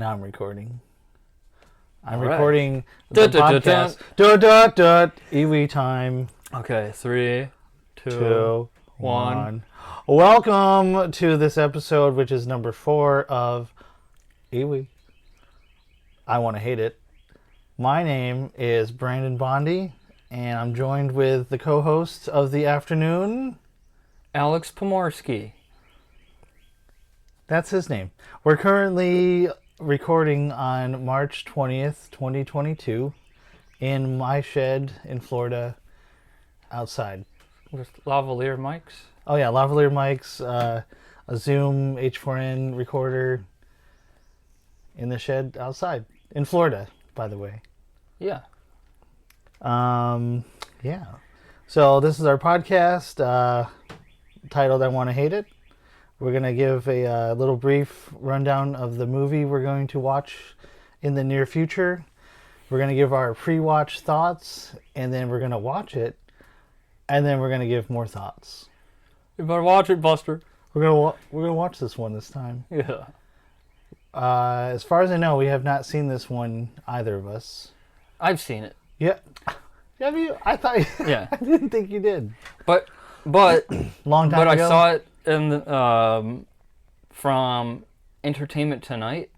Now I'm recording. I'm All right. recording the podcast. IWHI time. Okay, 3, 2, 2, 1. 1. Welcome to this episode, which is number 4 of IWHI. I Want to Hate It. My name is Brandon Bondi, and I'm joined with the co-host of the afternoon, Alex Pomorski. That's his name. We're currently recording on March 20th, 2022 in my shed in Florida outside. With lavalier mics. Oh yeah, lavalier mics, a Zoom H4n recorder in the shed outside in Florida, by the way. Yeah. Yeah. So this is our podcast titled I Want to Hate It. We're going to give a little brief rundown of the movie we're going to watch in the near future. We're going to give our pre-watch thoughts, and then we're going to watch it, and then we're going to give more thoughts. You better watch it, Buster. We're going to watch this one this time. Yeah. As far as I know, we have not seen this one, either of us. I've seen it. Yeah. Have you? I thought. Yeah. I didn't think you did. But Long time ago. I saw it in the, from Entertainment Tonight.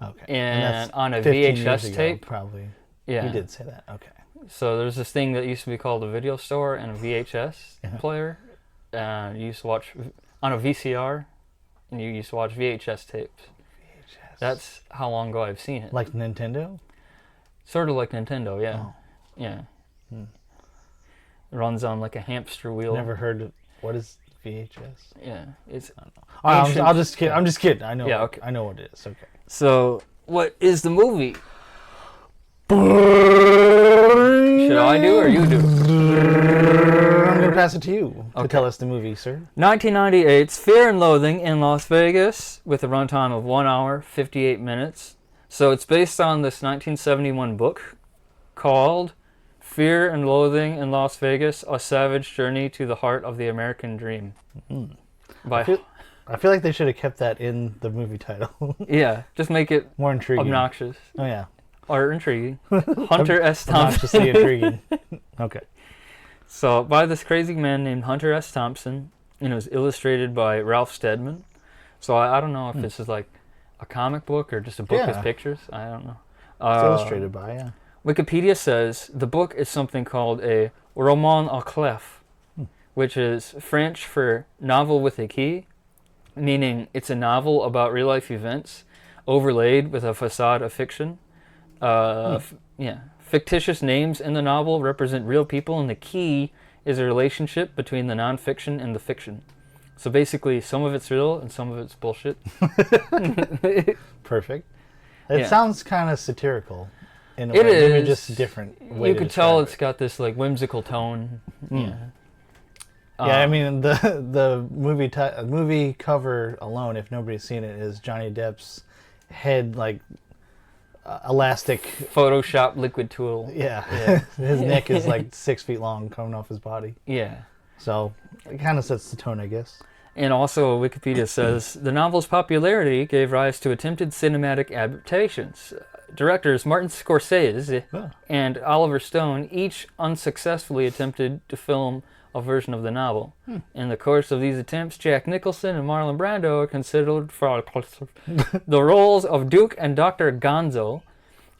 Okay. And that's on a 15 years VHS ago, tape. Probably. Yeah. You did say that. Okay. So there's this thing that used to be called a video store and a VHS Yeah. player. And you used to watch on a VCR, and you used to watch VHS tapes. VHS. That's how long ago I've seen it. Like Nintendo? Sort of like Nintendo, yeah. Oh. Yeah. Hmm. Runs on like a hamster wheel. Never heard of what is VHS? Yeah, it's I don't know. I'm ancient- just kidding. I'm just kidding. I know. Yeah, okay. I know what it is. Okay. so. What is the movie? Should I do or you do? I'm gonna pass it to you to Okay. tell us the movie, sir. 1998's Fear and Loathing in Las Vegas with a runtime of 1 hour 58 minutes. So it's based on this 1971 book called Fear and Loathing in Las Vegas: A Savage Journey to the Heart of the American Dream. By I feel like they should have kept that in the movie title. yeah, just make it More intriguing. obnoxious Oh yeah. or intriguing. Hunter S. Thompson. Obnoxiously intriguing. Okay. So by this crazy man named Hunter S. Thompson, and it was illustrated by Ralph Steadman. So I don't know if this is like a comic book or just a book with Yeah. pictures. I don't know. It's illustrated by, yeah. Wikipedia says the book is something called a roman à clef, which is French for novel with a key, meaning it's a novel about real-life events overlaid with a facade of fiction. Fictitious names in the novel represent real people, and the key is a relationship between the nonfiction and the fiction. So basically, some of it's real and some of it's bullshit. Perfect. It Yeah. sounds kind of satirical in a It way. Maybe is. just different way You to could tell describe it's got this like whimsical tone. Yeah. Yeah, I mean the movie cover alone, if nobody's seen it, is Johnny Depp's head like elastic. Photoshop liquid tool. Yeah, Yeah. his neck is like 6 feet long, coming off his body. Yeah. So it kind of sets the tone, I guess. And also, Wikipedia says the novel's popularity gave rise to attempted cinematic adaptations. Directors Martin Scorsese Oh. and Oliver Stone each unsuccessfully attempted to film a version of the novel. In the course of these attempts, Jack Nicholson and Marlon Brando are considered for the roles of Duke and Dr. Gonzo,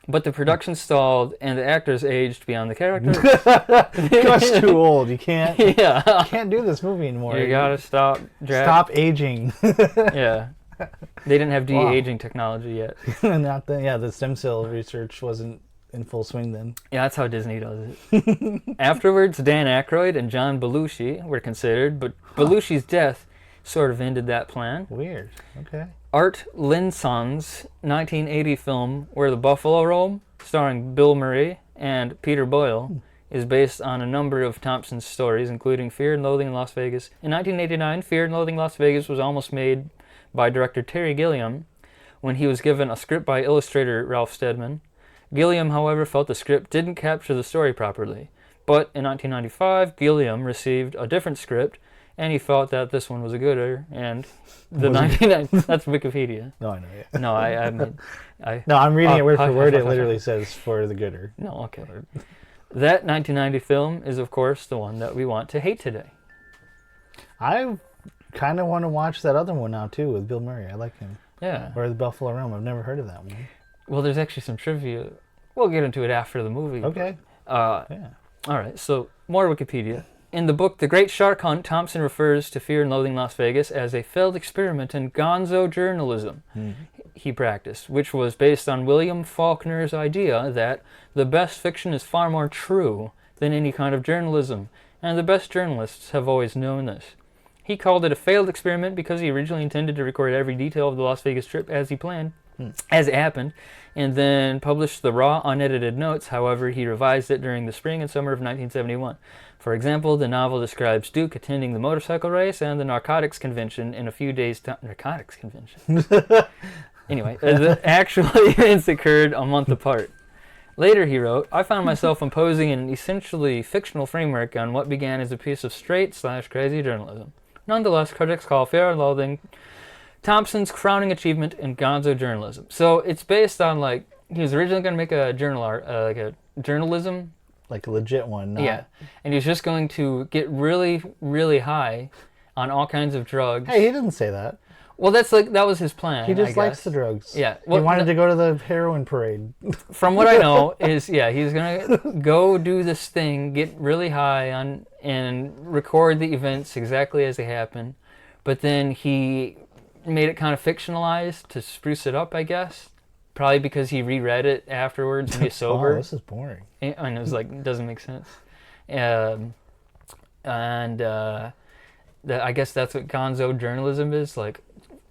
but the production stalled and the actors aged beyond the characters. That's too old. You can't Yeah. can't do this movie anymore. You gotta stop, Jack. Stop aging. Yeah. They didn't have Wow. de-aging technology yet. The stem cell research wasn't in full swing then. Yeah, that's how Disney does it. Afterwards, Dan Aykroyd and John Belushi were considered, but Belushi's death sort of ended that plan. Weird. Okay. Art Linson's 1980 film Where the Buffalo Roam, starring Bill Murray and Peter Boyle, is based on a number of Thompson's stories, including Fear and Loathing in Las Vegas. In 1989, Fear and Loathing in Las Vegas was almost made by director Terry Gilliam when he was given a script by illustrator Ralph Steadman. Gilliam, however, felt the script didn't capture the story properly. But in 1995, Gilliam received a different script and he felt that this one was a gooder, and the Was it- 99 that's Wikipedia. No, I know. Yeah. No, I mean, No, I'm reading it word for word. It hush. literally says for the gooder. No, okay. That 1990 film is, of course, the one that we want to hate today. I kind of want to watch that other one now too with Bill Murray. I like him. Yeah. Or the Buffalo Realm. I've never heard of that one. Well, there's actually some trivia. We'll get into it after the movie. Okay. Yeah. All right. So more Wikipedia. In the book The Great Shark Hunt, Thompson refers to Fear and Loathing Las Vegas as a failed experiment in gonzo journalism he practiced, which was based on William Faulkner's idea that the best fiction is far more true than any kind of journalism, and the best journalists have always known this. He called it a failed experiment because he originally intended to record every detail of the Las Vegas trip as he planned, as it happened, and then published the raw, unedited notes. However, he revised it during the spring and summer of 1971. For example, the novel describes Duke attending the motorcycle race and the narcotics convention in a few days' time. Narcotics convention? Anyway, the actual events occurred a month apart. Later, he wrote, I found myself imposing an essentially fictional framework on what began as a piece of straight/crazy journalism. Nonetheless, critics call Fear and Loathing Thompson's crowning achievement in gonzo journalism. So it's based on, like, he was originally going to make a like a journalism. Like a legit one. Not... Yeah. And he was just going to get really, really high on all kinds of drugs. Hey, he didn't say that. Well, that was his plan. He just likes the drugs. Yeah. Well, he wanted to go to the heroin parade. From what I know is, yeah, he's going to go do this thing, get really high on, and record the events exactly as they happen. But then he made it kind of fictionalized to spruce it up, I guess. Probably because he reread it afterwards and he's sober. Oh, this is boring. And it was like, it doesn't make sense. I guess that's what gonzo journalism is, like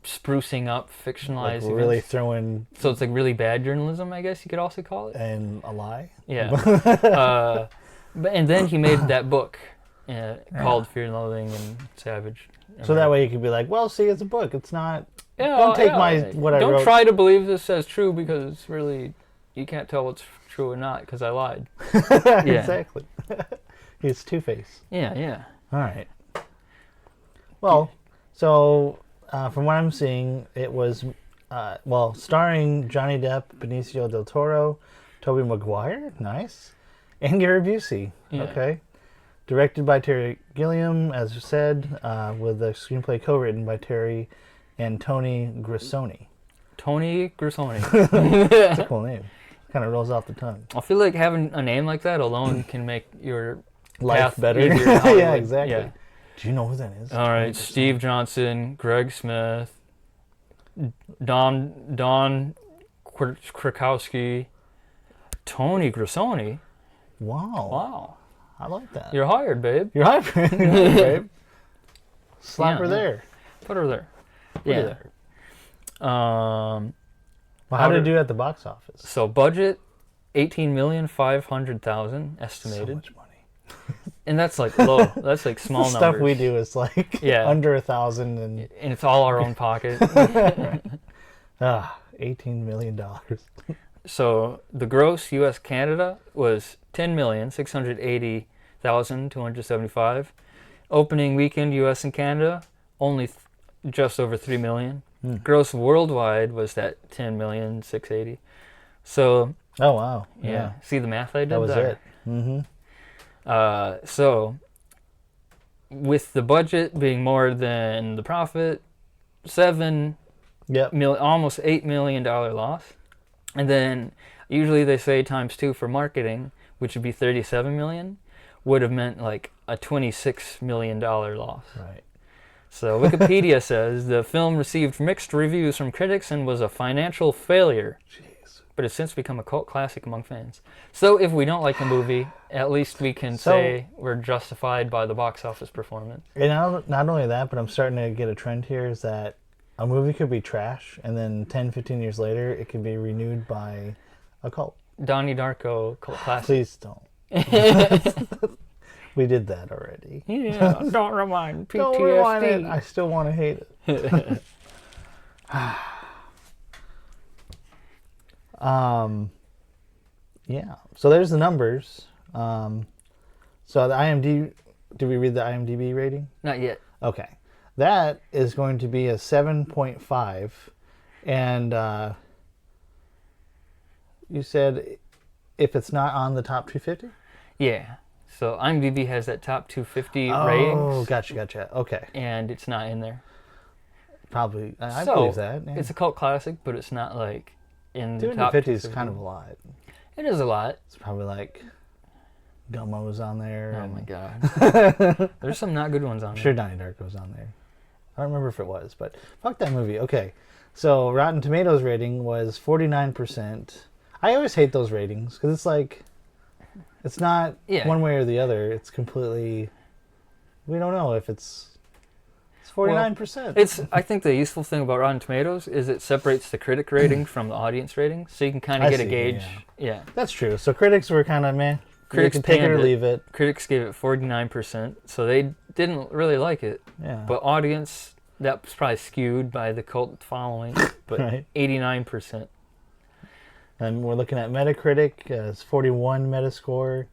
sprucing up fictionalized Like really events. throwing... So it's like really bad journalism, I guess you could also call it. And a lie? Yeah. And then he made that book called Fear and Loathing and Savage. So that way you could be like, well, see, it's a book. It's not... Yeah, don't take what I wrote. Don't try to believe this as true because it's really... You can't tell what's true or not because I lied. Exactly. He's Two-Face. Yeah. All right. Well, so from what I'm seeing, it was, starring Johnny Depp, Benicio del Toro, Tobey Maguire, nice, and Gary Busey. Yeah. Okay. Directed by Terry Gilliam, as you said, with the screenplay co-written by Terry and Tony Grisoni. Tony Grisoni. That's a cool name. Kind of rolls off the tongue. I feel like having a name like that alone can make your Life path better. easier. Yeah, exactly. Yeah. Do you know who that is? All right, Steve Johnson, Greg Smith, Don Krakowski, Tony Grisoni. Wow. Wow. I like that. You're hired, babe. You're hired, babe. Slap her Yeah. there. Put her there. Put her there. Um, Well, how did it do at the box office? so budget, 18,500,000 estimated. So much money. And that's like low. That's like small The numbers. stuff we do is like under 1,000 and And it's all our own pocket. $18 million. So the gross U.S. Canada was 10,680,275. Opening weekend U.S. and Canada only just over 3 million. Gross worldwide was that 10,680,000. So Oh wow! yeah, see the math I did that was there. it. Mm-hmm. So with the budget being more than the profit, almost $8 million loss. And then usually they say times 2 for marketing, which would be 37 million, would have meant like a $26 million loss. Right. So Wikipedia says the film received mixed reviews from critics and was a financial failure. Jeez. But has since become a cult classic among fans. So if we don't like the movie, at least we can say we're justified by the box office performance. And not only that, but I'm starting to get a trend here is that a movie could be trash, and then 10, 15 years later, it could be renewed by a cult. Donnie Darko cult classic. Please don't. We did that already. Yeah, don't remind PTSD. Don't rewind it. I still want to hate it. Yeah. So there's the numbers. So the IMDb. Did we read the IMDb rating? Not yet. Okay. That is going to be a 7.5. And you said if it's not on the top 250? Yeah. So IMDb has that top 250 Oh, ratings. gotcha. Okay. And it's not in there. Probably. I So, believe that. Yeah. It's a cult classic, but it's not like in the top 250 is 250. kind of a lot. It is a lot. It's probably like Gummo's on there. Oh my god. There's some not good ones on I'm there. sure Donnie Darko's on there. I don't remember if it was, but fuck that movie. Okay. So Rotten Tomatoes rating was 49%. I always hate those ratings because it's like, it's not one way or the other. It's completely, we don't know if it's 49%. I think the useful thing about Rotten Tomatoes is it separates the critic rating from the audience rating, so you can kind of get a gauge. Yeah. That's true. So critics were kind of meh. Critics you can take it or leave it. Critics gave it 49%, so they didn't really like it. Yeah. But audience, that was probably skewed by the cult following, but Right. 89%. And we're looking at Metacritic. It's 41 Metascore.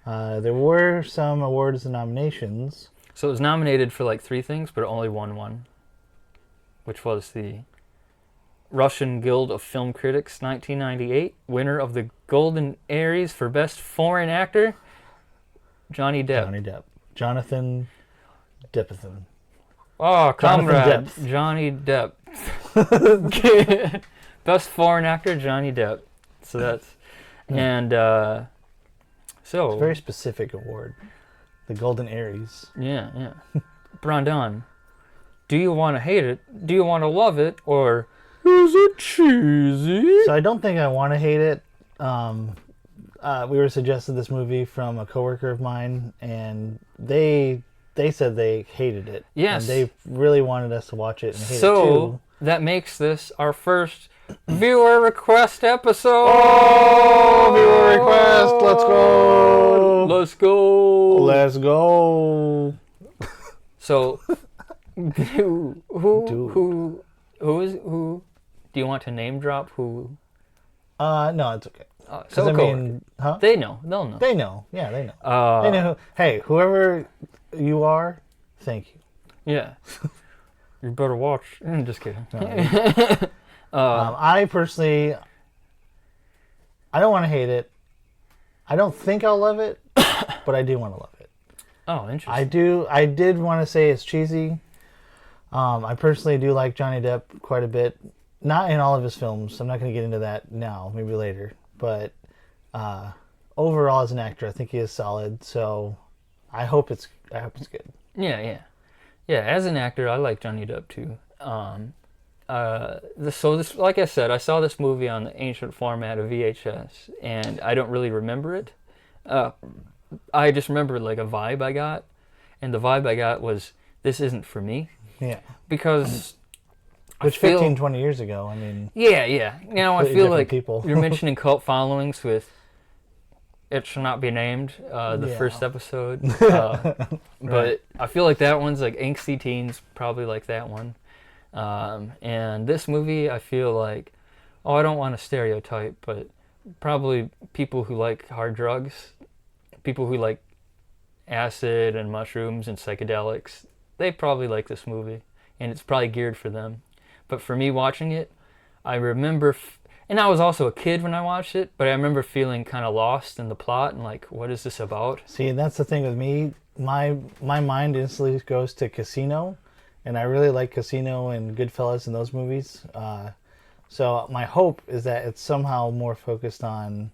There were some awards and nominations. So it was nominated for like 3 things, but it only won one, which was the Russian Guild of Film Critics 1998 winner of the Golden Aries for Best Foreign Actor, Johnny Depp. Jonathan Deppathan. Oh, comrade, Depp. Johnny Depp. Best Foreign Actor, Johnny Depp. So that's and so It's a very specific award. The Golden Aries. Yeah. Brandon, do you want to hate it? Do you want to love it? Or is it cheesy? So I don't think I want to hate it. We were suggested this movie from a coworker of mine, and they said they hated it. Yes. And they really wanted us to watch it and hate it So too. that makes this our first viewer request episode. Oh, viewer request. Let's go. Let's go. Let's go. So who do you want to name drop who? No, it's okay. So I mean, huh? They know. They'll know. They know. Yeah, they know. They know. Hey, whoever you are, thank you. Yeah. You better watch. Just kidding. I personally, I don't want to hate it. I don't think I'll love it, but I do want to love it. Oh, interesting. I did want to say it's cheesy. I personally do like Johnny Depp quite a bit. Not in all of his films. I'm not going to get into that now. Maybe later. But overall, as an actor, I think he is solid. So I hope it's good. Yeah. As an actor, I like Johnny Depp too. This, like I said, I saw this movie on the ancient format of VHS, and I don't really remember it. I just remember like a vibe I got, and the vibe I got was, this isn't for me. Yeah. Because Which 15, 20 years ago, I mean... Yeah. You know, I feel like people. you're mentioning cult followings with It Shall Not Be Named, the first episode. But I feel like that one's like angsty teens, probably like that one. And this movie, I feel like, I don't want to stereotype, but probably people who like hard drugs, people who like acid and mushrooms and psychedelics, they probably like this movie, and it's probably geared for them. But for me watching it, I remember, and I was also a kid when I watched it, but I remember feeling kind of lost in the plot and like, what is this about? See, that's the thing with me. My mind instantly goes to Casino, and I really like Casino and Goodfellas and those movies. So my hope is that it's somehow more focused on,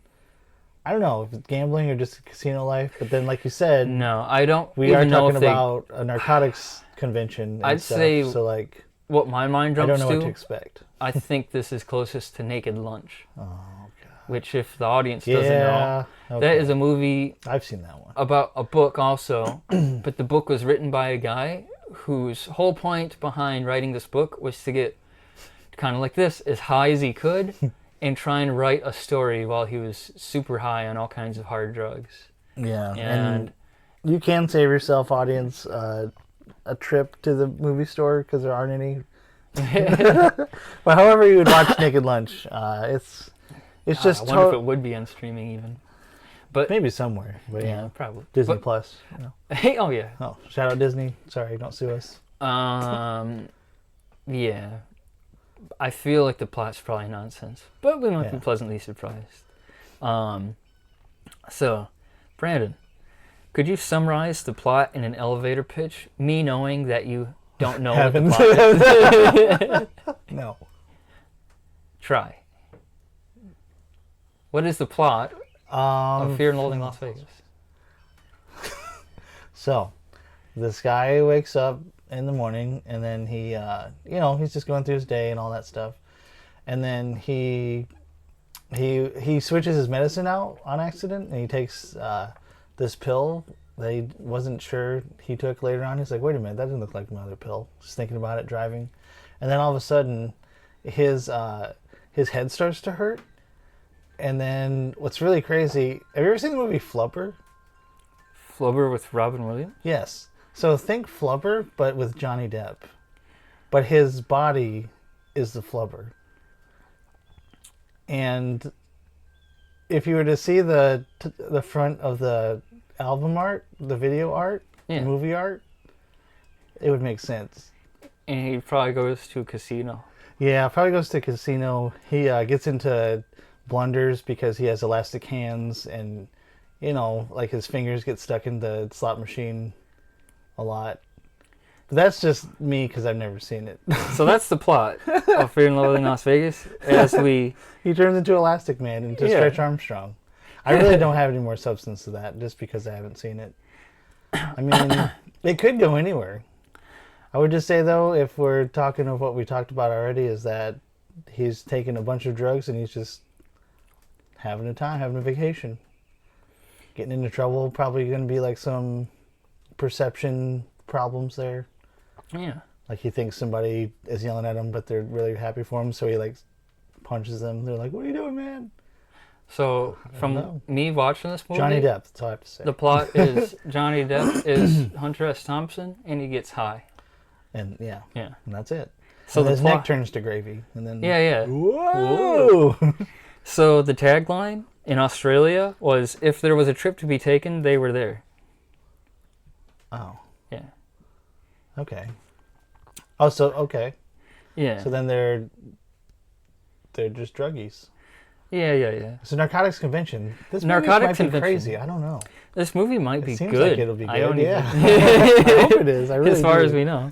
I don't know, if it's gambling or just casino life. But then, like you said, No, I don't. we are even know talking if they- about a narcotics convention. And I'd stuff, say so. Like, what my mind I jumps don't know what to to. expect. I think this is closest to Naked Lunch, Oh God. which, if the audience doesn't know, okay. that is a movie I've seen that one. about a book also, but the book was written by a guy whose whole point behind writing this book was to get kind of like this, as high as he could, and try and write a story while he was super high on all kinds of hard drugs. Yeah, And you can save yourself, audience, a trip to the movie store because there aren't any. But however you would watch Naked Lunch, it's just I wonder if it would be on streaming even. But Maybe somewhere. But yeah, probably Disney But- Plus. You know. Hey, oh yeah. Oh, shout out Disney. Sorry, don't sue us. Yeah. I feel like the plot's probably nonsense, but we might be Yeah. pleasantly surprised. So, Brandon, could you summarize the plot in an elevator pitch? Me knowing that you don't know what the Haven't. plot is. No. Try. What is the plot of Fear and Loathing Las Vegas? So, this guy wakes up in the morning, and then he, he's just going through his day and all that stuff, and then he switches his medicine out on accident, and he takes this pill that he wasn't sure he took later on. He's like, wait a minute, that doesn't look like my other pill. Just thinking about it driving, and then all of a sudden, his head starts to hurt, and then what's really crazy? Have you ever seen the movie Flubber? Flubber with Robin Williams? Yes. So think Flubber, but with Johnny Depp. But his body is the Flubber. And if you were to see the front of the album art, the video art, Yeah. the movie art, it would make sense. And he probably goes to a casino. Yeah, probably goes to a casino. He gets into blunders because he has elastic hands, and like his fingers get stuck in the slot machine a lot. But that's just me because I've never seen it. So that's the plot of Fear and Loathing Las Vegas. As we, He turns into Elastic Man, into Yeah. Stretch Armstrong. I really don't have any more substance to that, just because I haven't seen it. I mean, it could go anywhere. I would just say, though, if we're talking of what we talked about already, is that he's taking a bunch of drugs and he's just having a time, having a vacation. Getting into trouble, probably going to be like some perception problems there. yeah. Like he thinks somebody is yelling at him, but they're really happy for him, so he like punches them. They're like, "What are you doing, man?" So know. from me watching this movie, Johnny Depp. That's all I have to say. the plot is Johnny Depp is Hunter S. Thompson, and he gets high. And yeah, Yeah. and that's it. So And the his plot, neck turns to gravy, and then yeah. Whoa! So the tagline in Australia was, "If there was a trip to be taken, they were there." Oh, Yeah. okay. Oh, so okay. Yeah. So then they're just druggies. Yeah. It's a narcotics convention. This Narcotics movie might be convention. crazy. I don't know. This movie might be It seems good. like it'll be good. I don't Yeah. even- I hope it is. I really as far do. as we know.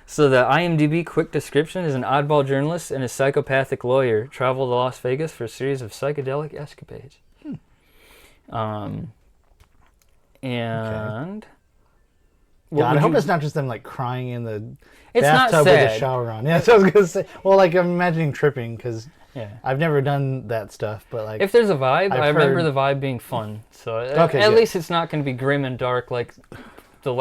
So the IMDb quick description is: an oddball journalist and a psychopathic lawyer travel to Las Vegas for a series of psychedelic escapades. And what God, I would hope you- it's not just them like crying in the It's not bathtub with a sad. shower on. Yeah, that's what I was gonna say. Well, like I'm imagining tripping because Yeah. I've never done that stuff, but like If there's a vibe, I've I remember heard- the vibe being fun. So Okay, at good. least it's not going to be grim and dark like the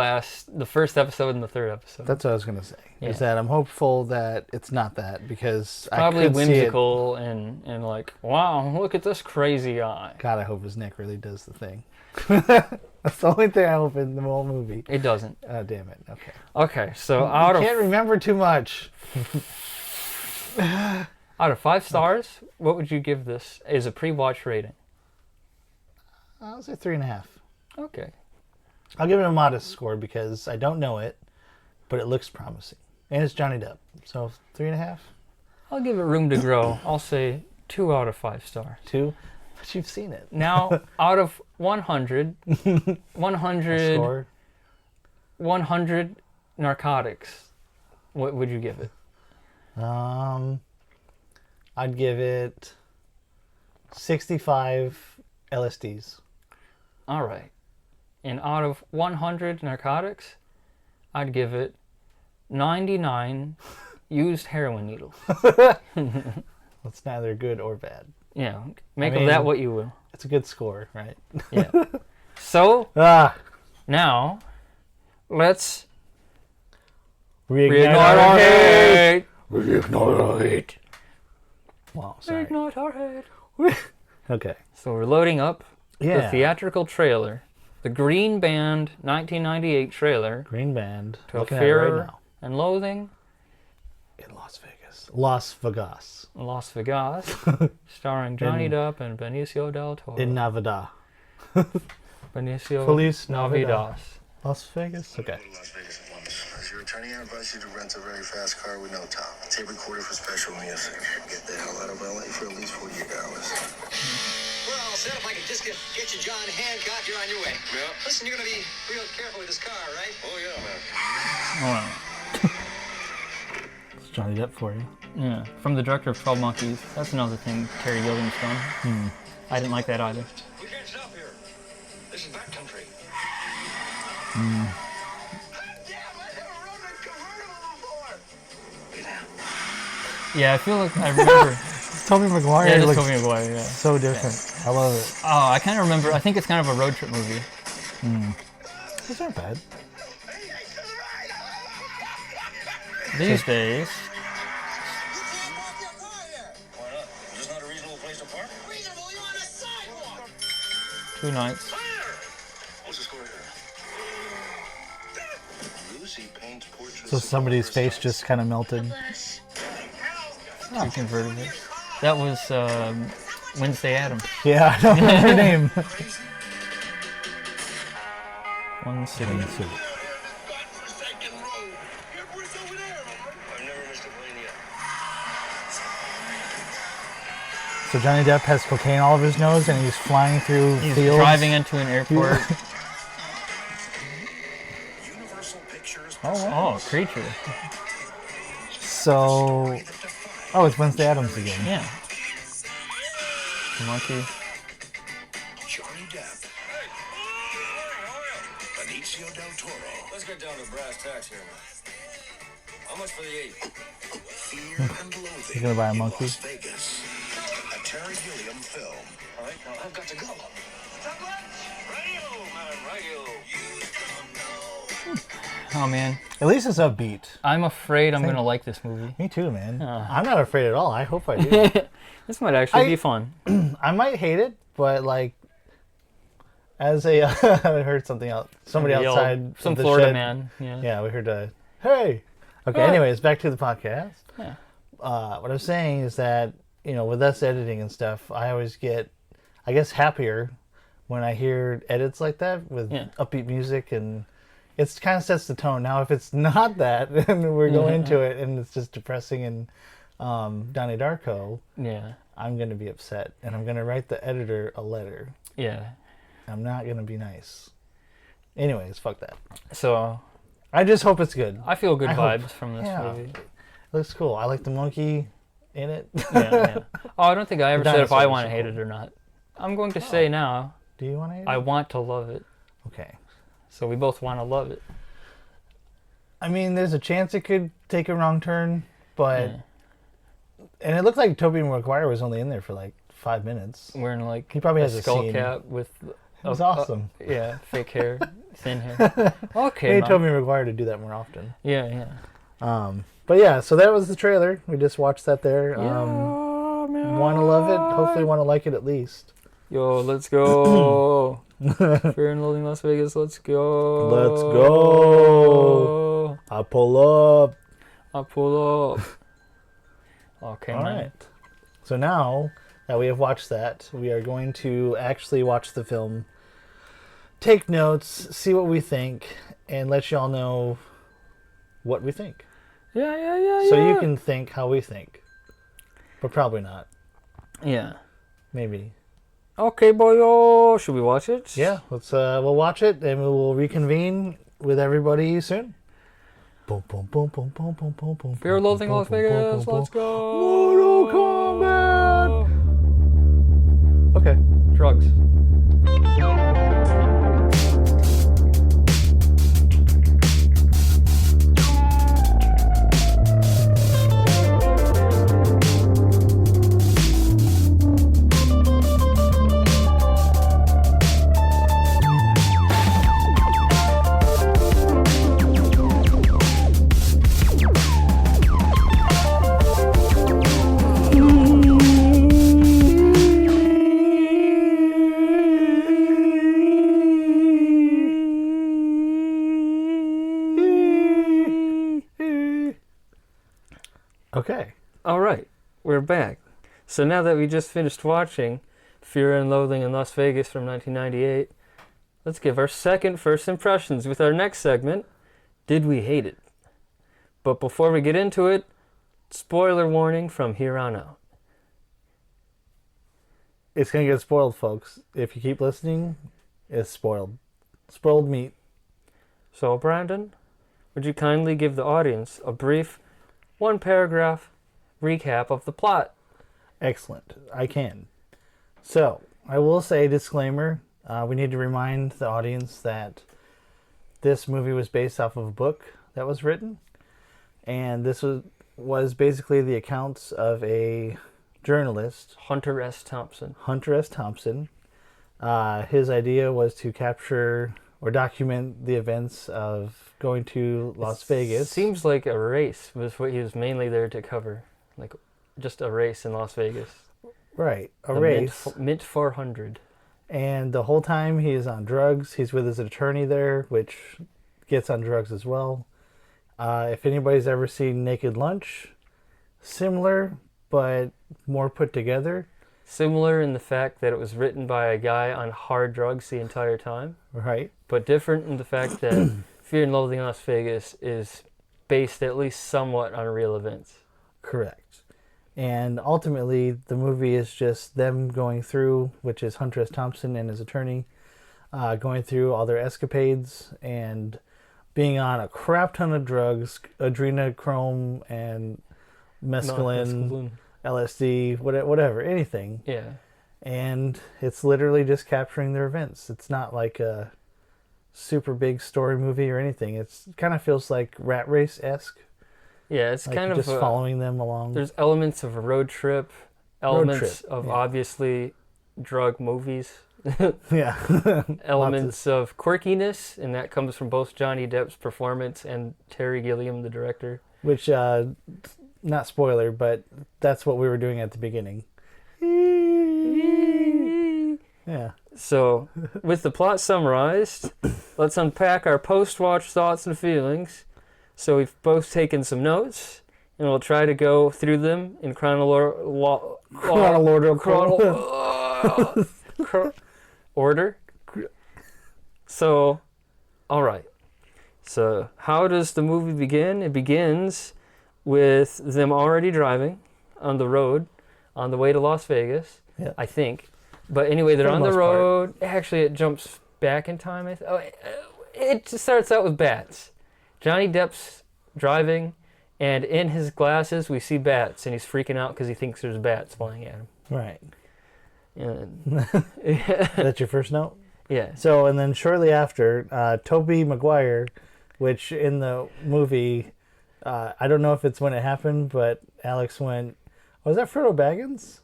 first episode and the third episode. that's what I was gonna say. Is Yeah. that I'm hopeful that it's not that because Probably I could whimsical and like, wow, look at this crazy guy. see it. God, I hope his neck really does the thing. That's the only thing I hope in the whole movie. It doesn't. Oh, damn it. Okay. Okay, so I can't remember too much. out of 5 stars, what would you give this as a pre-watch rating? I'll say 3.5. Okay. I'll give it a modest score because I don't know it, but it looks promising. And it's Johnny Depp. So 3.5? I'll give it room to grow. I'll say 2 out of 5 stars. 2? But you've seen it. Now, out of 100 Score? 100 narcotics, what would you give it? I'd give it 65 LSDs. All right. And out of 100 narcotics, I'd give it 99 used heroin needles. It's neither good or bad. Yeah, make I of that mean- what you will. It's a good score, right? Yeah. So, Ah! now, let's Reignite reignite our hate. Reignite our hate. Wow, sorry. Reignite our hate. Okay. So we're loading up the Yeah. theatrical trailer, the Green Band 1998 trailer Green Band. to Looking at it Fear right now. and Loathing In Las Vegas. Las Vegas. in Las Vegas, starring Johnny Depp and Benicio del Toro. In Nevada. Benicio Feliz Navidad. Las Vegas? Okay. Las Vegas at once. As your attorney, I advise you to rent a very fast car with no top. Tape recorder for special music. Get the hell out of LA for at least 48 hours. We're all set. If I could just get you John Hancock, you're on your way. Yeah. Listen, you're gonna be real careful with this car, right? Oh, yeah, man. Oh, It's Johnny Depp for you. yeah. From the director of 12 Monkeys. That's another thing Terry Gilliam's done. I didn't like that either. We can't stop here. This is backcountry. Hmm. Damn, I never rode a convertible before. Look at that. Yeah, I feel like I remember. It's Tobey Maguire. Yeah, it is looks Tobey Maguire, yeah. so different. I love it. Oh, I kind of remember. I think it's kind of a road trip movie. It's not bad. These days. You can't park your car here. Why not? Is this not a reasonable place to park? Reasonable, you're on a sidewalk. 2 nights. What's the score here? Lucy paints portraits. So somebody's face just kind of melted. 2 convertibles. That was Wednesday Addams. Yeah, I don't know her name. One city. I've never missed a plane yet. So Johnny Depp has cocaine all over his nose, and he's flying through He's fields. driving into an airport. Universal Pictures. Oh, creature. So, oh, it's Wednesday Addams again. Yeah. The monkey. Johnny Depp. Benicio del Toro. Let's get down to brass tacks here, man. How much for the 8? Fear and Loathing. He's gonna buy a in monkey. Las Vegas. A Terry Gilliam film. All right, now I've got to go. Radio, man, radio. Oh man, At least it's upbeat. I'm afraid I'm gonna like this movie. Me too, man. I'm not afraid at all. I hope I do. This might actually be fun. I might hate it, but like, as a, I heard something else. Somebody Yelled, outside some of the Florida shed. man. Yeah. Yeah, we heard a hey. Okay. Hey. Anyways, back to the podcast. Yeah. What I'm saying is that with us editing and stuff, I always get, I guess, happier when I hear edits like that with Yeah. upbeat music, and it kind of sets the tone. Now, if it's not that, and we're going into it, and it's just depressing and Donnie Darko, Yeah. I'm gonna be upset, and I'm gonna write the editor a letter. Yeah. I'm not gonna be nice. Anyways, fuck that. So I just hope it's good. I feel good I hope- vibes from this yeah. movie. Looks cool. I like the monkey in it. Yeah. Oh, I don't think I ever said if I dinosaurs want are to hate cool. it or not. I'm going to say now, Do you want to hate I it? want to love it. Okay. So we both want to love it. I mean, there's a chance it could take a wrong turn, but Yeah. and it looked like Tobey Maguire was only in there for like 5 minutes. Wearing like He probably a has a skull scene. cap with It was awesome. yeah, fake hair, thin hair. Okay. They man. Tobey Maguire to do that more often. Yeah, yeah. But yeah, so that was the trailer. We just watched that there. Yeah, man. Want to love it? Hopefully, want to like it at least. Yo, let's go. Fear and Loathing Las Vegas, let's go. Let's go. I pull up. I pull up. Okay, All man. right. So now that we have watched that, we are going to actually watch the film, take notes, see what we think, and let y'all know what we think. Yeah. So you can think how we think. But probably not. Yeah. Maybe. Okay, boyo. Should we watch it? Yeah, we'll watch it and we will reconvene with everybody soon. Boom, boom, boom, boom, boom, boom, boom, boom. Fear and Loathing boom, Las boom, boom, Vegas, boom, let's boom. go. Mortal Kombat. Okay. Drugs. Okay. All right, we're back. So now that we just finished watching Fear and Loathing in Las Vegas from 1998. Let's give our second first impressions with our next segment, Did We Hate It? But before we get into it, spoiler warning from here on out. It's going to get spoiled, folks. If you keep listening, it's spoiled. Spoiled meat. So, Brandon, would you kindly give the audience a brief, one-paragraph recap of the plot? Excellent. I can. So, I will say, disclaimer, we need to remind the audience that this movie was based off of a book that was written. And this was basically the accounts of a journalist, Hunter S. Thompson. Hunter S. Thompson. His idea was to capture or document the events of going to Las Vegas. Seems like a race was what he was mainly there to cover. Like, just a race in Las Vegas. Right, a The race. Mint 400. And the whole time he is on drugs. He's with his attorney there, which gets on drugs as well. If anybody's ever seen Naked Lunch, similar, but more put together. Similar in the fact that it was written by a guy on hard drugs the entire time. Right. But different in the fact that Fear and Loathing in Las Vegas is based at least somewhat on real events. Correct. And ultimately, the movie is just them going through, which is Hunter S. Thompson and his attorney, going through all their escapades and being on a crap ton of drugs, adrenochrome and mescaline, LSD, whatever, anything. Yeah. And it's literally just capturing their events. It's not like a super big story movie or anything. It kind of feels like Rat Race-esque. Yeah, it's Like kind of just following them along. There's elements of a road trip, elements of obviously drug movies, Yeah. elements of quirkiness, and that comes from both Johnny Depp's performance and Terry Gilliam, the director. Which, not spoiler, but that's what we were doing at the beginning. Yeah. So, with the plot summarized, let's unpack our post-watch thoughts and feelings. So we've both taken some notes, and we'll try to go through them in order. So, all right. So, how does the movie begin? It begins with them already driving on the road on the way to Las Vegas, Yeah. I think. But anyway, they're For the on the most road. Actually, it jumps back in time. It starts out with bats. Johnny Depp's driving, and in his glasses we see bats, and he's freaking out because he thinks there's bats flying at him. Right. And, That's your first note? yeah. So, and then shortly after, Tobey Maguire, which in the movie, I don't know if it's when it happened, but Alex went, was that Frodo Baggins?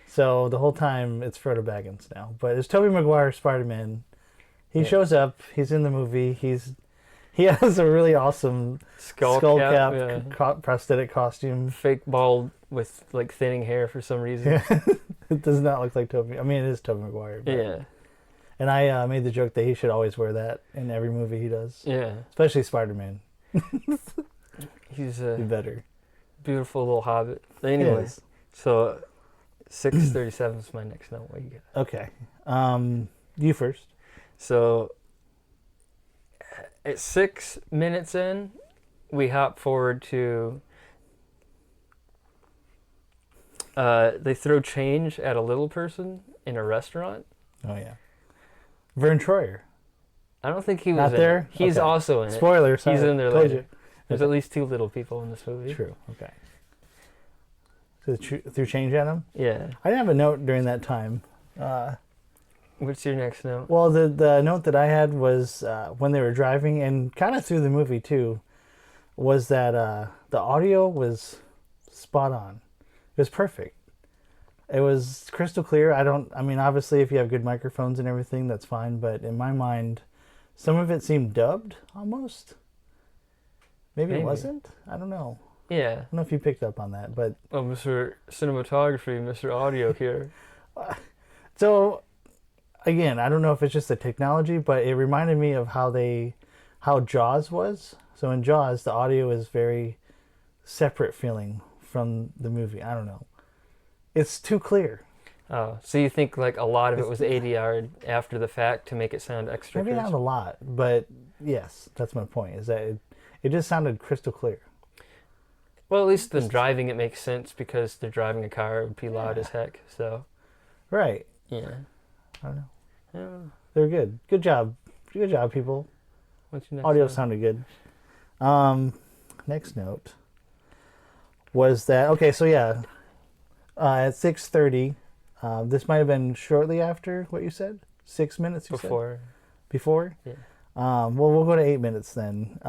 So the whole time it's Frodo Baggins now. But it's Tobey Maguire, Spider-Man. He shows up. He's in the movie. He has a really awesome skull cap prosthetic costume. Fake bald with like thinning hair for some reason. Yeah. It does not look like Tobey. I mean, it is Tobey Maguire. But. Yeah. And I made the joke that he should always wear that in every movie he does. Yeah. Especially Spider-Man. He's Be a better. beautiful little hobbit. Anyway, Yes. so 6:37 is my next note. What you got? Okay. You first. So at 6 minutes in, we hop forward to they throw change at a little person in a restaurant. Oh, yeah. Vern Troyer. I don't think he was Not in there? it. He's Okay. also in it. Spoiler. Sorry. He's in there Told later. you. There's at least 2 little people in this movie. True. Okay. So threw change at him? Yeah. I didn't have a note during that time. What's your next note? Well, the note that I had was when they were driving, and kind of through the movie too, was that the audio was spot on. It was perfect. It was crystal clear. I mean, obviously, if you have good microphones and everything, that's fine. But in my mind, some of it seemed dubbed almost. Maybe it wasn't. I don't know. Yeah. I don't know if you picked up on that, but Oh, Mr. Cinematography, Mr. Audio here. so again, I don't know if it's just the technology, but it reminded me of how Jaws was. So in Jaws, the audio is very separate feeling from the movie. I don't know. It's too clear. Oh, so you think like a lot of it was ADR after the fact to make it sound extra Maybe crisp? not a lot, but yes, that's my point. Is that it just sounded crystal clear. Well, at least them driving it makes sense because they're driving a car. It would be loud as heck. So, Right. yeah. I don't know. Yeah. They're good. Good job. Good job, people. What's your next Audio one? sounded good. Next note was that okay? So yeah, at 6:30, this might have been shortly after what you said. 6 minutes. You said? Before. Before. Yeah. Well, we'll go to 8 minutes then.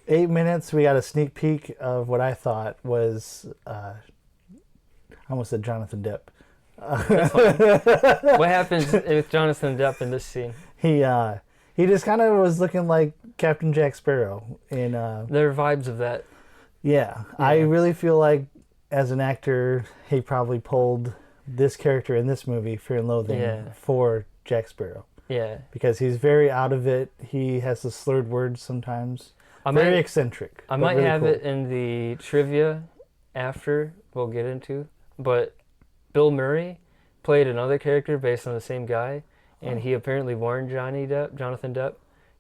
8 minutes. We got a sneak peek of what I thought was. I almost said Jonathan Depp. What happens with Jonathan Depp in this scene? He just kind of was looking like Captain Jack Sparrow in. There are vibes of that. Yeah, I really feel like as an actor, he probably pulled this character in this movie, Fear and Loathing, for Jack Sparrow. Yeah. Because he's very out of it. He has the slurred words sometimes. Very eccentric. I might really have cool. it in the trivia after we'll get into, but Bill Murray played another character based on the same guy, and he apparently warned Jonathan Depp.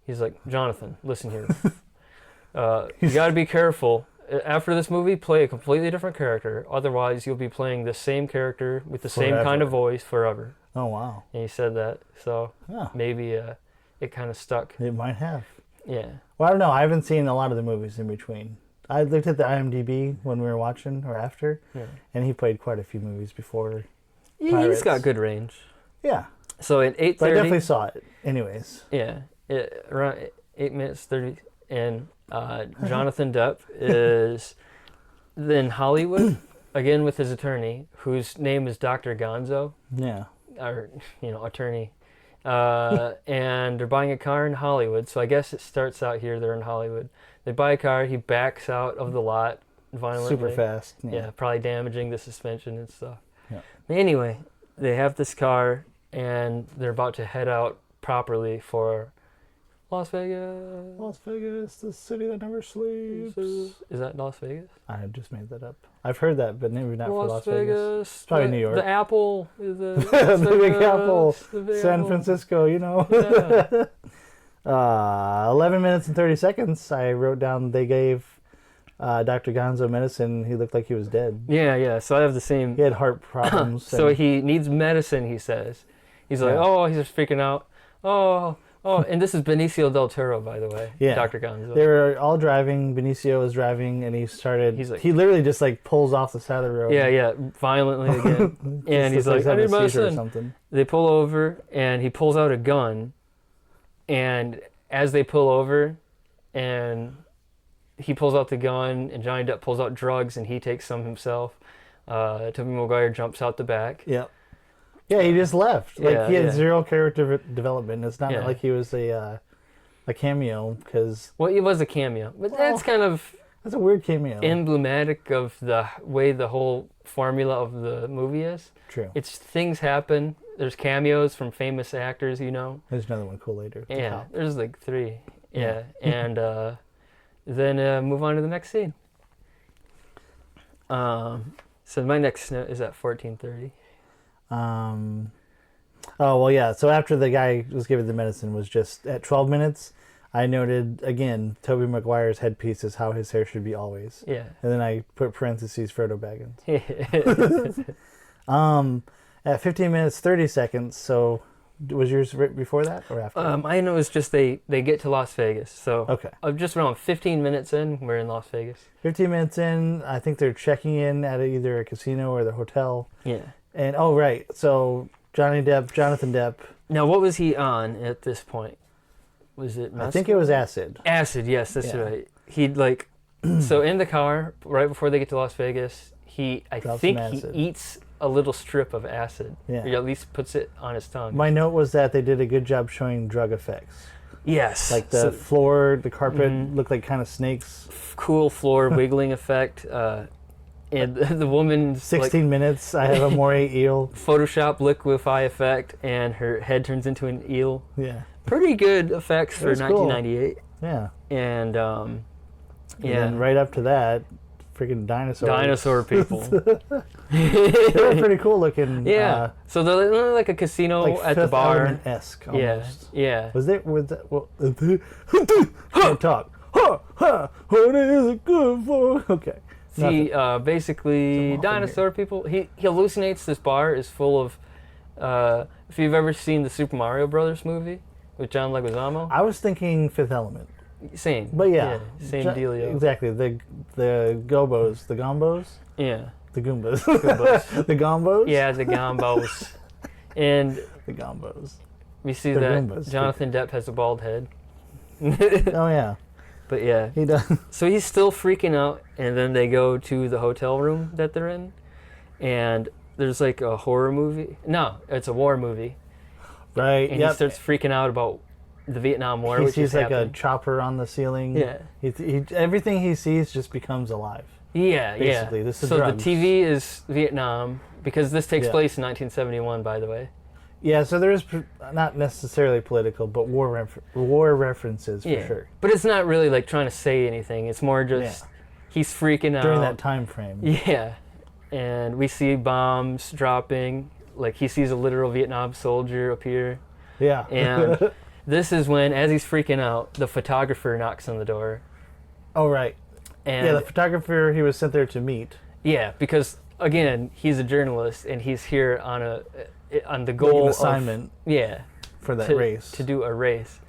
He's like, Jonathan, listen here. You got to be careful. After this movie, play a completely different character. Otherwise, you'll be playing the same character with the same kind of voice forever. Oh, wow. And he said that, so maybe it kind of stuck. It might have. Yeah. Well, I don't know. I haven't seen a lot of the movies in between. I looked at the IMDb when we were watching or after, and he played quite a few movies before. Yeah, he's got good range. Yeah. So at 8:30... But I definitely saw it anyways. Yeah. Around 8 minutes 30, and Jonathan Depp is in Hollywood, again with his attorney, whose name is Dr. Gonzo. Yeah. Or, attorney. And they're buying a car in Hollywood, so I guess it starts out here, they're in Hollywood. They buy a car, he backs out of the lot violently. Super fast. Yeah, probably damaging the suspension and stuff. Yeah. Anyway, they have this car, and they're about to head out properly for Las Vegas. Las Vegas, the city that never sleeps. Is that Las Vegas? I just made that up. I've heard that, but maybe not for Las Vegas. Vegas. It's probably New York. The Apple is the The Big Apple. The Big San Apple. Francisco, Yeah. 11 minutes and 30 seconds. I wrote down they gave Dr. Gonzo medicine. He looked like he was dead. Yeah. So I have the same. He had heart problems. So he needs medicine, he says. He's like, he's just freaking out. Oh, and this is Benicio del Toro, by the way. Yeah. Dr. Gonzo. They were all driving. Benicio was driving, and he started. He's like, he literally just like pulls off the side of the road. Yeah, violently again. And he's like, I need medicine. Something. They pull over, and he pulls out a gun. And as they pull over, and he pulls out the gun, and Johnny Depp pulls out drugs, and he takes some himself. Tobey Maguire jumps out the back. Yep. Yeah, he just left. Like he had Yeah. zero character development. It's not like he was a cameo because. Well, it was a cameo, but that's kind of that's a weird cameo. emblematic of the way the whole formula of the movie is. True. It's things happen. There's cameos from famous actors, There's another one cool later. Yeah, there's like 3. Yeah, and then move on to the next scene. So my next note is at 14:30. Oh, well, yeah. So after the guy was given the medicine was just at 12 minutes, I noted, again, Tobey Maguire's headpiece is how his hair should be always. Yeah. And then I put parentheses Frodo Baggins. At 15 minutes, 30 seconds, so was yours right before that or after? I know it's just they get to Las Vegas. So okay. Just around 15 minutes in, we're in Las Vegas. 15 minutes in, I think they're checking in at either a casino or the hotel. Yeah. And, right, so Jonathan Depp. Now, what was he on at this point? Was it I think it was acid. Acid, yes, that's right. He'd so in the car, right before they get to Las Vegas, I think he eats a little strip of acid. Yeah. Or at least puts it on his tongue. My note was that they did a good job showing drug effects. Yes. Like the floor, the carpet looked like kind of snakes. Cool floor wiggling effect. And the woman's 16 minutes, I have a moray eel. Photoshop liquefy effect, and her head turns into an eel. Yeah. Pretty good effects for 1998. Cool. Yeah. And, and then right up to that, freaking dinosaurs. Dinosaur people. They were pretty cool looking. Yeah. So they're like a casino Like at the Fifth bar. Element-esque almost. Yeah. Was that? Well, can't talk. Ha ha. What is it good for? Okay. See, basically, Some dinosaur people. He hallucinates this bar is full of. If you've ever seen the Super Mario Brothers movie with John Leguizamo, I was thinking Fifth Element, same. but yeah, same dealio. Exactly. The gombos, the Yeah. the goombas, Goombas. the gombos. Yeah, the Gombos. And the gombos. we see The that Goombas. Jonathan Depp has a bald head. Oh yeah, But yeah. he does. So he's still freaking out, and then they go to the hotel room that they're in, and there's like a horror movie. No, it's a war movie. Right. And he starts freaking out about the Vietnam War, He which sees is like happening. a chopper on the ceiling. Yeah. Everything he sees just becomes alive. Yeah, Basically, yeah. this is so drugs. the TV is Vietnam, because this takes Yeah. place in 1971, by the way. Yeah, so there's not necessarily political, but war references for sure But it's not really like trying to say anything. It's more just he's freaking out. during that time frame. Yeah. And we see bombs dropping. Like he sees a literal Vietnam soldier appear. Yeah. And this is when, as he's freaking out, the photographer knocks on the door. Oh right. And Yeah, the photographer he was sent there to meet. yeah, because again, he's a journalist and he's here on the Like goal an assignment yeah, for that to, race. to do a race.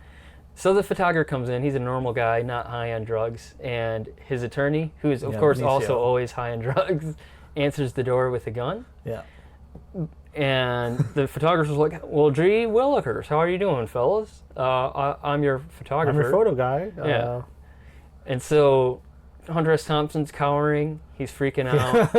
So the photographer comes in. He's a normal guy, not high on drugs, and his attorney, who is of Yeah, course Benicio. also always high on drugs, answers the door with a gun. Yeah. And the photographer's like, "Well, gee willikers, how are you doing, fellas? I'm your photographer." I'm your photo guy. Yeah. And so Hunter S. Thompson's cowering. He's freaking out.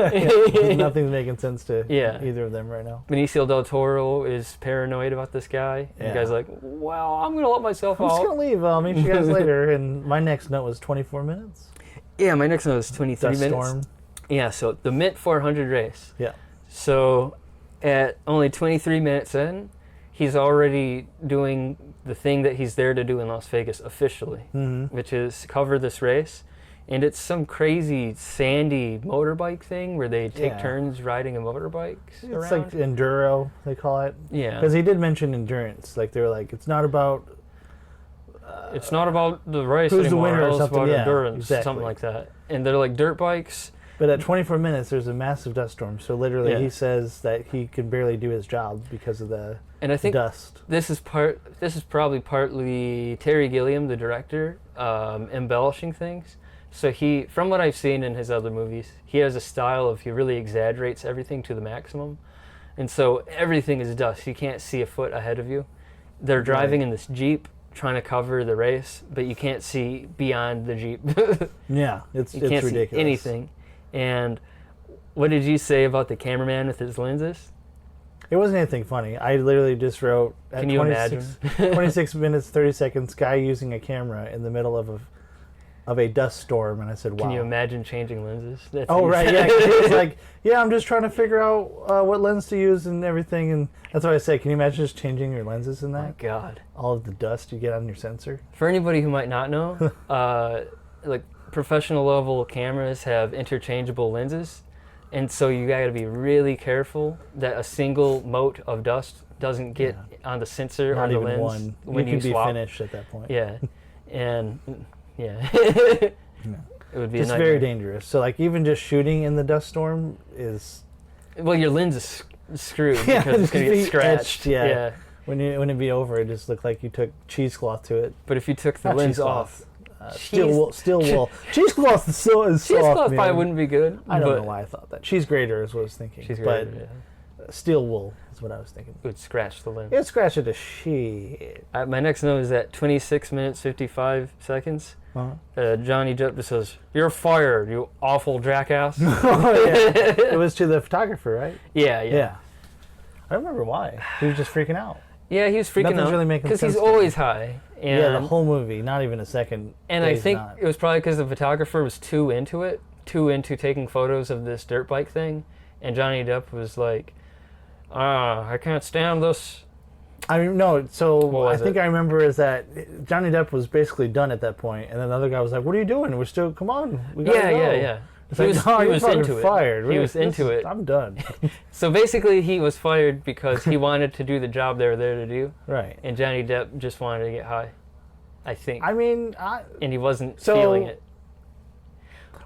Nothing's making sense to Yeah. either of them right now. Benicio del Toro is paranoid about this guy. And Yeah. the guy's like, "Well, I'm going to let myself I'm just out." gonna leave. I'll meet you guys later. And my next note was 24 minutes. Yeah, my next note is 23 Dust minutes. storm. Yeah, so the Mint 400 race. Yeah. So at only 23 minutes in, he's already doing the thing that he's there to do in Las Vegas officially, which is cover this race. And it's some crazy sandy motorbike thing where they take Yeah. turns riding a motorbike It's around. like enduro, they call it. Yeah. Because he did mention endurance. Like they were like, it's not about. It's not about the race who's the anymore. winner or It's something, about yeah, endurance, exactly. something like that. And they're like dirt bikes. But at 24 minutes, there's a massive dust storm. So literally, Yeah. he says that he could barely do his job because of the And I think dust. this is probably partly Terry Gilliam, the director, embellishing things. So he, from what I've seen in his other movies, he has a style of he really exaggerates everything to the maximum. And so everything is dust. You can't see a foot ahead of you. They're driving in this Jeep trying to cover the race, but you can't see beyond the Jeep. Yeah, it's You can't ridiculous. see anything. And what did you say about the cameraman with his lenses? It wasn't anything funny. I literally just wrote at Can you 26 minutes 30 seconds, guy using a camera in the middle of a dust storm, and I said, "Wow." Can you imagine changing lenses? That's Oh what right, you yeah. said. 'Cause he was like, "Yeah, I'm just trying to figure out what lens to use and everything," and that's what I say. Can you imagine just changing your lenses in Oh my that? God. All of the dust you get on your sensor. For anybody who might not know, like professional level cameras have interchangeable lenses, and so you gotta be really careful that a single mote of dust doesn't get on the sensor Not or the even lens one. when you you could be swap. finished at that point. Yeah, and yeah, it would be It's a nightmare. very dangerous. So like even just shooting in the dust storm is Well, your lens is screwed Yeah, because it's just gonna get be scratched. etched, yeah. when it be over, it just looked like you took cheesecloth to it. But if you took the Not lens cheesecloth. off, Steel wool. Cheesecloth is soft. cheesecloth man. probably wouldn't be good. I don't but know why I thought that. Cheese grater is what I was thinking. Cheese but grater, steel wool is what I was thinking. it would scratch the lens. It scratched it to shit. My next note is at 26 minutes 55 seconds. Uh-huh. Johnny Depp just says, "You're fired, you awful jackass." Oh, yeah. It was to the photographer, right? yeah. Yeah. I don't remember why. He was just freaking out. Yeah, he was freaking Nothing's out really making because sense he's to me. always high. And, Yeah, the whole movie, not even a second. and I he's think not. it was probably because the photographer was too into taking photos of this dirt bike thing, and Johnny Depp was like, I can't stand this. I mean, no. So I was think it? I remember is that Johnny Depp was basically done at that point, and then the other guy was like, "What are you doing? We're still. Come on, we gotta Yeah, go." yeah. It's He like, was, no, he you're was fucking into it. fired. He Really? was into it. I'm done. So basically, he was fired because he wanted to do the job they were there to do, Right. and Johnny Depp just wanted to get high, I think. I mean, and he wasn't So, feeling it.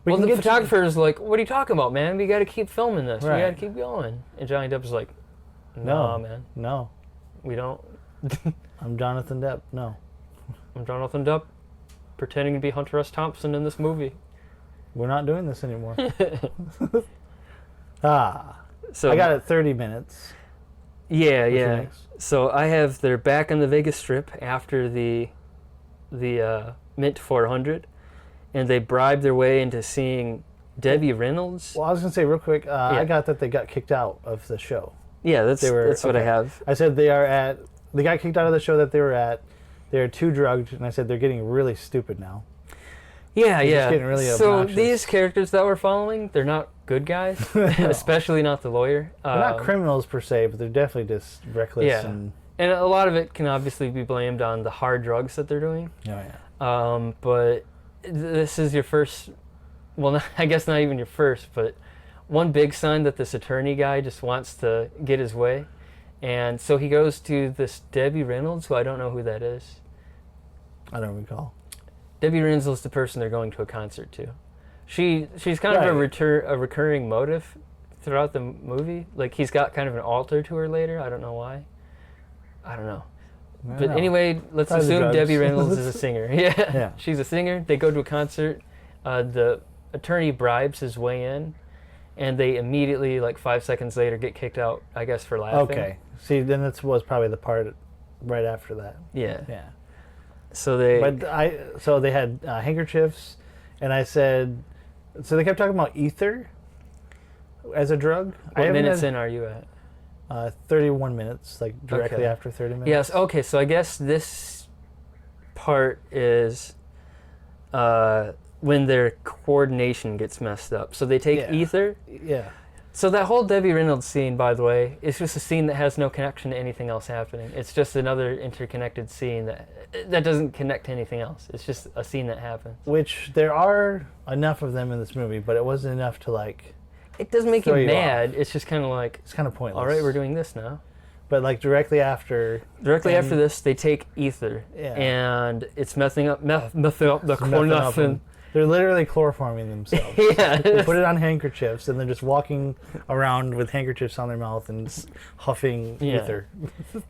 we Well, can the get photographer is like, "What are you talking about, man? We got to keep filming this. Right. We got to keep going." And Johnny Depp was like, "No, man, No. we don't." I'm Jonathan Depp. No. I'm Jonathan Depp, pretending to be Hunter S. Thompson in this movie. We're not doing this anymore. So I got it 30 minutes. Yeah, What's your yeah. next? So they're back on the Vegas Strip after the Mint 400, and they bribe their way into seeing Debbie Reynolds. Well, I was going to say real quick, I got that they got kicked out of the show. Yeah, that's what I okay. have. I said they got kicked out of the show that they were at. They're too drugged, and I said they're getting really stupid now. Yeah, They're yeah. just getting really so obnoxious. these characters that we're following, they're not good guys, especially not the lawyer. They're not criminals per se, but they're definitely just reckless. Yeah. And a lot of it can obviously be blamed on the hard drugs that they're doing. oh yeah. But this is your first, well, I guess not even your first, but one big sign that this attorney guy just wants to get his way. And so he goes to this Debbie Reynolds, who I don't know who that is. I don't recall. Debbie Reynolds is the person they're going to a concert to. She's kind of a recurring motive throughout the movie. Like, he's got kind of an altar to her later. I don't know why. I don't know. But anyway, let's Probably the assume drugs. Debbie Reynolds is a singer. Yeah. She's a singer. They go to a concert. The attorney bribes his way in, and they immediately, like 5 seconds later, get kicked out, I guess, for laughing. Okay. See, then that was probably the part right after that. Yeah. Yeah. So they... So they had handkerchiefs, and I said, so they kept talking about ether as a drug. What minutes in are you at? 31 minutes, like directly Okay. after 30 minutes. Yes, okay, so I guess this part is when their coordination gets messed up. So they take ether. Yeah. So that whole Debbie Reynolds scene, by the way, is just a scene that has no connection to anything else happening. It's just another interconnected scene that doesn't connect to anything else. It's just a scene that happens. Which there are enough of them in this movie, but it wasn't enough to like... It doesn't make you throw you mad. off. It's just kind of like, It's kind of pointless. all right, we're doing this now. But like directly after... After this, they take ether, Yeah. and it's messing up the methamphetamine. They're literally chloroforming themselves. Yeah. They put it on handkerchiefs, and they're just walking around with handkerchiefs on their mouth and huffing Yeah. ether.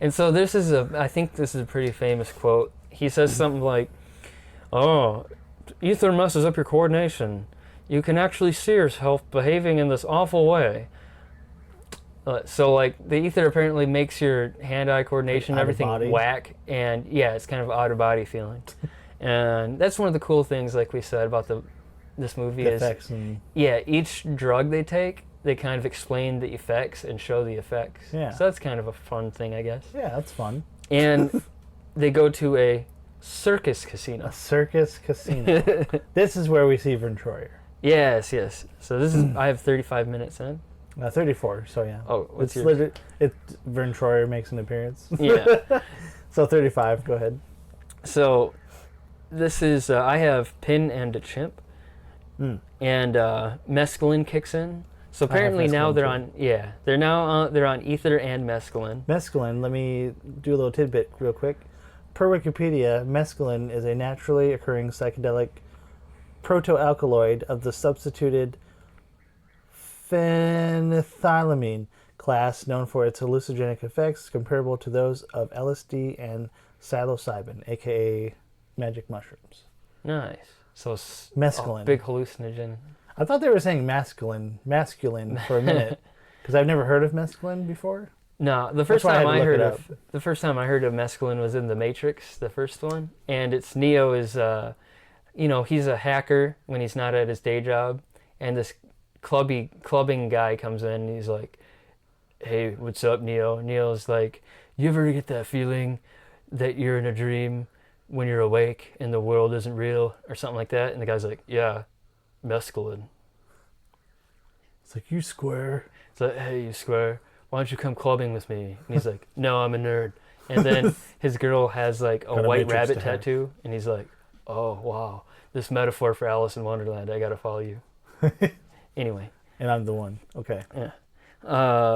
And so I think this is a pretty famous quote. He says something like, "Oh, ether messes up your coordination. You can actually see yourself behaving in this awful way." So like the ether apparently makes your hand-eye coordination, Out of everything body. whack, and yeah, it's kind of out of body feeling. And that's one of the cool things, like we said, about this movie The is effects and... yeah, each drug they take, they kind of explain the effects and show the effects. Yeah. So that's kind of a fun thing, I guess. Yeah, that's fun. And they go to a circus casino. A circus casino. This is where we see Vern Troyer. Yes. So this is, I have 35 minutes in. 34, so yeah. Oh, what's it's yours? Vern Troyer makes an appearance. Yeah. So 35, go ahead. So this is, I have Pin and a Chimp. Mm. And mescaline kicks in. So apparently now mescaline they're on ether and mescaline. Mescaline, let me do a little tidbit real quick. Per Wikipedia, mescaline is a naturally occurring psychedelic protoalkaloid of the substituted phenethylamine class, known for its hallucinogenic effects comparable to those of LSD and psilocybin, aka magic mushrooms. Nice. So Mescaline. big hallucinogen. I thought they were saying masculine for a minute, because I've never heard of mescaline before. No, the first why I time had to I look heard it of mescaline was in The Matrix, the first one, and it's Neo is he's a hacker when he's not at his day job, and this clubbing guy comes in and he's like, "Hey, what's up, Neo?" Neo's like, "You ever get that feeling that you're in a dream when you're awake and the world isn't real," or something like that? And the guy's like, "Yeah, mescaline." It's like, you square. It's like, "Hey, you square, why don't you come clubbing with me?" And he's like, "No, I'm a nerd." And then his girl has like a Got a white Matrix rabbit to her. tattoo, and he's like, "Oh wow, this metaphor for Alice in Wonderland, I gotta follow you." Anyway. And I'm the one. Okay. Yeah.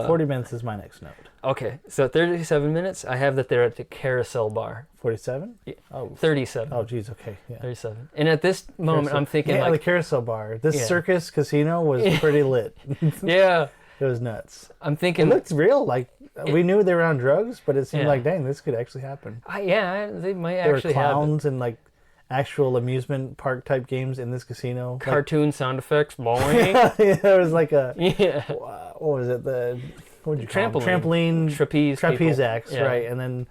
40 minutes is my next note. Okay, so 37 minutes, I have that they're at the carousel bar. 47? Yeah. Oh. 37. Oh, geez. Okay. Yeah. 37. And at this moment, Carousel. I'm thinking the like... carousel bar. This Yeah. circus casino was pretty lit. Yeah. It was nuts. I'm It thinking... looked real. Like, we knew they were on drugs, but it seemed Yeah. like, dang, this could actually happen. they might There actually were have clowns and, like, actual amusement park type games in this casino. Like, cartoon sound effects, bowling. yeah, there was like a... Yeah. What was it? What would you call them? Trampoline. Trapeze Trapeze acts, Yeah. right? And then,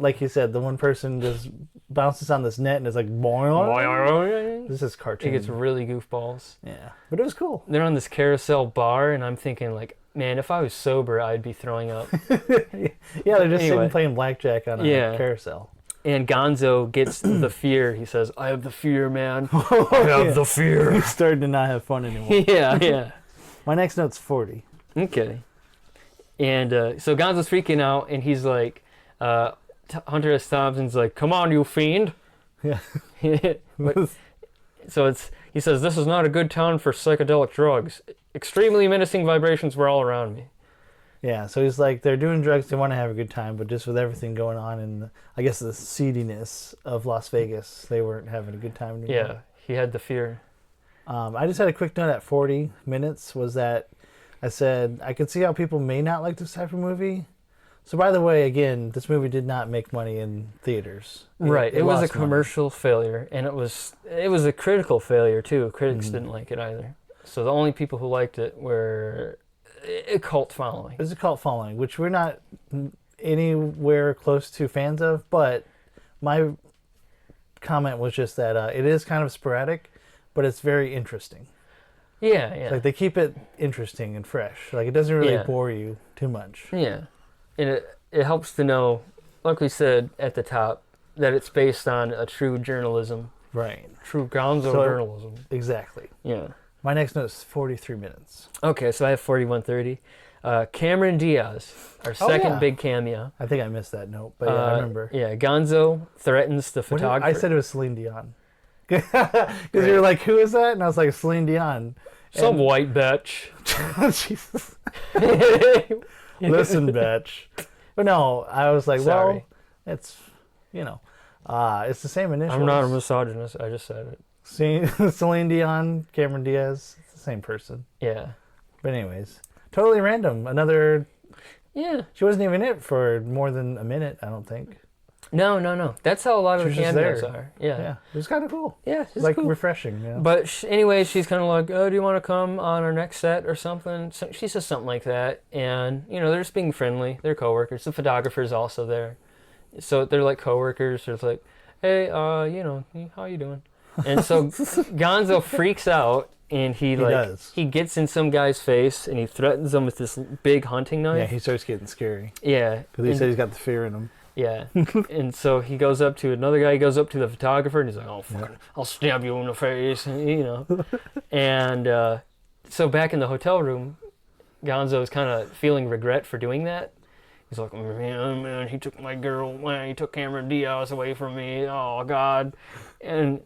like you said, the one person just bounces on this net and is like, boing. This is cartoon. It gets really goofballs. Yeah, but it was cool. They're on this carousel bar, and I'm thinking like, man, if I was sober, I'd be throwing up. Yeah, they're just Anyway. sitting playing blackjack on a Yeah. carousel. And Gonzo gets the fear. He says, "I have the fear, man. I have the fear." He's starting to not have fun anymore. Yeah. My next note's 40. Okay. And so Gonzo's freaking out, and he's like, Hunter S. Thompson's like, "Come on, you fiend." Yeah. But- so he says, "This is not a good town for psychedelic drugs. Extremely menacing vibrations were all around me." Yeah, so he's like, they're doing drugs, they want to have a good time, but just with everything going on and I guess the seediness of Las Vegas, they weren't having a good time anymore. Yeah, he had the fear. I just had a quick note at 40 minutes was that I said, I could see how people may not like this type of movie. So by the way, again, this movie did not make money in theaters. Right, it was a lost money. commercial failure, and it was a critical failure too. Critics didn't like it either. So the only people who liked it were a cult following. It was a cult following, which we're not anywhere close to fans of, but my comment was just that it is kind of sporadic, but it's very interesting. Yeah. Like they keep it interesting and fresh. Like it doesn't really Yeah. bore you too much. Yeah, and it helps to know, like we said at the top, that it's based on a true journalism, Right. true Gonzo journalism. Exactly. Yeah. My next note is 43 minutes. Okay, so I have 41:30. Cameron Diaz, our second yeah. big cameo. I think I missed that note, but yeah, I remember. Yeah, Gonzo threatens the What did- photographer. I said it was Celine Dion. Because you were like, who is that? And I was like, Celine Dion. Some white bitch. Jesus. Listen, bitch. But no, I was like, Sorry. well, it's, it's the same initials. I'm not a misogynist. I just said it. Celine Dion, Cameron Diaz, it's the same person. Yeah. But anyways, totally random. Yeah. She wasn't even in it for more than a minute, I don't think. No. That's how a lot of She the was just cameos there. are. Yeah. Yeah, it was kind of cool. Yeah, it's Like cool. refreshing, But anyway, she's kind of like, "Oh, do you want to come on our next set or something?" So she says something like that, and they're just being friendly. They're coworkers. The photographer's also there, so they're like coworkers. So it's like, "Hey, how you doing?" And so Gonzo freaks out, and he does. he gets in some guy's face, and he threatens him with this big hunting Yeah, knife. he starts getting scary. Yeah, Because he and- said he's got the fear in him. yeah, and so he goes up to another guy. He goes up to the photographer, and he's like, "Oh, fucking, I'll stab you in the face," And so back in the hotel room, Gonzo is kind of feeling regret for doing that. He's like, man, he took my girl. Man, he took Cameron Diaz away from me. Oh God, and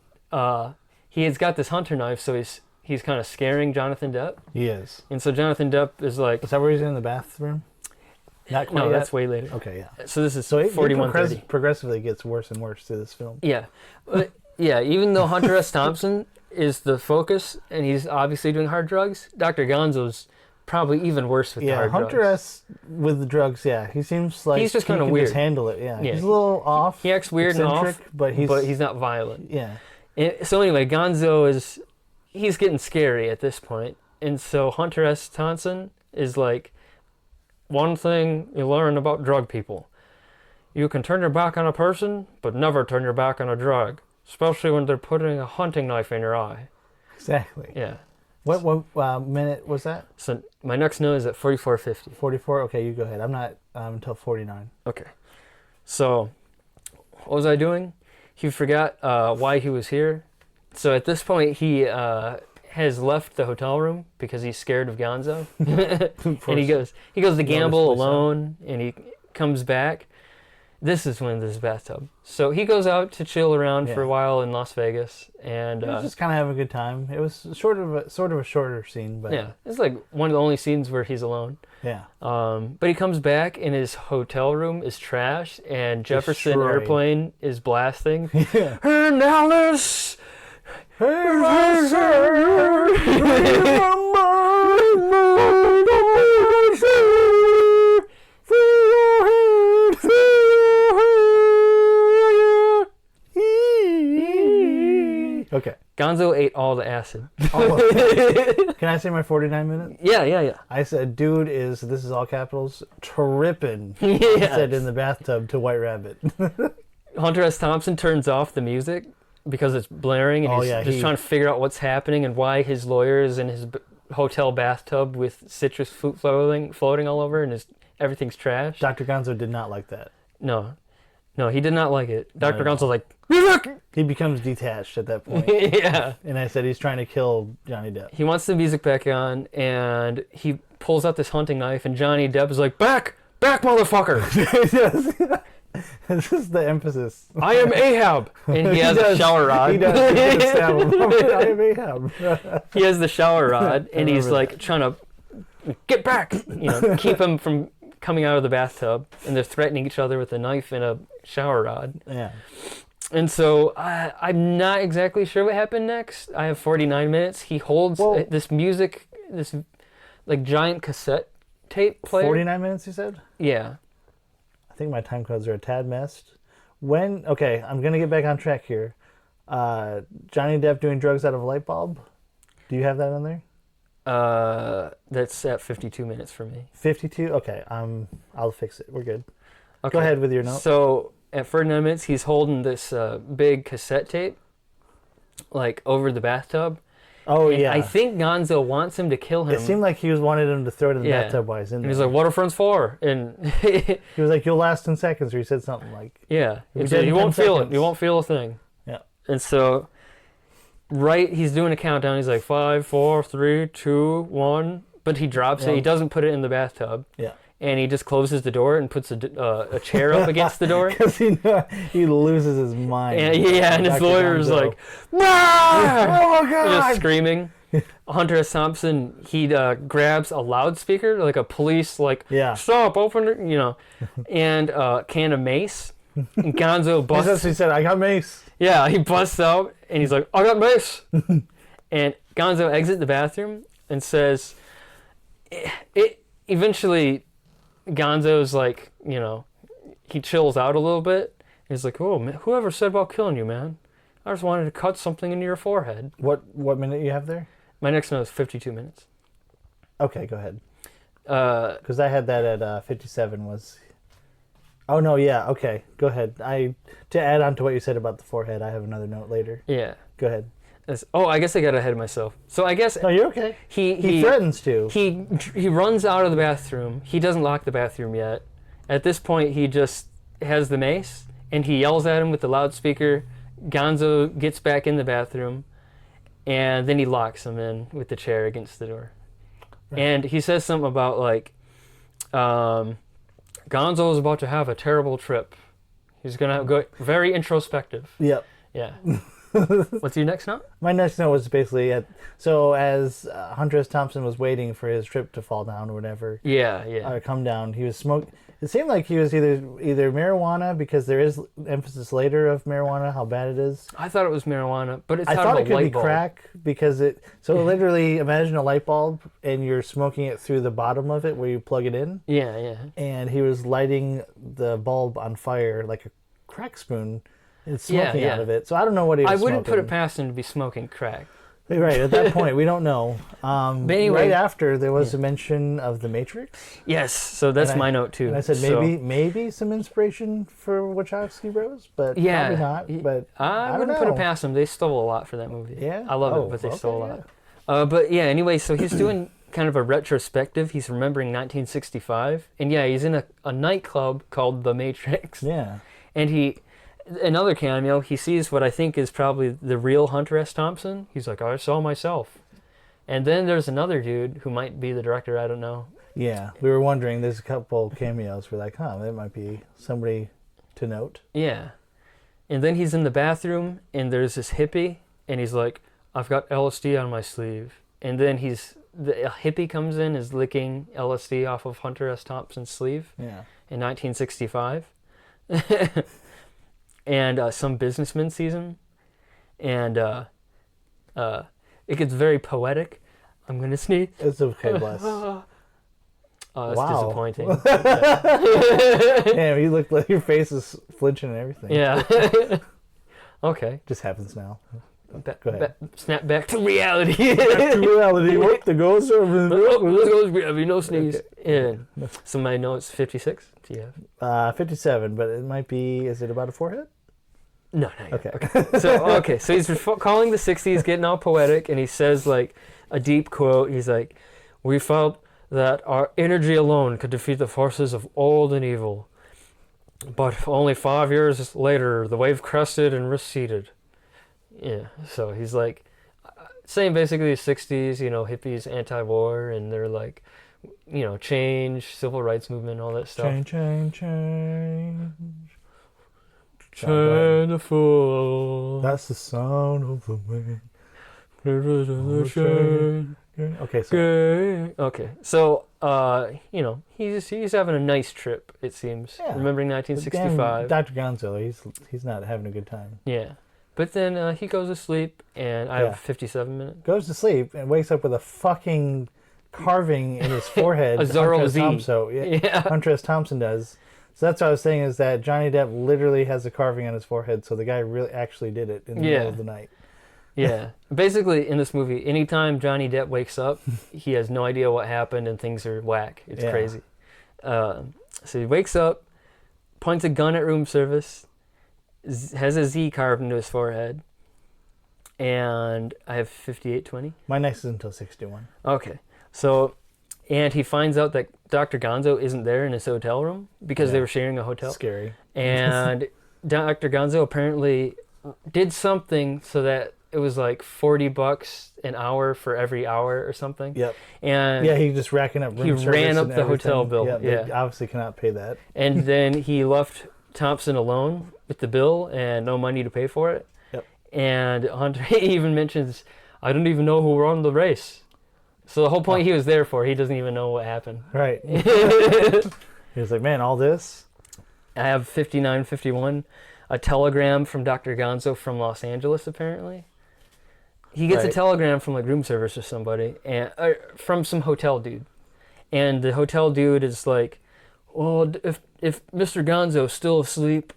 he has got this hunter knife, so he's kind of scaring Jonathan Depp. He is. And so Jonathan Depp is like, Is that where he's in the bathroom? Not quite no, yet? that's way later. Okay, yeah. So this is So it 41:30. progressively gets worse and worse to this film. Yeah. Yeah, even though Hunter S. Thompson is the focus and he's obviously doing hard drugs, Dr. Gonzo's probably even worse with the Yeah, hard Hunter drugs. S. with the drugs, yeah. He seems like He's just he kinda can weird. just handle it, yeah. Yeah. He's a little off. He acts weird and off, eccentric, but he's not violent. yeah. So anyway, Gonzo he's getting scary at this point. And so Hunter S. Thompson is like, one thing you learn about drug people. You can turn your back on a person, but never turn your back on a drug. Especially when they're putting a hunting knife in your eye. Exactly. Yeah. What minute was that? So my next note is at 44:50. 44? Okay, you go ahead. I'm not until 49. Okay. So, what was I doing? He forgot why he was here. So at this point, he has left the hotel room because he's scared of Gonzo. And he goes to gamble Noticeably so. alone, and he comes back. This is when there's a bathtub. So he goes out to chill around for a while in Las Vegas, and He was just kind of having a good time. It was sort of a shorter scene, but yeah, it's like one of the only scenes where he's alone. yeah. But he comes back and his hotel room is trashed, and Jefferson Destroyed. Airplane is blasting. Yeah. And Alice, Okay. Gonzo ate all the acid. Can I say my 49 minutes? Yeah. I said, dude this is all capitals, tripping. I Yes. said in the bathtub to White Rabbit. Hunter S. Thompson turns off the music because it's blaring, and he's just trying to figure out what's happening and why his lawyer is in his hotel bathtub with citrus fruit floating all over, and everything's trash. Dr. Gonzo did not like that. No, he did not like it. Dr. at all. Gonzo's like, look! He becomes detached at that point. Yeah. And I said he's trying to kill Johnny Depp. He wants the music back on, and he pulls out this hunting knife, and Johnny Depp is like, back, motherfucker! This is the emphasis. I am Ahab! And he has a shower rod. He does. He does stab him. I am Ahab. He has the shower rod, and he's remember like trying to get back, keep him from coming out of the bathtub, and they're threatening each other with a knife and a shower rod. Yeah. And so I'm not exactly sure what happened next. I have 49 minutes. He holds this music, this like giant cassette tape player. 49 minutes, you said? Yeah. I think my time codes are a tad messed. Okay, I'm going to get back on track here. Johnny Depp doing drugs out of a light bulb. Do you have that on there? That's at 52 minutes for me. 52? Okay, I'll fix it. We're good. Okay. Go ahead with your note. So at 49 minutes, he's holding this big cassette tape, like over the bathtub. Oh, And yeah. I think Gonzo wants him to kill him. It seemed like he wanted him to throw it in the bathtub while he's in And there. he's like, what are friends for? And He was like, you'll last in seconds, or he said something like... yeah, We he's did like, you 10 won't feel it. seconds. You won't feel a thing. Yeah. And so, he's doing a countdown. He's like 5, 4, 3, 2, 1. But he drops it. He doesn't put it in the bathtub. Yeah. And he just closes the door and puts a chair up against the door. Because he loses his mind. And and his Dr. lawyer's Gonzo. like, "Ah!" Oh my just God! screaming. Hunter S. Thompson, he grabs a loudspeaker, like a police, like, Yeah. stop, open it, and a can of mace. And Gonzo busts. He said, I got mace. Yeah, he busts out, and he's like, I got mace. And Gonzo exits the bathroom and says, eventually, Gonzo's like, he chills out a little bit. He's like, oh, man, whoever said about killing you, man? I just wanted to cut something into your forehead. What minute you have there? My next note is 52 minutes. Okay, go ahead. Because I had that at 57 was... Oh, no, yeah, okay. Go ahead. To add on to what you said about the forehead, I have another note later. Yeah. Go ahead. I guess I got ahead of myself. So I guess... No, you're okay. He threatens to. He runs out of the bathroom. He doesn't lock the bathroom yet. At this point, he just has the mace, and he yells at him with the loudspeaker. Gonzo gets back in the bathroom, and then he locks him in with the chair against the door. Right. And he says something about, like, Gonzo is about to have a terrible trip. He's going to go very introspective. Yep. Yeah. What's your next note? My next note was basically, as Hunter S. Thompson was waiting for his trip to fall down or whatever. Yeah. Or come down, he was smoking. It seemed like he was either marijuana, because there is emphasis later of marijuana, how bad it is. I thought it was marijuana, but it's I out thought of it a could be light bulb. crack, because literally imagine a light bulb and you're smoking it through the bottom of it where you plug it in. Yeah. And he was lighting the bulb on fire like a crack spoon and smoking out of it. So I don't know what he was I wouldn't smoking. put it past him to be smoking crack. Right, at that point, we don't know. But anyway, right after, there was a mention of The Matrix. Yes, so that's my note too. And I said maybe some inspiration for Wachowski Bros, but probably not. But I wouldn't put it past them. They stole a lot for that movie. Yeah? I love it, but they stole a lot. But yeah, anyway, so he's doing kind of a retrospective. He's remembering 1965. And yeah, he's in a nightclub called The Matrix. Yeah. And another cameo, he sees what I think is probably the real Hunter S. Thompson. He's like, I saw myself. And then there's another dude who might be the director, I don't know. Yeah, we were wondering, there's a couple cameos. We're like, that might be somebody to note. Yeah. And then he's in the bathroom, and there's this hippie, and he's like, I've got LSD on my sleeve. And then the hippie comes in, is licking LSD off of Hunter S. Thompson's sleeve Yeah. in 1965. And some businessman sees him, and it gets very poetic. I'm going to sneeze. It's okay, bless. That's Wow. disappointing. Damn, you look like your face is flinching and everything. Yeah. Okay. Just happens now. Go ahead. Snap back to reality. Back to reality. What the ghost over No sneeze. Okay. Yeah. Somebody know it's 56? Do you have? 57, but it might be. Is it about a forehead? No, not yet. Okay. So he's calling the 60s, getting all poetic, and he says like a deep quote. He's like, "We felt that our energy alone could defeat the forces of old and evil. But only 5 years later, the wave crested and receded." Yeah, so he's like saying basically the 60s, hippies, anti-war, and they're like, change, civil rights movement, all that stuff. Change. Turn the fool. That's the sound of the wind. Okay, so Okay, so he's having a nice trip. It seems, Yeah. remembering damn 1965. Dr. Gonzo, he's not having a good time. Yeah, but then he goes to sleep, and I Yeah. have 57 minutes. Goes to sleep and wakes up with a fucking carving in his forehead. A Zorro Hunter S. Z. Thompson, Yeah. Hunter S. Thompson does. So that's what I was saying, is that Johnny Depp literally has a carving on his forehead, so the guy really actually did it in the middle of the night. Yeah. Basically, in this movie, anytime Johnny Depp wakes up, he has no idea what happened, and things are whack. It's Yeah. crazy. So he wakes up, points a gun at room service, has a Z carved into his forehead, and I have 5820. My next is until 61. Okay. So, and he finds out that Dr. Gonzo isn't there in his hotel room because they Yeah. were sharing a hotel. Scary. And Dr. Gonzo apparently did something so that it was like $40 an hour for every hour or something. Yep. And Yeah, he just racking up room he service ran up and the hotel everything. bill, They yeah. obviously cannot pay that. and then he left Thompson alone with the bill and no money to pay for it. Yep. And Hunter even mentions, I don't even know who won the race. So the whole point he was there for, he doesn't even know what happened. Right. He was like, man, all this? I have 5951, a telegram from Dr. Gonzo from Los Angeles, apparently. He gets a Right. telegram from like room service or somebody, and from some hotel dude. And the hotel dude is like, well, if Mr. Gonzo's still asleep,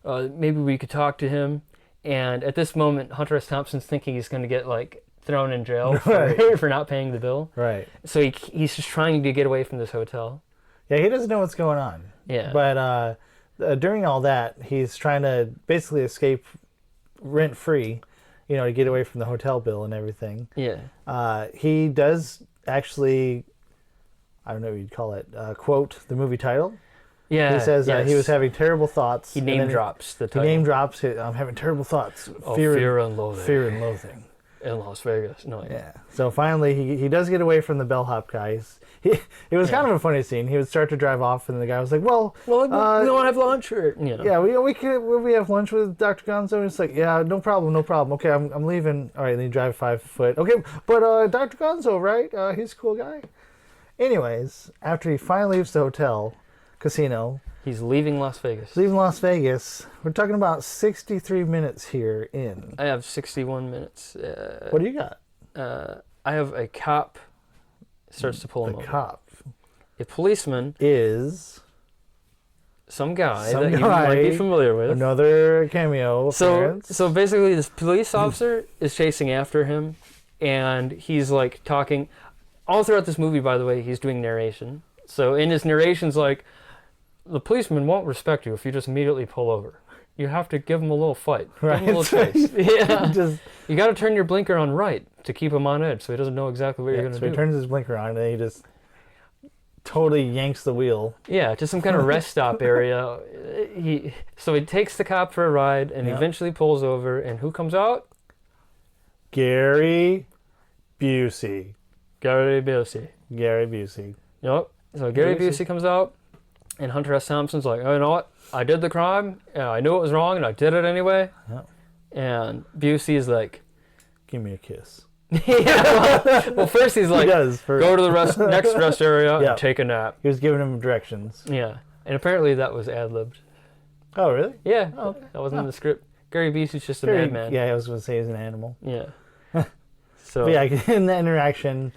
maybe we could talk to him. And at this moment, Hunter S. Thompson's thinking he's going to get like thrown in jail for not paying the bill. Right. So he's just trying to get away from this hotel. Yeah, he doesn't know what's going on. Yeah. But during all that, he's trying to basically escape rent-free, to get away from the hotel bill and everything. Yeah. He does actually, I don't know what you'd call it, quote the movie title. Yeah. He says yes. he was having terrible thoughts. He and name then drops the He title. name drops, I'm having terrible thoughts. Fear and Loathing. Fear and loathing. In Las Vegas. No, Yeah. So finally, he does get away from the bellhop guys. It was kind of a funny scene. He would start to drive off, and the guy was like, "Well, we don't have lunch, or yeah, we have lunch with Dr. Gonzo." And it's like, "Yeah, no problem. Okay, I'm leaving." All right, then you drive 5 foot. Okay, but Dr. Gonzo, right? He's a cool guy. Anyways, after he finally leaves the hotel, casino, He's leaving Las Vegas. leaving Las Vegas, we're talking about 63 minutes here in. I have 61 minutes. What do you got? I have a cop starts to pull him The over. cop A policeman, is some guy Some that you might be guy. familiar with. another cameo So appearance. so basically, this police officer is chasing after him, and he's like talking all throughout this movie. By the way, he's doing narration. So in his narration's like, the policeman won't respect you if you just immediately pull over. You have to give him a little fight, give him a little Right. chase. Yeah, Just you got to turn your blinker on right to keep him on edge, so he doesn't know exactly what you're so gonna he do. turns his blinker on and he just totally yanks the wheel. Yeah, to some kind of rest stop area. He takes the cop for a ride and Yeah. eventually pulls over. And who comes out? Gary Busey. Gary Busey. Gary Busey. Yep. So Gary Busey. Busey comes out, And Hunter S. Thompson's like, oh, you know what? I did the crime, and I knew it was wrong, and I did it anyway. Yeah. And Busey's like, Give me a kiss. yeah. Well, first he's like, He does. go to the next rest area Yeah. and take a nap. He was giving him directions. Yeah. And apparently that was ad-libbed. Oh, really? Yeah. Oh, okay. That wasn't in the script. Gary Busey's just a Very- madman. Yeah, I was going to say he's an animal. Yeah. So But yeah, in the interaction,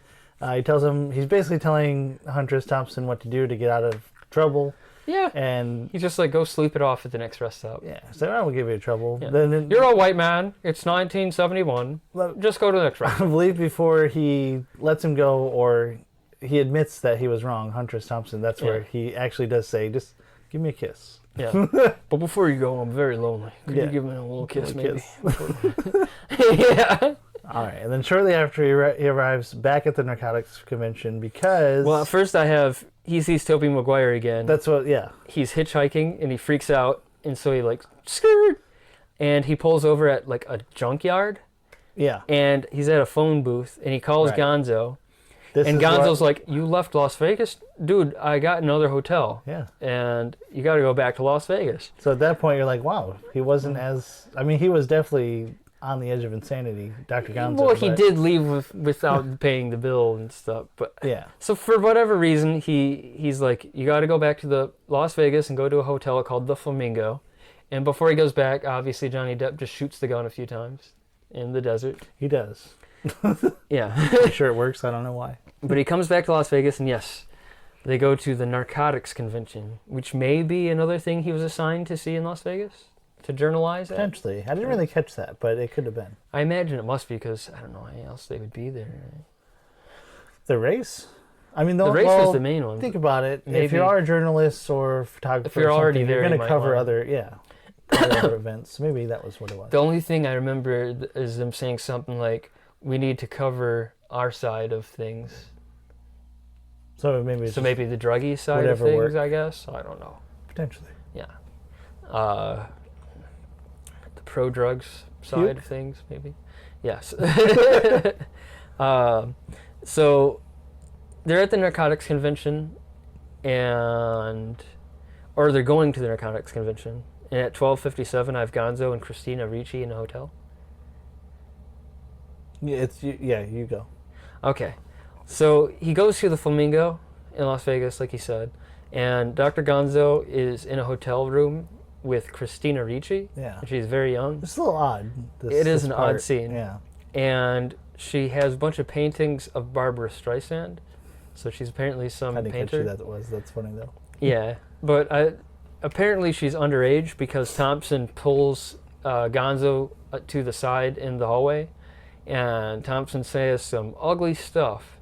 he tells him, he's basically telling Hunter S. Thompson what to do to get out of trouble. yeah. And He's just like, go sleep it off at the next rest stop. yeah, so I will give you trouble. Yeah. Then You're a white man. It's 1971. Just go to the next I rest stop. believe before he lets him go, or he admits that he was wrong, Hunter S. Thompson, that's where Yeah. he actually does say, just give me a kiss. Yeah. But before you go, I'm very lonely. Could Yeah. you give me a little kiss, Little maybe? Yeah. All right, and then shortly after he arrives back at the narcotics convention because Well, at first he sees Tobey Maguire again. that's what, yeah, He's hitchhiking and he freaks out, and so he like skirt, and he pulls over at like a junkyard, yeah. and he's at a phone booth, and he calls Right. Gonzo, This and is what- Gonzo's like, "You left Las Vegas, dude. I got another hotel, yeah. and you got to go back to Las Vegas." So at that point, you're like, wow, he wasn't as. I mean, he was definitely on the edge of insanity, Dr. Gonzo. Well, he but- did leave without paying the bill and stuff, but Yeah. so for whatever reason, he's like, you got to go back to the Las Vegas and go to a hotel called the Flamingo. And before he goes back, obviously Johnny Depp just shoots the gun a few times in the desert. He does. Yeah. I'm sure it works. I don't know why. But he comes back to Las Vegas, and yes, they go to the narcotics convention, which may be another thing he was assigned to see in Las Vegas, to journalize at. Potentially. I didn't really catch that, but it could have been. I imagine it must be, because I don't know how else they would be there. The race? I mean, The race was the main one. Think about it. If Maybe- you are a journalist or photographer, If you're or already something, there, you're you going to might cover wanna- cover other events. Maybe that was what it was. The only thing I remember is them saying something like, we need to cover our side of things. So maybe it's So just maybe the druggy side of whatever things, worked. I guess. I don't know. potentially. Yeah. The pro-drugs side Puke? of things, maybe. Yes. So they're at the narcotics convention, or they're going to the narcotics convention. And at 12:57, I have Gonzo and Christina Ricci in a hotel. Yeah, you go. Okay. So he goes to the Flamingo in Las Vegas, like he said, and Dr. Gonzo is in a hotel room with Christina Ricci. Yeah. And she's very young. It's a little odd. It is an odd scene. Yeah. And she has a bunch of paintings of Barbara Streisand. So she's apparently some I didn't catch who painter. that was. That's funny though. Yeah. But apparently she's underage because Thompson pulls Gonzo to the side in the hallway. And Thompson says some ugly stuff.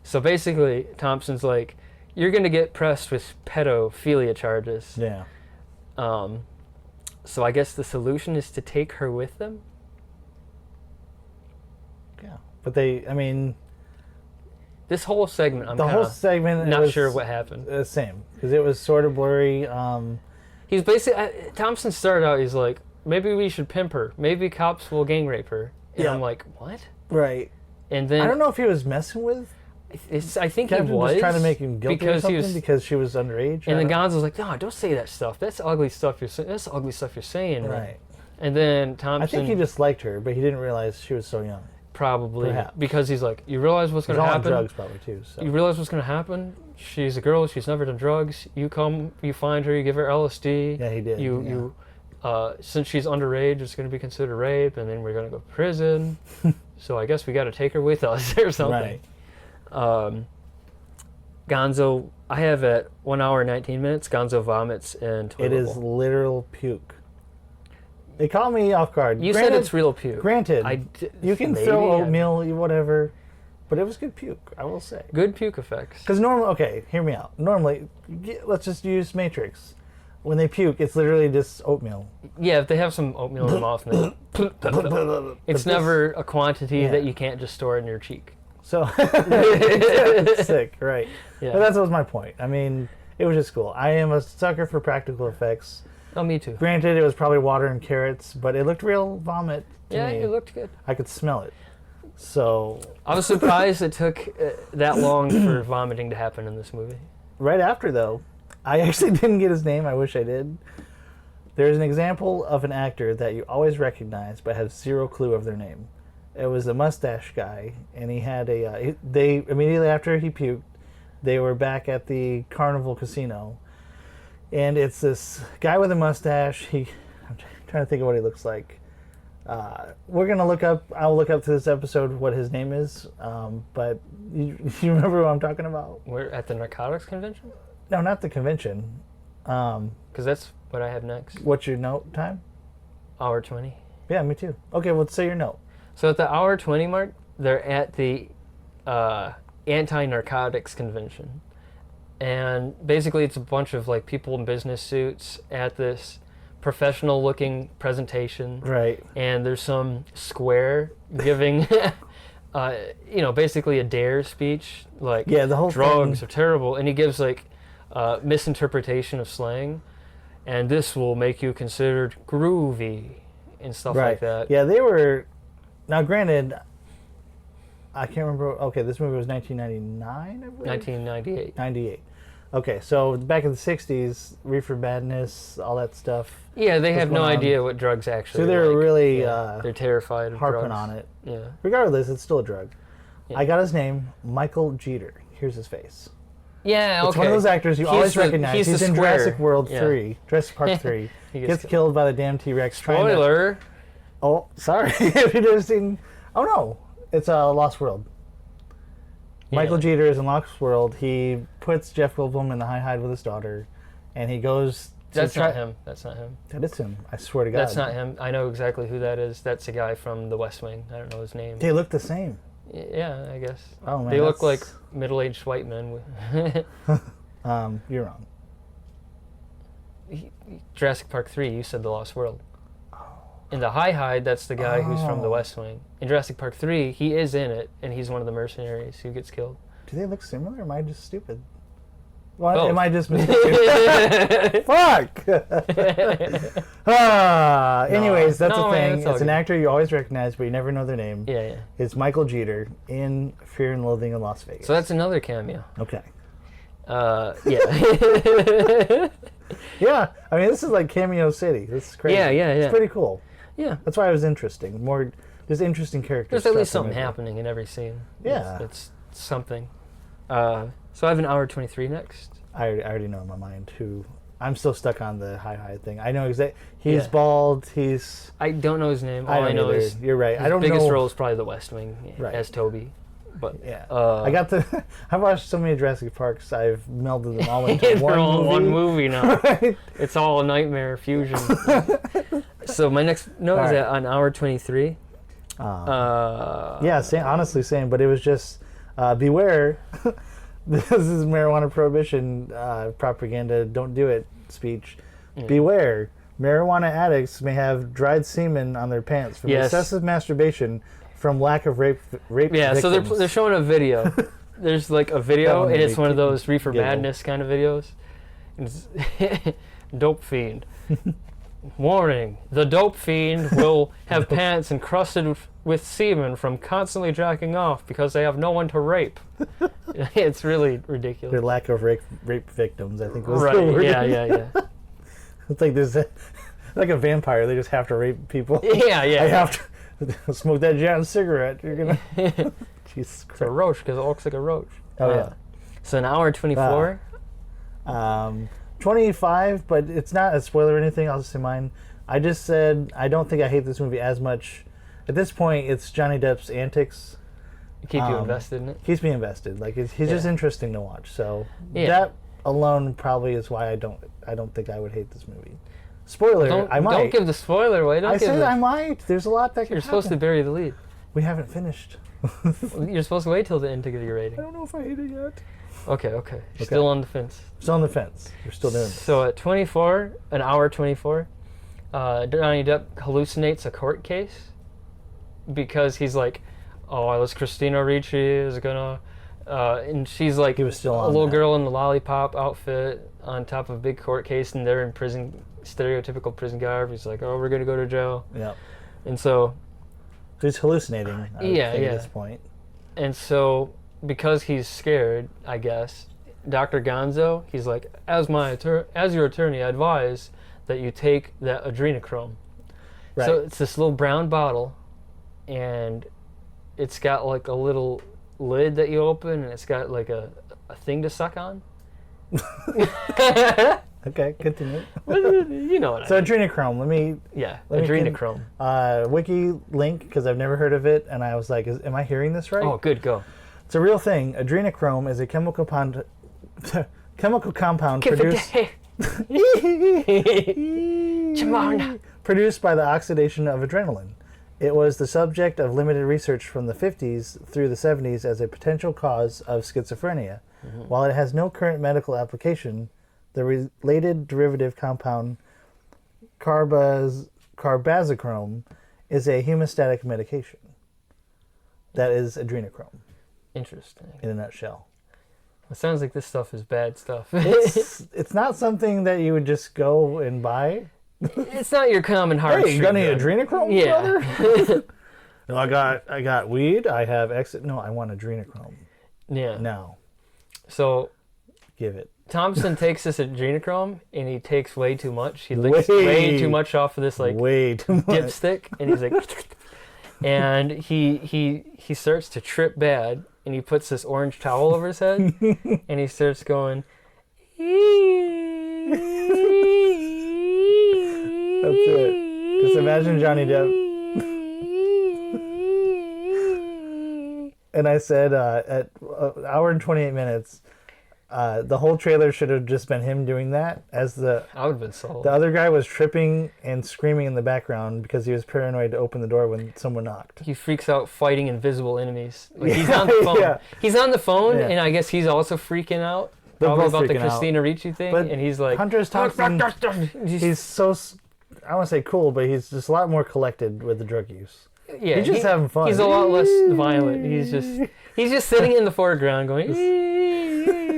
So basically, Thompson's like, you're going to get pressed with pedophilia charges. Yeah. So I guess the solution is to take her with them? Yeah. But I mean, This whole segment, I'm the whole kind of segment, not was sure what happened. Same, because it was sort of blurry. He's basically, Thompson started out, he's like, maybe we should pimp her. Maybe cops will gang rape her. And Yeah. I'm like, what? Right. And then I don't know if he was messing with I think Captain, he was just trying to make him guilty because or he something was, because she was underage. and I then don't- Gonzo's like, no, don't say that stuff. That's ugly stuff you're saying. That's ugly stuff you're saying. Man." Right. And then Thompson I think he just liked her, but he didn't realize she was so young. probably Perhaps. because he's like, you realize what's He's going to all on happen? drugs probably too. So. You realize what's going to happen? She's a girl. She's never done drugs. You come, you find her, you give her LSD. Yeah, he did. You since she's underage, it's going to be considered rape, and then we're going to go to prison. So I guess we got to take her with us or something. Right. Gonzo, I have at 1 hour and 19 minutes. Gonzo vomits and toilet It is bowl. literal puke. They call me off guard. You said it's real puke. Granted, you can maybe, throw I- oatmeal, whatever, but it was good puke, I will say. Good puke effects. Because normally, okay, hear me out. Normally, let's just use Matrix. When they puke, it's literally just oatmeal. Yeah, if they have some oatmeal in the mouth, and it's It's never a quantity Yeah. that you can't just store in your cheek. So it's sick, right? Yeah. But that was my point. I mean, it was just cool. I am a sucker for practical effects. Oh, me too. Granted, it was probably water and carrots, but it looked real vomit to Yeah, me. it looked good. I could smell it. So I was surprised it took that long for vomiting to happen in this movie. right after though, I actually didn't get his name. I wish I did. There's an example of an actor that you always recognize but have zero clue of their name. It was the mustache guy, and he had they immediately after he puked, they were back at the Carnival Casino, and it's this guy with a mustache. I'm trying to think of what he looks like. We're gonna look up. I'll look up to this episode what his name is. But you remember what I'm talking about? We're at the narcotics convention? No, not the convention. Because that's what I have next. What's your note time? Hour 20. Yeah, me too. Okay, well, say your note. So at the hour 20 mark, they're at the anti-narcotics convention. And basically it's a bunch of like people in business suits at this professional looking presentation. Right. And there's some square giving, basically a dare speech. Like, Yeah, the whole drugs thing. are terrible. And he gives like misinterpretation of slang. And this will make you considered groovy and stuff Right. like that. Yeah, they were. Now, granted, I can't remember. Okay, this movie was 1999, I believe? 1998. 98. Okay, so back in the 60s, reefer madness, all that stuff. Yeah, they What's have no going on? idea what drugs actually So they're like. really they're terrified of harping drugs. on it. Yeah. Regardless, it's still a drug. Yeah. I got his name, Michael Jeter. Here's his face. Yeah, okay. It's one of those actors you He's always the- recognize. he's He's the in square. Jurassic World Yeah. 3, Jurassic Park 3. He Gets killed by the damn T-Rex. Spoiler. Oh, sorry. Have you never seen... Oh, no. It's Lost World. Michael Jeter is in Lost World. He puts Jeff Goldblum in the high hide with his daughter, and he goes to That's not him. That's not him. That is him. I swear to God. That's not him. I know exactly who that is. That's a guy from The West Wing. I don't know his name. They look the same. Yeah, I guess. Oh, man. They look like that's- middle-aged white men. You're wrong. Jurassic Park 3, you said The Lost World. In the High Hide, that's the guy who's from The Oh. West Wing. In Jurassic Park 3, he is in it, and he's one of the mercenaries who gets killed. Do they look similar, or am I just stupid? Well, Both. am I just mistaken? Fuck! Anyways, that's No, the man, thing. it's all It's an good. actor you always recognize, but you never know their name. Yeah. It's Michael Jeter in Fear and Loathing in Las Vegas. So that's another cameo. Okay. Yeah. Yeah, I mean, this is like Cameo City. This is crazy. Yeah. It's pretty cool. Yeah. That's why it was interesting. There's interesting characters. There's at least throughout the something movie. happening in every scene. Yeah. It's something. So I have an hour 23 next. I already know in my mind who. I'm still stuck on the high thing. I know exactly. He's Yeah. bald. He's. I don't know his name. All I I, don't know either. is You're right. his I don't biggest know. role is probably The West Wing Right. as Toby. But Yeah. I got the. I've watched so many Jurassic Parks. I've melded them all into they're one all movie. one movie now. Right? It's all a nightmare fusion. So my next note is All right. at on hour 23. Yeah, same, honestly, same. But it was just beware. This is marijuana prohibition propaganda. Don't do it speech. Beware. Marijuana addicts may have dried semen on their pants from Yes. excessive masturbation from lack of rape Yeah, so victims. they're showing a video. There's like a video, one and made it's me one of those reefer giggle. madness kind of videos. It's dope fiend. Warning: the dope fiend will have pants encrusted with semen from constantly jacking off because they have no one to rape. It's really ridiculous. Their lack of rape victims, I think, was the Right? word. Yeah. It's like like a vampire. They just have to rape people. Yeah. I have to smoke that giant cigarette. You're gonna. Jesus It's a Christ. roach because it looks like a roach. Oh yeah. So an hour 24. 25, but it's not a spoiler or anything. I'll just say mine. I just said I don't think I hate this movie as much. At this point, it's Johnny Depp's antics. Keep you invested in it. Keeps me invested. Like he's just Yeah. interesting to watch. So Yeah. that alone probably is why I don't think I would hate this movie. Spoiler, I might. Don't give the spoiler away. Don't I give said the, I might. There's a lot that can You're supposed to happen. bury the lead. We haven't finished. You're supposed to wait till the end to give your I rating. don't know if I hate it yet. Okay. You're still on the fence. Still on the fence. We're still doing this. So at 24, an hour 24, Johnny Depp hallucinates a court case because he's like, oh, this Christina Ricci is gonna, and she's like He was still a on little that. girl in the lollipop outfit on top of a big court case, and they're in prison, stereotypical prison garb. He's like, oh, we're gonna go to jail, Yeah. and so He's hallucinating. I would Yeah, think yeah. At this point. because he's scared, I guess, Dr. Gonzo, he's like, as your attorney, I advise that you take that adrenochrome. Right. So it's this little brown bottle, and it's got like a little lid that you open, and it's got like a thing to suck on. Okay, continue. You know what So I mean. adrenochrome. Let me Adrenochrome. wiki link because I've never heard of it, and I was like, am I hearing this right? Oh, good, go. It's a real thing. Adrenochrome is a chemical compound produced by the oxidation of adrenaline. It was the subject of limited research from the 50s through the 70s as a potential cause of schizophrenia. While it has no current medical application, the related derivative compound carbazochrome is a hemostatic medication. That is adrenochrome. Interesting. In a nutshell. It sounds like this stuff is bad stuff. It's not something that you would just go and buy. It's not your common hard. Hey, you got any adrenochrome, yeah. brother? No, I got weed. I have exit. No, I want adrenochrome. Yeah. Now. So, give it. Thompson takes this adrenochrome and he takes way too much. He licks way too much off of this way too much dipstick, and he's like, and he starts to trip bad, and he puts this orange towel over his head, and he starts going. That's it. Just imagine Johnny Depp. And I said at an hour and 28 minutes, the whole trailer should have just been him doing that. As I would have been sold. The other guy was tripping and screaming in the background because he was paranoid to open the door when someone knocked. He freaks out fighting invisible enemies. Like, he's on the phone. Yeah. He's on the phone, and I guess he's also freaking out. Probably about the Christina Ricci thing, but and he's like, Hunter S. Thompson, he's so, I want to say cool, but he's just a lot more collected with the drug use. Yeah, he's just having fun. He's a lot less violent. He's just sitting in the foreground going,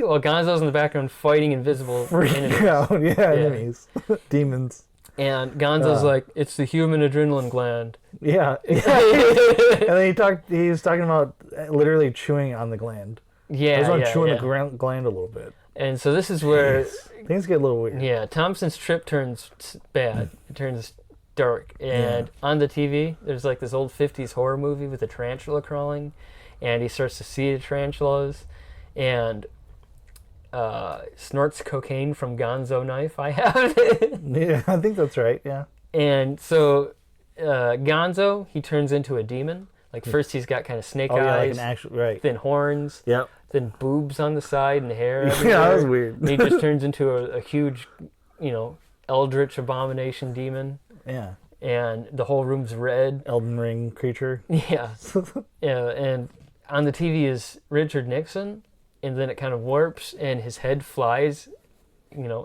while Gonzo's in the background fighting invisible enemies. Enemies, demons. And Gonzo's like, it's the human adrenaline gland. Yeah. And then he was talking about literally chewing on the gland. Yeah, I was chewing the gland a little bit. And so this is where things get a little weird. Yeah, Thompson's trip turns bad. It turns dark. And on the TV, there's like this old 50s horror movie with a tarantula crawling, and he starts to see the tarantulas, and snorts cocaine from Gonzo knife. I have it. Yeah, I think that's right. Yeah. And so Gonzo, he turns into a demon. Like first he's got kind of snake eyes, like thin horns, then boobs on the side and hair everywhere. Yeah, that was weird. And he just turns into a huge, eldritch abomination demon. Yeah. And the whole room's red. Elden Ring creature. Yeah. And on the TV is Richard Nixon, and then it kind of warps and his head flies,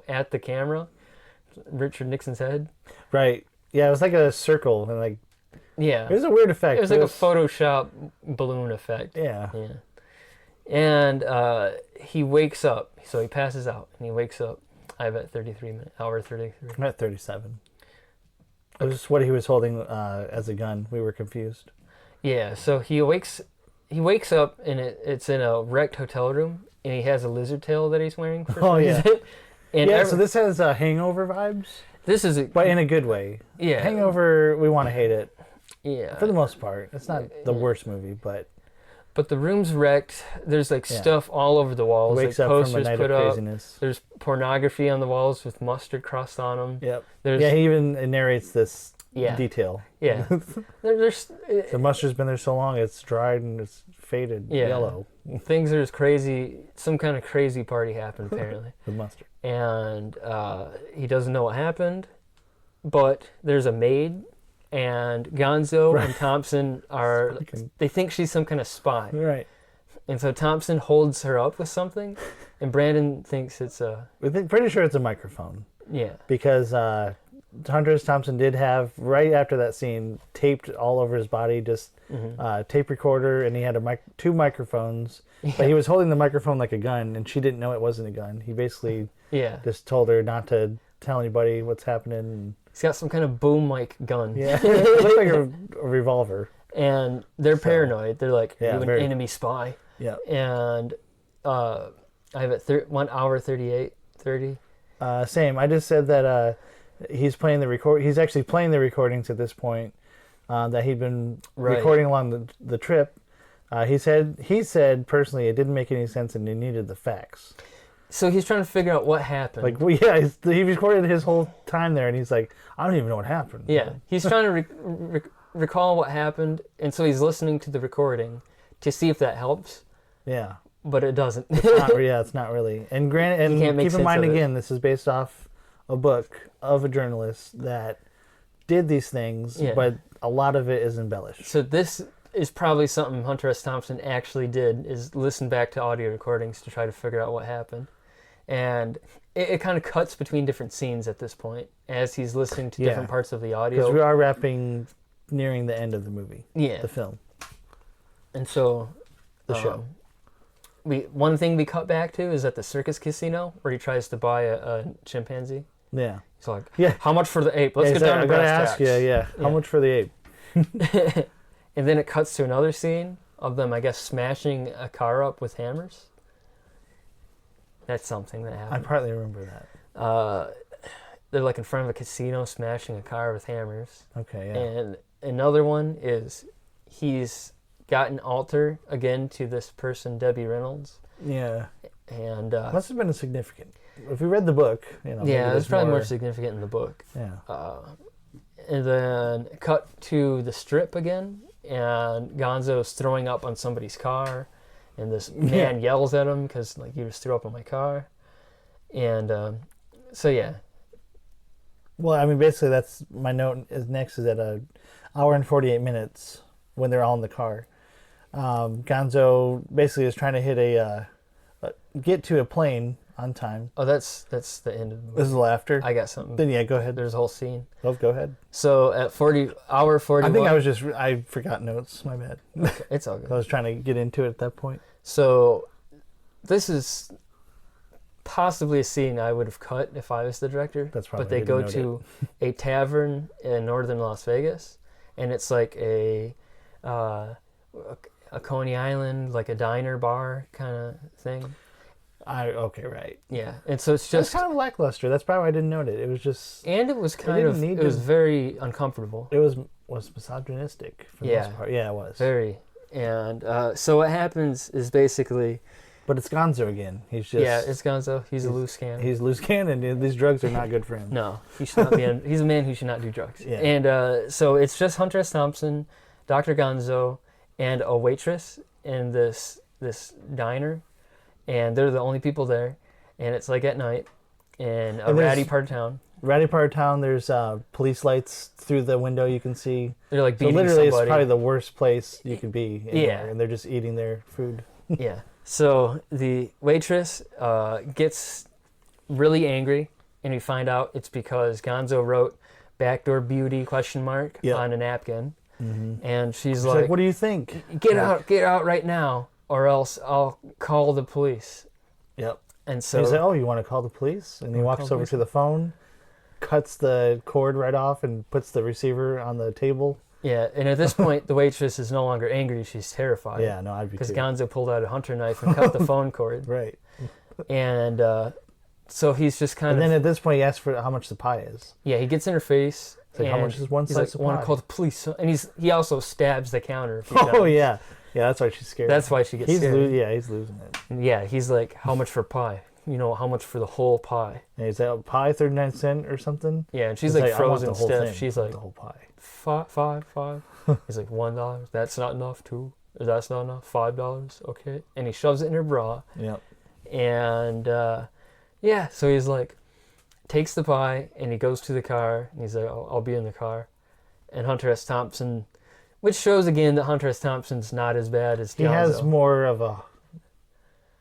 at the camera. Richard Nixon's head. Right. Yeah, it was like a circle and like. Yeah. It was a weird effect. It was like a Photoshop balloon effect. Yeah. And he wakes up. So he passes out and he wakes up. I have at 33 minutes. Hour 33. I'm at 37. It was just what he was holding as a gun. We were confused. Yeah. So he wakes up and it's in a wrecked hotel room, and he has a lizard tail that he's wearing. For some reason. And so this has Hangover vibes. This is but in a good way. Yeah. Hangover, we want to hate it. Yeah. For the most part. It's not the worst movie, but the room's wrecked. There's like stuff all over the walls. Wakes like up posters from a night put of up. craziness. There's pornography on the walls with mustard crossed on them. Yep. There's, he even narrates this detail. Yeah. The mustard's been there so long, it's dried and it's faded yellow. Things are as crazy. Some kind of crazy party happened apparently. With mustard. And he doesn't know what happened, but there's a maid. And Gonzo and Thompson they think she's some kind of spy. Right. And so Thompson holds her up with something, and Brandon thinks it's pretty sure it's a microphone. Yeah. Because Hunter S. Thompson did have, right after that scene, taped all over his body, just tape recorder, and he had two microphones. Yeah. But he was holding the microphone like a gun, and she didn't know it wasn't a gun. He basically just told her not to tell anybody what's happening. He's got some kind of boom mic gun. Yeah, it looked like a revolver. And they're paranoid. They're like, you an enemy spy. Yeah. And I have it 1 hour 38, 30. Same. I just said that he's playing the record. He's actually playing the recordings at this point that he'd been recording along the trip. He said personally it didn't make any sense and he needed the facts. So he's trying to figure out what happened. Like, well, yeah, he recorded his whole time there, and he's like, I don't even know what happened. Yeah, he's trying to recall what happened, and so he's listening to the recording to see if that helps. Yeah. But it doesn't. It's not really. And keep in mind again, this is based off a book of a journalist that did these things, but a lot of it is embellished. So this is probably something Hunter S. Thompson actually did, is listen back to audio recordings to try to figure out what happened. And it kind of cuts between different scenes at this point as he's listening to different parts of the audio. Because we are nearing the end of the movie. Yeah. The film. And so the show. One thing we cut back to is at the circus casino where he tries to buy a chimpanzee. Yeah. He's like, how much for the ape? Let's get down to brass tacks. How much for the ape? And then it cuts to another scene of them, I guess, smashing a car up with hammers. That's something that happened. I partly remember that. They're like in front of a casino smashing a car with hammers. Okay, yeah. And another one is he's got an altar again to this person, Debbie Reynolds. Yeah. And must have been significant. If we read the book, yeah, it's probably more significant in the book. Yeah. And then cut to the strip again, and Gonzo's throwing up on somebody's car, and this man yells at him because like you just threw up on my car, and so yeah. Well, I mean, basically that's my note. Is next is at an hour and 48 minutes when they're all in the car. Gonzo basically is trying to get to a plane on time. Oh, that's the end of the movie. This is after. I got something. Then yeah, go ahead. There's a whole scene. Oh, go ahead. So at 40 hour 41. I think I forgot notes. My bad. Okay, it's all good. I was trying to get into it at that point. So this is possibly a scene I would have cut if I was the director. That's probably. But they go to a tavern in northern Las Vegas, and it's like a Coney Island, like a diner bar kind of thing. Okay, right. Yeah, and so it's just... It's kind of lackluster. That's probably why I didn't note it. It was just... And it was it was very uncomfortable. It was misogynistic for the most part. Yeah, it was. Very. And so what happens is basically... But it's Gonzo again. He's just... Yeah, it's Gonzo. He's a loose cannon. He's a loose cannon, and these drugs are not good for him. No, he should not be... he's a man who should not do drugs. Yeah. And so it's just Hunter S. Thompson, Dr. Gonzo, and a waitress in this diner. And they're the only people there, and it's like at night in a ratty part of town. Ratty part of town. There's police lights through the window you can see. They're like beating literally, somebody. It's probably the worst place you could be. Yeah, and they're just eating their food. Yeah. So the waitress gets really angry, and we find out it's because Gonzo wrote "backdoor beauty?" on a napkin, and she's like, "What do you think? Get out right now, or else I'll call the police." Yep. And so he's like, "Oh, you want to call the police?" And he walks over to the phone, cuts the cord right off, and puts the receiver on the table. Yeah, and at this point, the waitress is no longer angry; she's terrified. Yeah, no, I'd be because Gonzo pulled out a hunter knife and cut the phone cord. Right. And so he's just kind of. And then at this point, he asks for how much the pie is. Yeah, he gets in her face. Like, how much is one slice of pie? I want to call the police. And he also stabs the counter a few times. Oh yeah. Yeah, that's why she's scared. That's why she gets scared. He's losing it. Yeah, he's like, how much for pie? You know, how much for the whole pie? And he's like, pie 39 cents or something? Yeah, and she's like frozen stiff. She's like, the whole pie. Five. He's like, $1. That's not enough, too. That's not enough. $5. Okay. And he shoves it in her bra. Yep. And, yeah, so he's like, takes the pie, and he goes to the car, and he's like, I'll be in the car. And Hunter S. Thompson... Which shows again that Hunter S. Thompson's not as bad as Gonzo. He has more of a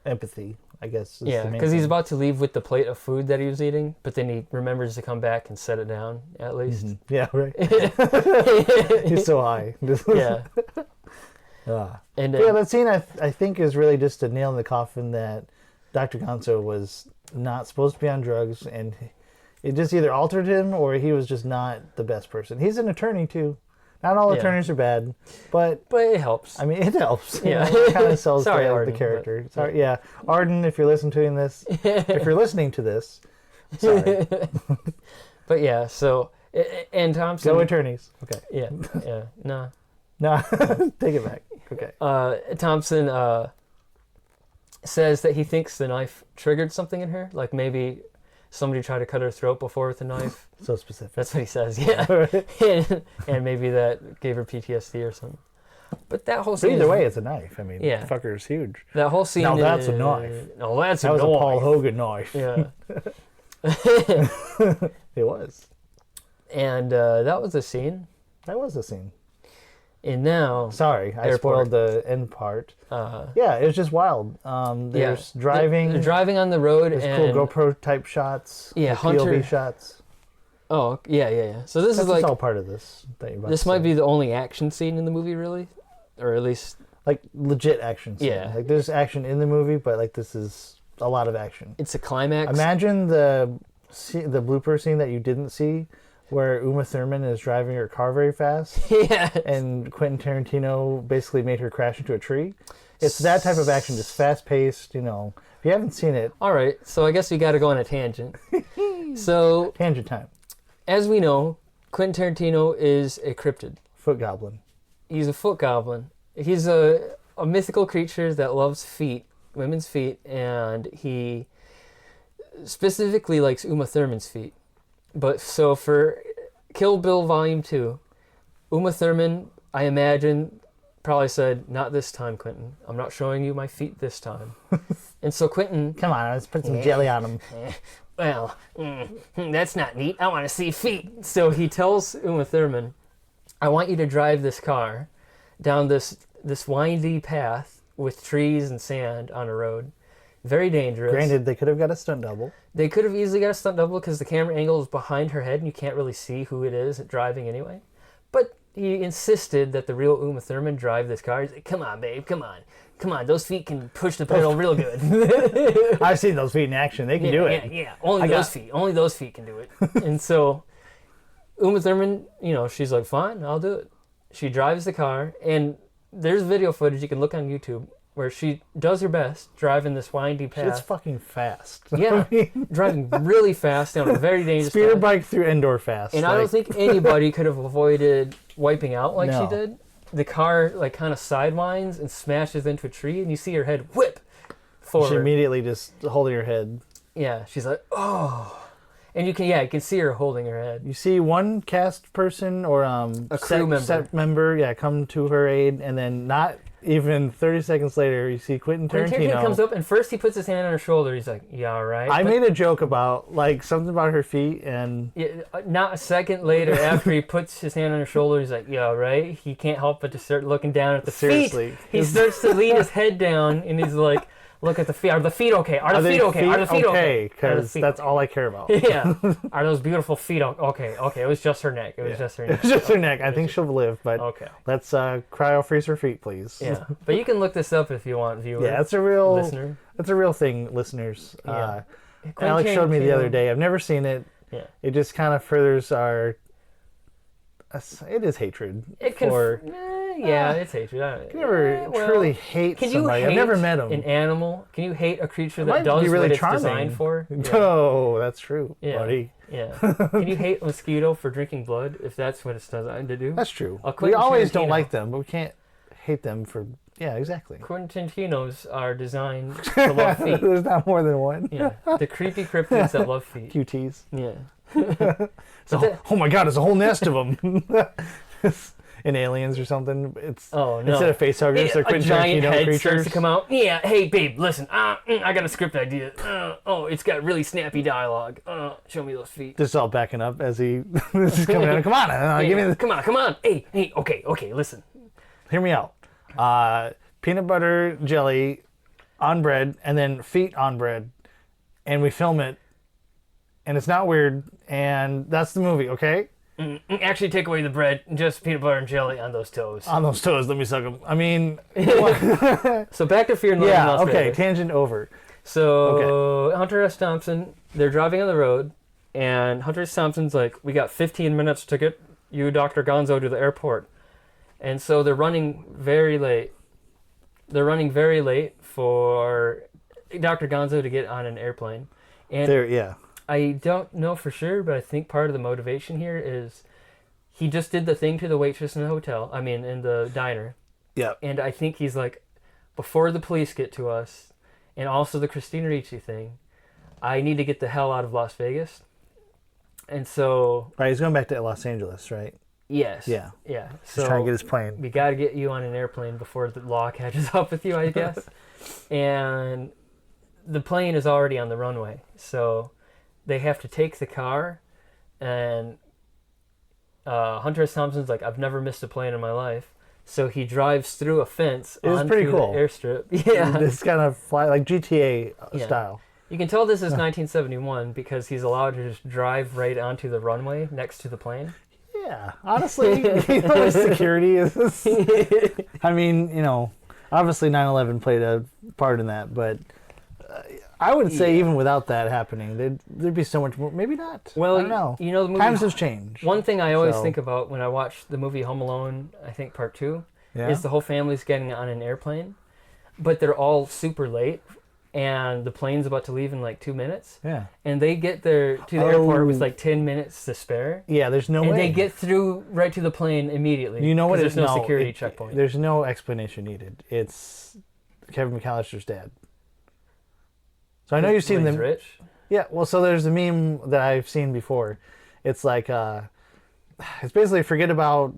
empathy, I guess. Yeah, because he's about to leave with the plate of food that he was eating, but then he remembers to come back and set it down, at least. Mm-hmm. Yeah, right. He's so high. Yeah. And that scene I think is really just a nail in the coffin that Dr. Gonzo was not supposed to be on drugs, and it just either altered him or he was just not the best person. He's an attorney, too. Not all Yeah. attorneys are bad, but But it helps. I mean, it helps. Yeah. It kind of sells Sorry, the Arden, character. but- Sorry, yeah. Arden, if you're listening to this, sorry. But yeah, so and Thompson. Go attorneys. Okay. Yeah. No. No, take it back. Okay. Thompson says that he thinks the knife triggered something in her, like maybe somebody tried to cut her throat before with a knife. So specific. That's what he says. Yeah. and maybe that gave her PTSD or something. But that whole But scene. either way, it's a knife. I mean, Yeah. the fucker's huge. That whole scene. Now that's a knife. No, that's That a was a knife. Paul Hogan knife. Yeah. It was. And that was the scene. That was the scene. And now. Sorry, I Airport. spoiled the end part. Yeah, it was just wild. There's driving. They're driving on the road. There's and cool GoPro type shots. Yeah, POV Hunter- shots. Oh, yeah. So this That's is like. all part of this. That you're about This to might say. be the only action scene in the movie, really. Or at least. like legit action scene. Yeah. Like there's action in the movie, but like this is a lot of action. It's a climax. Imagine the blooper scene that you didn't see, where Uma Thurman is driving her car very fast, Yeah. and Quentin Tarantino basically made her crash into a tree. It's that type of action, just fast paced. You know, if you haven't seen it, All right, so I guess we got to go on a tangent. So, tangent time. as we know, Quentin Tarantino is a cryptid. Foot Goblin. He's a foot goblin. He's a mythical creature that loves feet, women's feet, and he specifically likes Uma Thurman's feet. But so for Kill Bill Volume 2, Uma Thurman, I imagine, probably said, "Not this time, Quentin. I'm not showing you my feet this time." And so Quentin, Come on, let's put some jelly on him. well, that's not neat. I want to see feet. So he tells Uma Thurman, "I want you to drive this car down this windy path with trees and sand on a road. Very dangerous." Granted, they could have got a stunt double. They could have easily got a stunt double because the camera angle is behind her head and you can't really see who it is driving anyway. But he insisted that the real Uma Thurman drive this car. He's like, "Come on, babe, come on. Come on, those feet can push the pedal real good." I've seen those feet in action. They can do it. Yeah. Only those feet can do it. And so Uma Thurman, she's like, "Fine, I'll do it." She drives the car, and there's video footage you can look on YouTube where she does her best driving this windy path. It's fucking fast. Yeah, driving really fast down a very dangerous Speeder path. bike through indoor fast. And I don't think anybody could have avoided wiping out like No. she did. The car kind of sidewinds and smashes into a tree, and you see her head whip forward. she immediately just holding her head. Yeah, she's like, "Oh," and you can see her holding her head. You see one cast person or crew set member, come to her aid, and then not even 30 seconds later, you see Quentin Tarantino. Comes up, and first he puts his hand on her shoulder. He's like, "You all right?" I But made a joke about something about her feet, and not a second later, after he puts his hand on her shoulder, he's like, "You all right?" He can't help but to start looking down at the Seriously. feet. He starts to lean his head down, and he's like, "Look at the feet. Are the feet okay? Are the feet okay? Are the feet okay?" Because that's all I care about. Yeah. Are those beautiful feet okay? Okay. It was just her neck. It was just her neck. It's just her neck. I think she'll live, but Okay. let's cryo freeze her feet, please. Yeah. But you can look this up if you want, viewer. Yeah, it's a real listener. That's a real thing, listeners. Yeah. Alex showed me the other Tarantino- day. I've never seen it. Yeah. It just kind of furthers our. It is hatred It can. for. It's hatred. You never truly hate Can you somebody. hate I've never met him. an animal? Can you hate a creature might that does be really what it's charming. designed for? Yeah. Oh, that's true, Yeah. buddy. Yeah. Can you hate a mosquito for drinking blood if that's what it's designed to do? That's true. A We Quentin always don't Tarantino. like them, but we can't hate them for. Yeah, exactly. Quentin Tarantino's are designed to love feet. There's not more than one. Yeah. The creepy cryptids that love feet. QTs. Yeah. Oh my god, there's a whole nest of them. In Aliens or something. It's Oh, no. instead of facehuggers, they're a Quentin giant Tarantino head creatures. starts to come out. Yeah, hey babe, listen. I got a script idea. It's got really snappy dialogue. Show me those feet. Just all backing up as he this is coming out. Come on, give me the, Come on. Hey, okay, listen. hear me out. Peanut butter jelly on bread, and then feet on bread, and we film it, and it's not weird, and that's the movie, okay? Actually, take away the bread, just peanut butter and jelly on those toes. On those toes, let me suck them. I mean, So back to Fear and Loathing in yeah, Las okay, Vegas. tangent over. So Hunter S. Thompson, they're driving on the road, and Hunter S. Thompson's like, "We got 15 minutes to get you, Dr. Gonzo, to the airport. And so they're running very late. They're running very late for Dr. Gonzo to get on an airplane. And Yeah. I don't know for sure, but I think part of the motivation here is he just did the thing to the waitress in the hotel. I mean, in the diner. Yeah. And I think he's like, before the police get to us, and also the Christina Ricci thing, I need to get the hell out of Las Vegas. And so... Right, he's going back to Los Angeles, right? Yes. Yeah. Yeah. He's trying to get his plane. We got to get you on an airplane before the law catches up with you, I guess. And the plane is already on the runway. So they have to take the car, and Hunter S. Thompson's like, I've never missed a plane in my life. So he drives through a fence was onto pretty cool. the airstrip. Yeah. This kind of like GTA style. You can tell this is 1971 because he's allowed to just drive right onto the runway next to the plane. Yeah, honestly, you know what security is. I mean, you know, obviously 9/11 played a part in that, but I would say even without that happening, there'd be so much more. Maybe not. Well, I don't know. You know, the movie, times have changed. One thing I always think about when I watch the movie Home Alone, I think Part 2, is the whole family's getting on an airplane, but they're all super late, and the plane's about to leave in like 2 minutes. Yeah. And they get there to the airport with like 10 minutes to spare. Yeah, there's no way. way. And they get through right to the plane immediately. You know what? There's no security checkpoint. There's no explanation needed. It's Kevin McAllister's dad. So I know you've seen them. Rich? Yeah, well, so there's a meme that I've seen before. It's like, it's basically forget about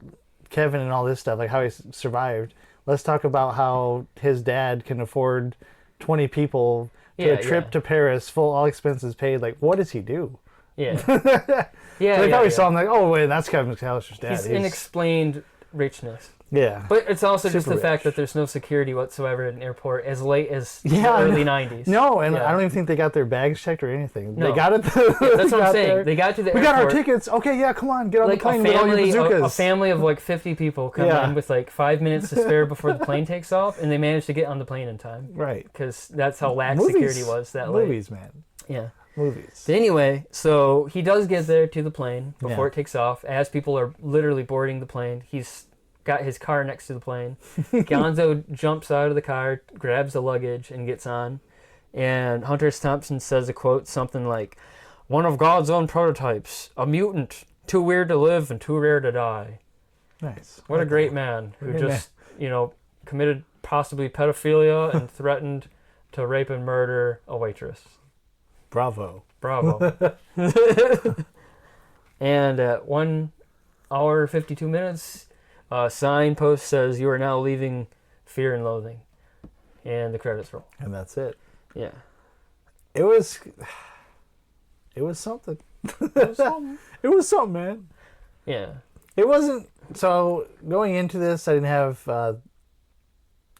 Kevin and all this stuff, like how he survived. Let's talk about how his dad can afford 20 people to a trip to Paris, full all expenses paid. Like, what does he do? Yeah. Yeah. So they probably saw him like, oh, wait, that's Kevin McAllister's dad. He's unexplained richness. Yeah. But it's also just the Super fact rich. that there's no security whatsoever at an airport as late as the Yeah, early 90s. No, and Yeah. I don't even think they got their bags checked or anything. No. They got it. That's what I'm saying. There. They got to the We airport. got our tickets. Okay, yeah, come on, get on Like the plane with all your bazookas. a family of like 50 people come in with like 5 minutes to spare before the plane takes off, and they manage to get on the plane in time. Right. Because that's how lax Movies. security was that late. Movies, man. Yeah. Movies. But anyway, so he does get there to the plane before Yeah. it takes off. As people are literally boarding the plane, he's got his car next to the plane. Gonzo jumps out of the car, grabs the luggage, and gets on. And Hunter S. Thompson says a quote, something like, "One of God's own prototypes, a mutant, too weird to live and too rare to die." Nice. What a great man who Great just, committed possibly pedophilia and threatened to rape and murder a waitress. Bravo. Bravo. And at 1 hour 52 minutes, signpost says, "You are now leaving Fear and Loathing." And the credits roll. And that's it. Yeah. It was something. It was something, man. Yeah. It wasn't. So going into this, I didn't have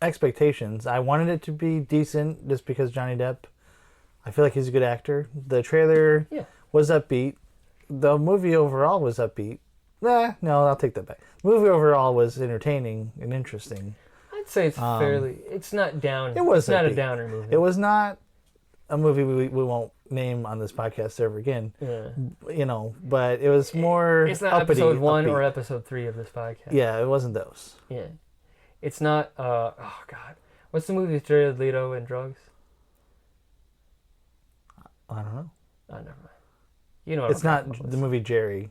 expectations. I wanted it to be decent just because Johnny Depp, I feel like he's a good actor. The trailer was upbeat. The movie overall was upbeat. No, I'll take that back. The movie overall was entertaining and interesting. I'd say it's fairly... It's not down. It was It's not a upbeat. downer movie. It was not a movie we won't name on this podcast ever again. Yeah. But it was more It's not uppity, episode 1 upbeat. or episode 3 of this podcast. Yeah, it wasn't those. Yeah. It's not... oh, God. What's the movie with Jared Leto and drugs? I don't know. Oh, never mind. You know what It's I'm not talking about. the movie Jerry.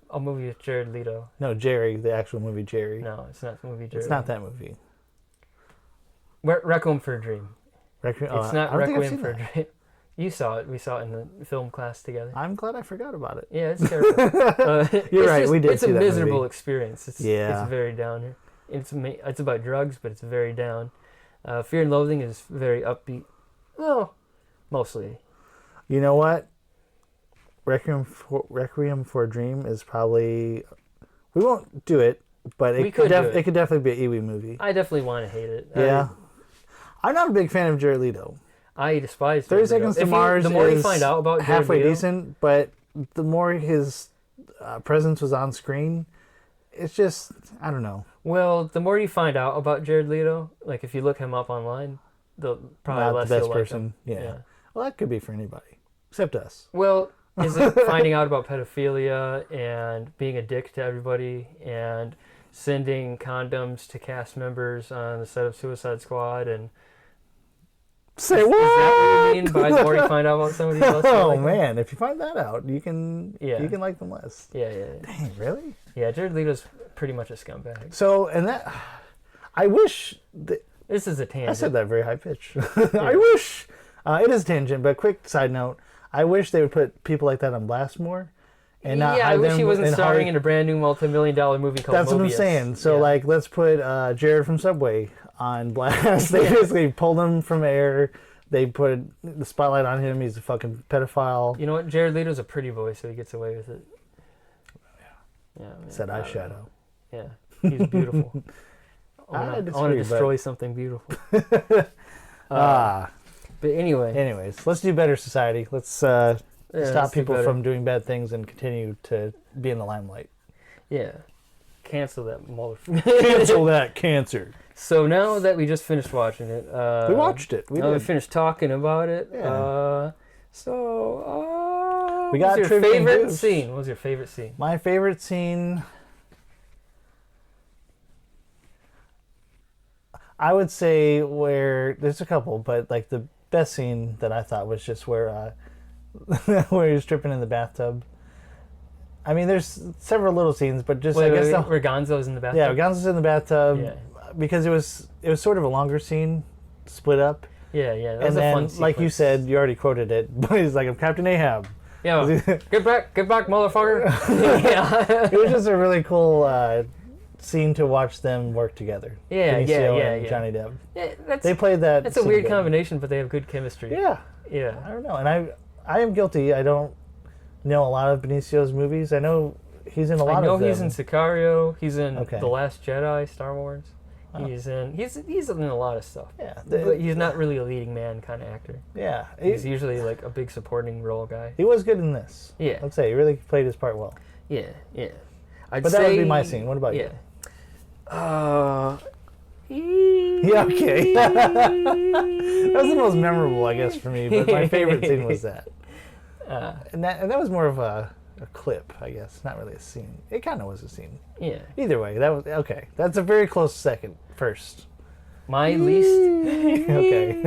A movie with Jared Leto. No, Jerry, the actual movie Jerry. No, it's not the movie Jared It's not Leto. that movie. Requiem for a Dream. It's not I don't think I've Requiem seen for a that. Dream. You saw it. We saw it in the film class together. I'm glad I forgot about it. Yeah, it's terrible. You're right, we did It's see a that miserable movie. experience. It's Yeah. very downer. It's about drugs, but it's very down. Fear and Loathing is very upbeat. Well, mostly. You know what? Requiem for a Dream is probably... We won't do it, but We it could could, do it. it could definitely be an Iwi movie. I definitely want to hate it. Yeah. I'm not a big fan of Jared Leto. I despise 30 Jared Leto. Seconds to If you- Mars the more you is find out about Jared halfway Leto, decent, but the more his presence was on screen, it's just, I don't know. Well, the more you find out about Jared Leto, like if you look him up online, the probably Not less the best you'll like person. him. Yeah. Well, that could be for anybody, except us. Well, Is it finding out about pedophilia and being a dick to everybody and sending condoms to cast members on the set of Suicide Squad? And Say is what? that what you mean by the more you find out about somebody else? Oh like them? man, if you find that out, you can like them less. Yeah. Dang, really? Yeah, Jared Leto's pretty much a scumbag. So, and that, I wish. This is a I tangent. said that very high pitch. I wish. It is a tangent, but quick side note. I wish they would put people like that on blast more. And not I hide wish them he wasn't in starring in a brand new multi-million-dollar movie called That's Mobius. what I'm saying. So, Yeah. like, let's put Jared from Subway on blast. They basically pulled him from air. They put the spotlight on him. He's a fucking pedophile. You know what? Jared Leto's a pretty boy, so he gets away with it. Yeah. Man, Said I don't eyeshadow. know. Yeah, he's beautiful. I want to disagree, destroy something beautiful. But anyway, anyways, let's do better, society. Let's stop let's do people better. from doing bad things and continue to be in the limelight. Yeah, cancel that motherfucker. Cancel that cancer. So now that we just finished watching it, We watched it. We now we did. finished talking about it. Yeah. We What got was your trivia favorite news. scene? What was your favorite scene? My favorite scene, I would say, where there's a couple, but like the best scene that I thought was just where where he was tripping in the bathtub. I mean, there's several little scenes, but just I guess where Gonzo's in the bathtub. yeah, Gonzo's in the bathtub Yeah. because it was sort of a longer scene, split up, Yeah. That was and a then fun like you sequence. said, you already quoted it, but he's like, I'm Captain Ahab. Yeah. Get back, motherfucker. Yeah. It was just a really cool scene to watch them work together. Yeah, Benicio yeah, and yeah. Johnny Depp. Yeah, They played that. That's a scene weird good. combination, but they have good chemistry. Yeah, Yeah. I don't know, and I am guilty. I don't know a lot of Benicio's movies. I know he's in a lot I know of them. he's in Sicario. He's in Okay. The Last Jedi, Star Wars. Oh. He's in a lot of stuff. Yeah, But he's not really a leading man kind of actor. yeah. He's usually like a big supporting role guy. He was good in this. Yeah. Let's say he really played his part well. Yeah. I'd But say, that would be my scene. What about yeah. you? Yeah, okay. That was the most memorable, I guess, for me. But my favorite scene was that. And that was more of a clip, I guess. Not really a scene. It kind of was a scene. Yeah. Either way, that was okay. That's a very close second. First. My least. Okay.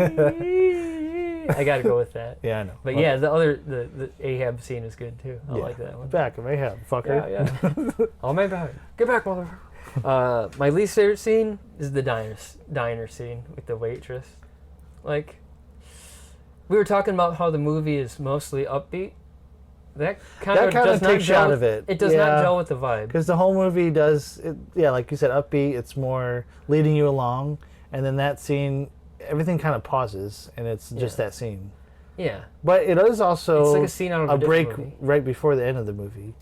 I gotta go with that. Yeah, I know. But yeah, the Ahab scene is good too. I like that one. Back of Ahab, fucker. Yeah. Oh my bad. Get back, motherfucker. My least favorite scene is the diner scene with the waitress. Like, we were talking about how the movie is mostly upbeat. That kind of does not takes you gel. out of it. It does not gel with the vibe. Because the whole movie does, like you said, upbeat. It's more leading you along. And then that scene, everything kind of pauses, and it's just that scene. Yeah. But it is also It's like a scene out of a break different movie. right before the end of the movie.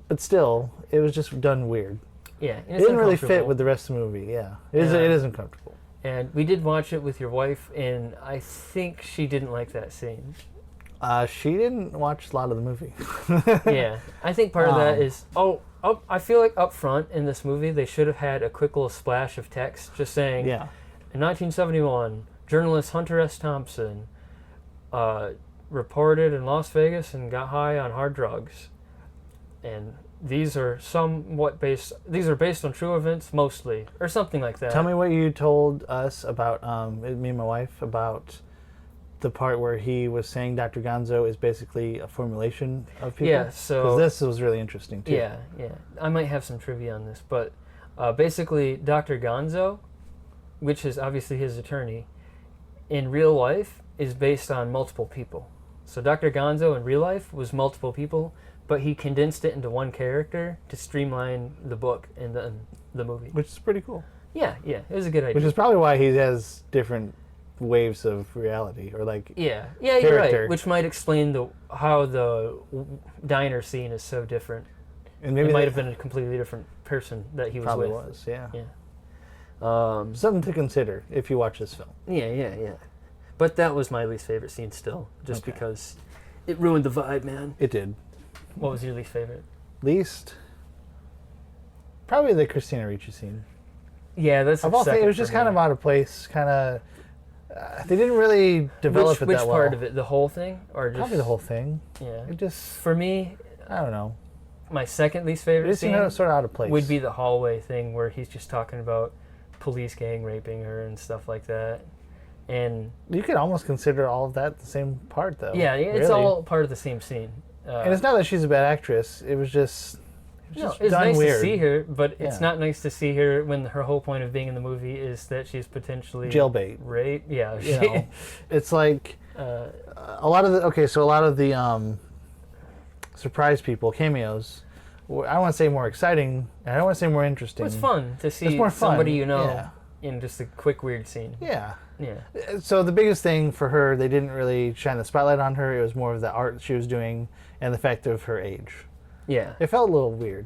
But still, it was just done weird. Yeah. And It it's didn't really fit uncomfortable. with the rest of the movie. Yeah, it is. Yeah. It is uncomfortable. And we did watch it with your wife, and I think she didn't like that scene. She didn't watch a lot of the movie. Yeah, I think part of that is I feel like up front in this movie they should have had a quick little splash of text just saying, Yeah. in 1971, journalist Hunter S. Thompson reported in Las Vegas and got high on hard drugs, and these are based on true events mostly, or something like that. Tell me what you told us about me and my wife about the part where he was saying Dr. Gonzo is basically a formulation of people. Yeah, so- because this was really interesting too. Yeah. I might have some trivia on this, but basically, Dr. Gonzo, which is obviously his attorney, in real life is based on multiple people. So Dr. Gonzo in real life was multiple people, but he condensed it into one character to streamline the book and the movie. which is pretty cool. Yeah, it was a good idea. Which is probably why he has different waves of reality, or like yeah, you're character. right. Which might explain how the diner scene is so different. and maybe It might that have been a completely different person that he was probably with. was. Yeah. Yeah. Something to consider if you watch this film. Yeah. But that was my least favorite scene still, just Okay. because it ruined the vibe, man. It did. What was your least favorite? Least, probably the Christina Ricci scene. Yeah, that's Of all things, second it was for just me. kind of out of place. Kind of, They didn't really develop it Which that well. part of it? The whole thing, or just Probably the whole thing. Yeah. It just, For me, I don't know. my second least It favorite just scene seemed sort of out of place. would be the hallway thing where he's just talking about police gang raping her and stuff like that. And You could almost consider all of that the same part, though. yeah, it's really. all part of the same scene. And it's not that she's a bad actress. It was just, No, just it's done nice weird. to see her, but it's Yeah. not nice to see her when her whole point of being in the movie is that she's potentially Jailbait. raped. Yeah, You know, it's like a lot of the surprise people cameos. I don't want to say more exciting, and I don't want to say more interesting. it's fun to see more fun, somebody you know yeah. in just a quick weird scene. Yeah. Yeah, So the biggest thing for her, they didn't really shine the spotlight on her. It was more of the art she was doing and the fact of her age. yeah, It felt a little weird.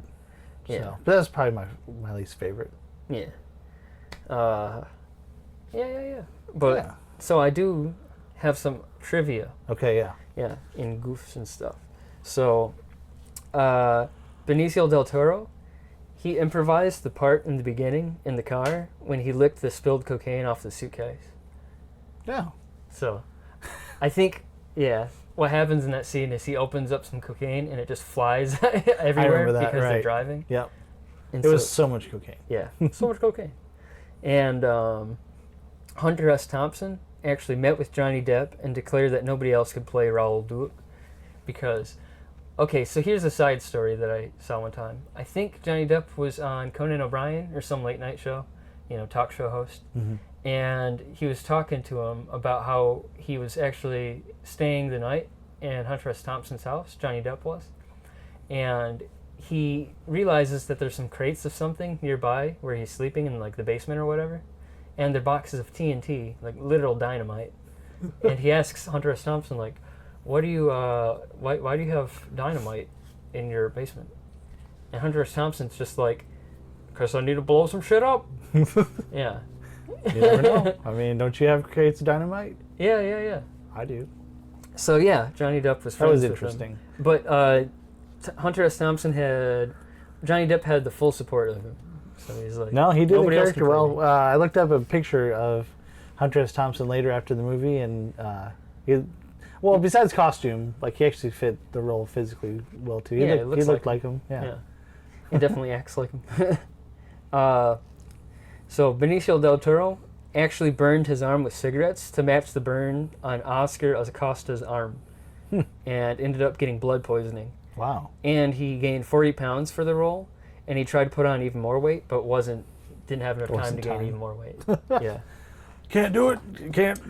Yeah. So, but that's probably my least favorite. yeah. Yeah. But Yeah. so I do have some trivia. Okay, yeah. Yeah, in goofs and stuff. So, Benicio del Toro, he improvised the part in the beginning in the car when he licked the spilled cocaine off the suitcase. Yeah. So, I think, yeah, what happens in that scene is he opens up some cocaine and it just flies everywhere remember that, because they're right. driving. Yep. And It was so much cocaine. yeah, so much cocaine. And Hunter S. Thompson actually met with Johnny Depp and declared that nobody else could play Raoul Duke because, okay, so here's a side story that I saw one time. I think Johnny Depp was on Conan O'Brien or some late night show, talk show host, and he was talking to him about how he was actually staying the night in Hunter S. Thompson's house, Johnny Depp was, and he realizes that there's some crates of something nearby where he's sleeping in like the basement or whatever, and they're boxes of TNT, like literal dynamite. And he asks Hunter S. Thompson, like, "What do you? Why do you have dynamite in your basement?" And Hunter S. Thompson's just like, "'Cause I need to blow some shit up." Yeah. You never know. I mean, don't you have crates of dynamite? Yeah. I do. So yeah, Johnny Depp was friends That was with interesting. him. But Hunter S. Thompson Johnny Depp had the full support of him. So he's like, No, he did the "Nobody else can character play well. me." I looked up a picture of Hunter S. Thompson later after the movie, and besides costume, like he actually fit the role physically well too. He Yeah, looked, he looks looked like like him. Yeah. He definitely acts like him. So Benicio del Toro actually burned his arm with cigarettes to match the burn on Oscar Acosta's arm, and ended up getting blood poisoning. Wow. And he gained 40 pounds for the role, and he tried to put on even more weight, but didn't have enough time Wasn't to gain time. even more weight. Yeah. Can't do it. You can't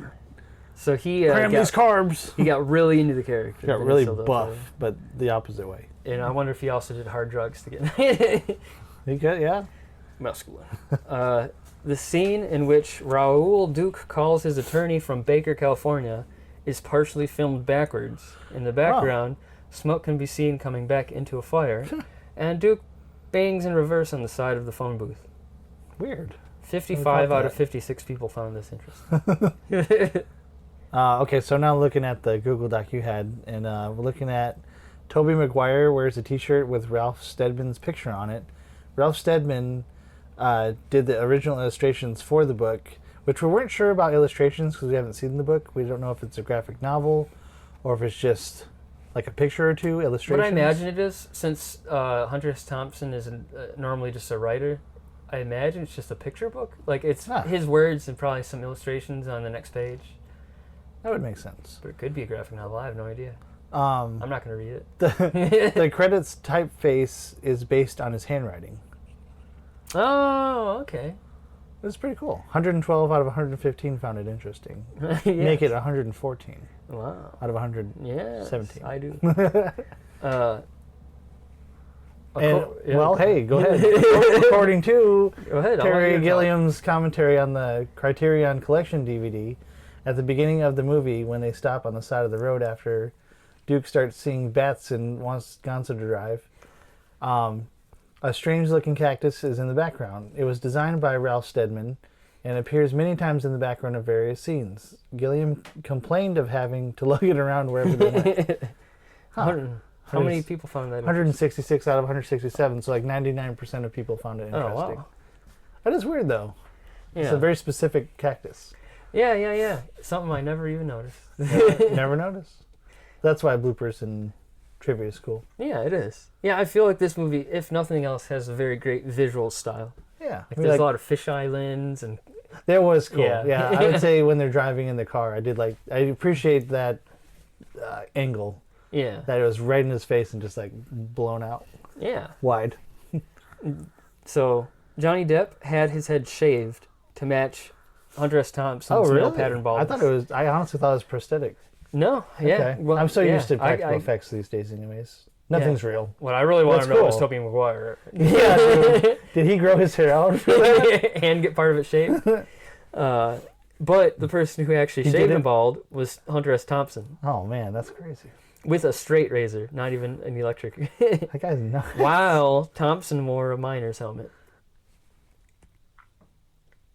So he cram these carbs. he got really into the character. He got really Benicio del Toro. buff, but the opposite way. And I wonder if he also did hard drugs to get He got, yeah. muscular. The scene in which Raoul Duke calls his attorney from Baker, California, is partially filmed backwards. In the background, smoke can be seen coming back into a fire, and Duke bangs in reverse on the side of the phone booth. Weird. 55 out of that. 56 people found this interesting. Okay, so now looking at the Google Doc you had, and we're looking at Tobey Maguire wears a T-shirt with Ralph Steadman's picture on it. Ralph Steadman did the original illustrations for the book, which we weren't sure about illustrations because we haven't seen the book. We don't know if it's a graphic novel or if it's just like a picture or two illustrations. What I imagine it is, since Hunter S. Thompson is normally just a writer, I imagine it's just a picture book. Like it's his words and probably some illustrations on the next page. That would make sense. But it could be a graphic novel. I have no idea. I'm not going to read it. The credits typeface is based on his handwriting. Oh, okay. It's pretty cool. 112 out of 115 found it interesting. Yes. Make it 114 Wow. out of 117. Yes, I do. Hey, go ahead. According to Go ahead, I'll let Terry you talk. Gilliam's commentary on the Criterion Collection DVD, at the beginning of the movie, when they stop on the side of the road after Duke starts seeing bats and wants Gonzo to drive, a strange-looking cactus is in the background. It was designed by Ralph Steadman and appears many times in the background of various scenes. Gilliam complained of having to lug it around wherever they went. How many people found that 166 out of 167, so like 99% of people found it interesting. Oh, wow. That is weird, though. Yeah. It's a very specific cactus. Yeah. Something I never even noticed. Never noticed. That's why bloopers and trivia is cool. Yeah, it is. Yeah, I feel like this movie, if nothing else, has a very great visual style. Yeah. Like, there's a lot of fisheye lens and... That was cool. Yeah. Yeah, I would say when they're driving in the car, I appreciate that angle. Yeah. That it was right in his face and just like blown out Yeah. wide. So, Johnny Depp had his head shaved to match Hunter S. Thompson's male pattern baldness. I honestly thought it was prosthetic. No, yeah. Okay. Well, I'm so yeah, used to practical effects these days anyways. Nothing's real. What I really want to That's know is cool. Tobey Maguire. Yeah. Did he grow his hair out for that? And get part of it shaved. But the person who actually He shaved did him it? bald was Hunter S. Thompson Oh man, that's crazy. with a straight razor, not even an electric. That guy's nuts. While Thompson wore a miner's helmet.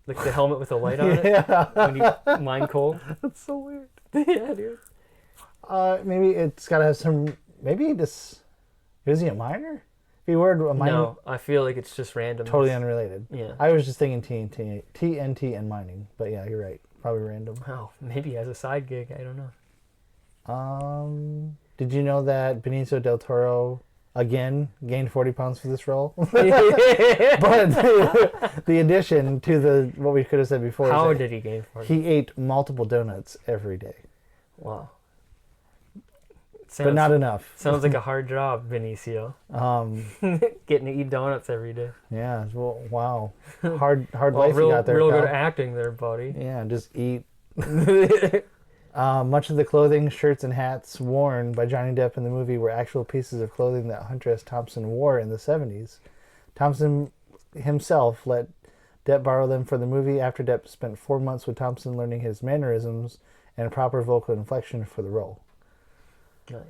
Like the helmet with a light on it Yeah. when you mine coal. That's so weird. Yeah, dude. Maybe it's gotta have some. Maybe he just is he a minor? If he wore a minor, No, I feel like it's just random. totally unrelated. Yeah. I was just thinking TNT and mining, but yeah, you're right. Probably random. Oh, maybe as a side gig. I don't know. Did you know that Benicio del Toro again gained 40 pounds for this role? But the addition to what we could have said before. How is that did he gain 40? he ate multiple donuts every day, Wow. but not enough. Sounds like a hard job, Benicio. Getting to eat donuts every day. Yeah. Well, wow. Hard Well, life you got there. real pal. good acting there, buddy. Yeah, just eat. Much of the clothing, shirts, and hats worn by Johnny Depp in the movie were actual pieces of clothing that Hunter S. Thompson wore in the 70s. Thompson himself let Depp borrow them for the movie after Depp spent 4 months with Thompson learning his mannerisms and proper vocal inflection for the role. Nice.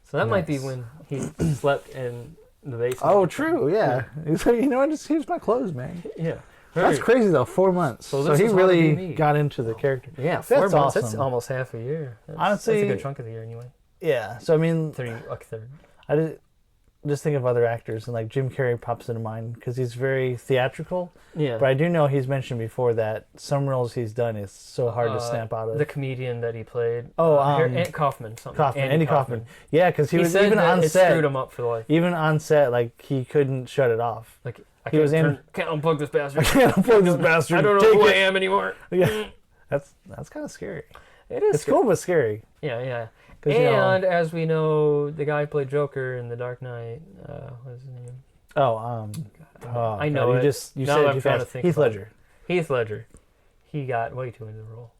So that might be Nice. when he slept in the basement. Oh, true, yeah. He's like, you know what, just here's my clothes, man. Yeah. That's crazy, though, 4 months. So So, this he is how to be really me. got into the character. Yeah, 4 That's months. That's awesome. almost half a year. Honestly- that's a good chunk of the year anyway. Yeah, so I mean, A third. I just think of other actors, and like Jim Carrey pops into mind because he's very theatrical. Yeah. But I do know he's mentioned before that some roles he's done is so hard to snap out of. The comedian that he played. Oh, Ant Kaufman. Something. Andy Kaufman. Yeah, because he was said even that on it set. screwed him up for life. Even on set, like he couldn't shut it off. Like I He was can't unplug this bastard. Can't unplug this bastard. I don't know Take who I it. am anymore. Yeah, that's kind of scary. It is. It's cool but scary. Yeah. 'Cause, you know- And as we know, the guy who played Joker in The Dark Knight. What's his name? I know God, it. You Now said I'm too trying to fast. think Heath about it. Ledger. Heath Ledger. He got way too into the role.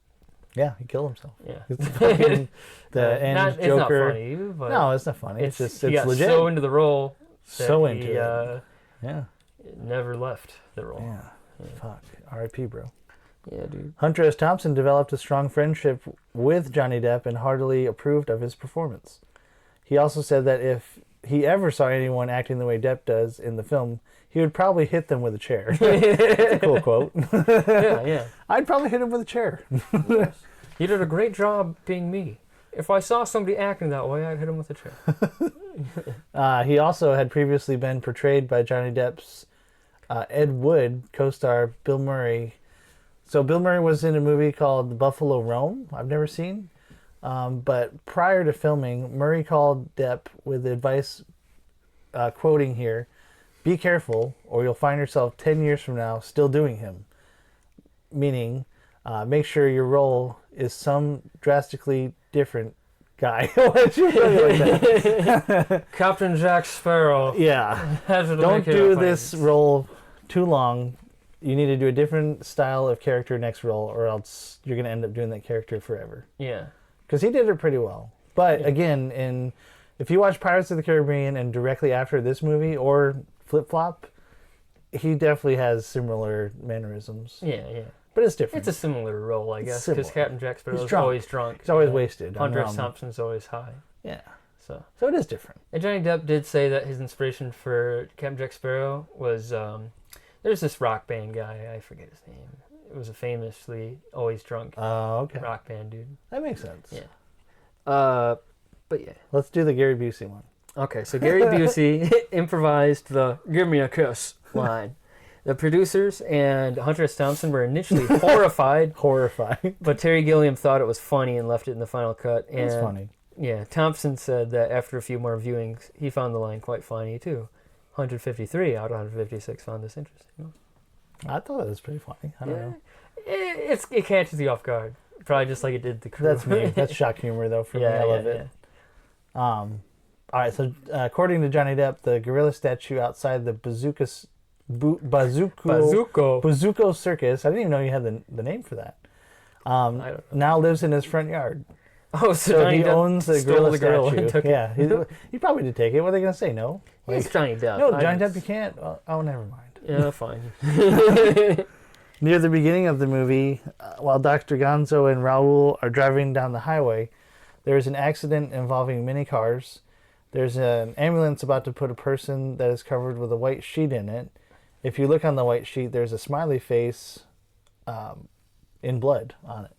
Yeah, he killed himself. Yeah. It's fucking the end It's Joker. not funny, but No, it's not funny. It's just he it's got legit. so into the role. That So he, into it. Yeah. Never left the role. Yeah. Fuck. R.I.P. bro. Yeah, dude. Hunter S. Thompson developed a strong friendship with Johnny Depp and heartily approved of his performance. He also said that if he ever saw anyone acting the way Depp does in the film, he would probably hit them with a chair. That's a cool quote. Yeah. I'd probably hit him with a chair. You did a great job being me. If I saw somebody acting that way, I'd hit him with a chair. He also had previously been portrayed by Johnny Depp's Ed Wood co-star Bill Murray. So Bill Murray was in a movie called The Buffalo Roam, I've never seen. But prior to filming, Murray called Depp with advice, quoting here, "Be careful or you'll find yourself 10 years from now still doing him." Meaning, make sure your role is some drastically different guy. Why'd you really like that? Captain Jack Sparrow. Yeah. Hazard to Don't make it do up, this right? role too long. You need to do a different style of character next role, or else you're going to end up doing that character forever. Yeah. Because he did it pretty well. But again, if you watch Pirates of the Caribbean and directly after this movie, or Flip Flop, he definitely has similar mannerisms. Yeah. But it's different. It's a similar role, I guess, because similar. Captain Jack Sparrow's He's drunk. always drunk. He's always wasted. Hunter S. rum. Thompson's always high. Yeah. So it is different. And Johnny Depp did say that his inspiration for Captain Jack Sparrow was there's this rock band guy, I forget his name. It was a famously always drunk Okay. rock band dude. That makes sense. Yeah. But yeah. Let's do the Gary Busey one. Okay, so Gary Busey improvised the "Give me a kiss" line. The producers and Hunter S. Thompson were initially horrified, Horrifying. but Terry Gilliam thought it was funny and left it in the final cut. And, It's funny. Yeah, Thompson said that after a few more viewings, he found the line quite funny too. 153 out of 156 found this interesting. I thought it was pretty funny. I don't know. It catches you off guard. Probably just like it did the crew. That's me. That's shock humor, though, for me. I love it. All right, so according to Johnny Depp, the gorilla statue outside the Bazooko Circus, I didn't even know you had the name for that, I don't know. now lives in his front yard. Oh, So Johnny he Depp owns the stole gorilla the gorilla statue. and took Yeah, it. he probably did take it. What are they going to say? No? It's Johnny Depp. No, Johnny Depp, you can't. Oh, never mind. Yeah, fine. Near the beginning of the movie, while Dr. Gonzo and Raoul are driving down the highway, there is an accident involving many cars. There's an ambulance about to put a person that is covered with a white sheet in it. If you look on the white sheet, there's a smiley face in blood on it.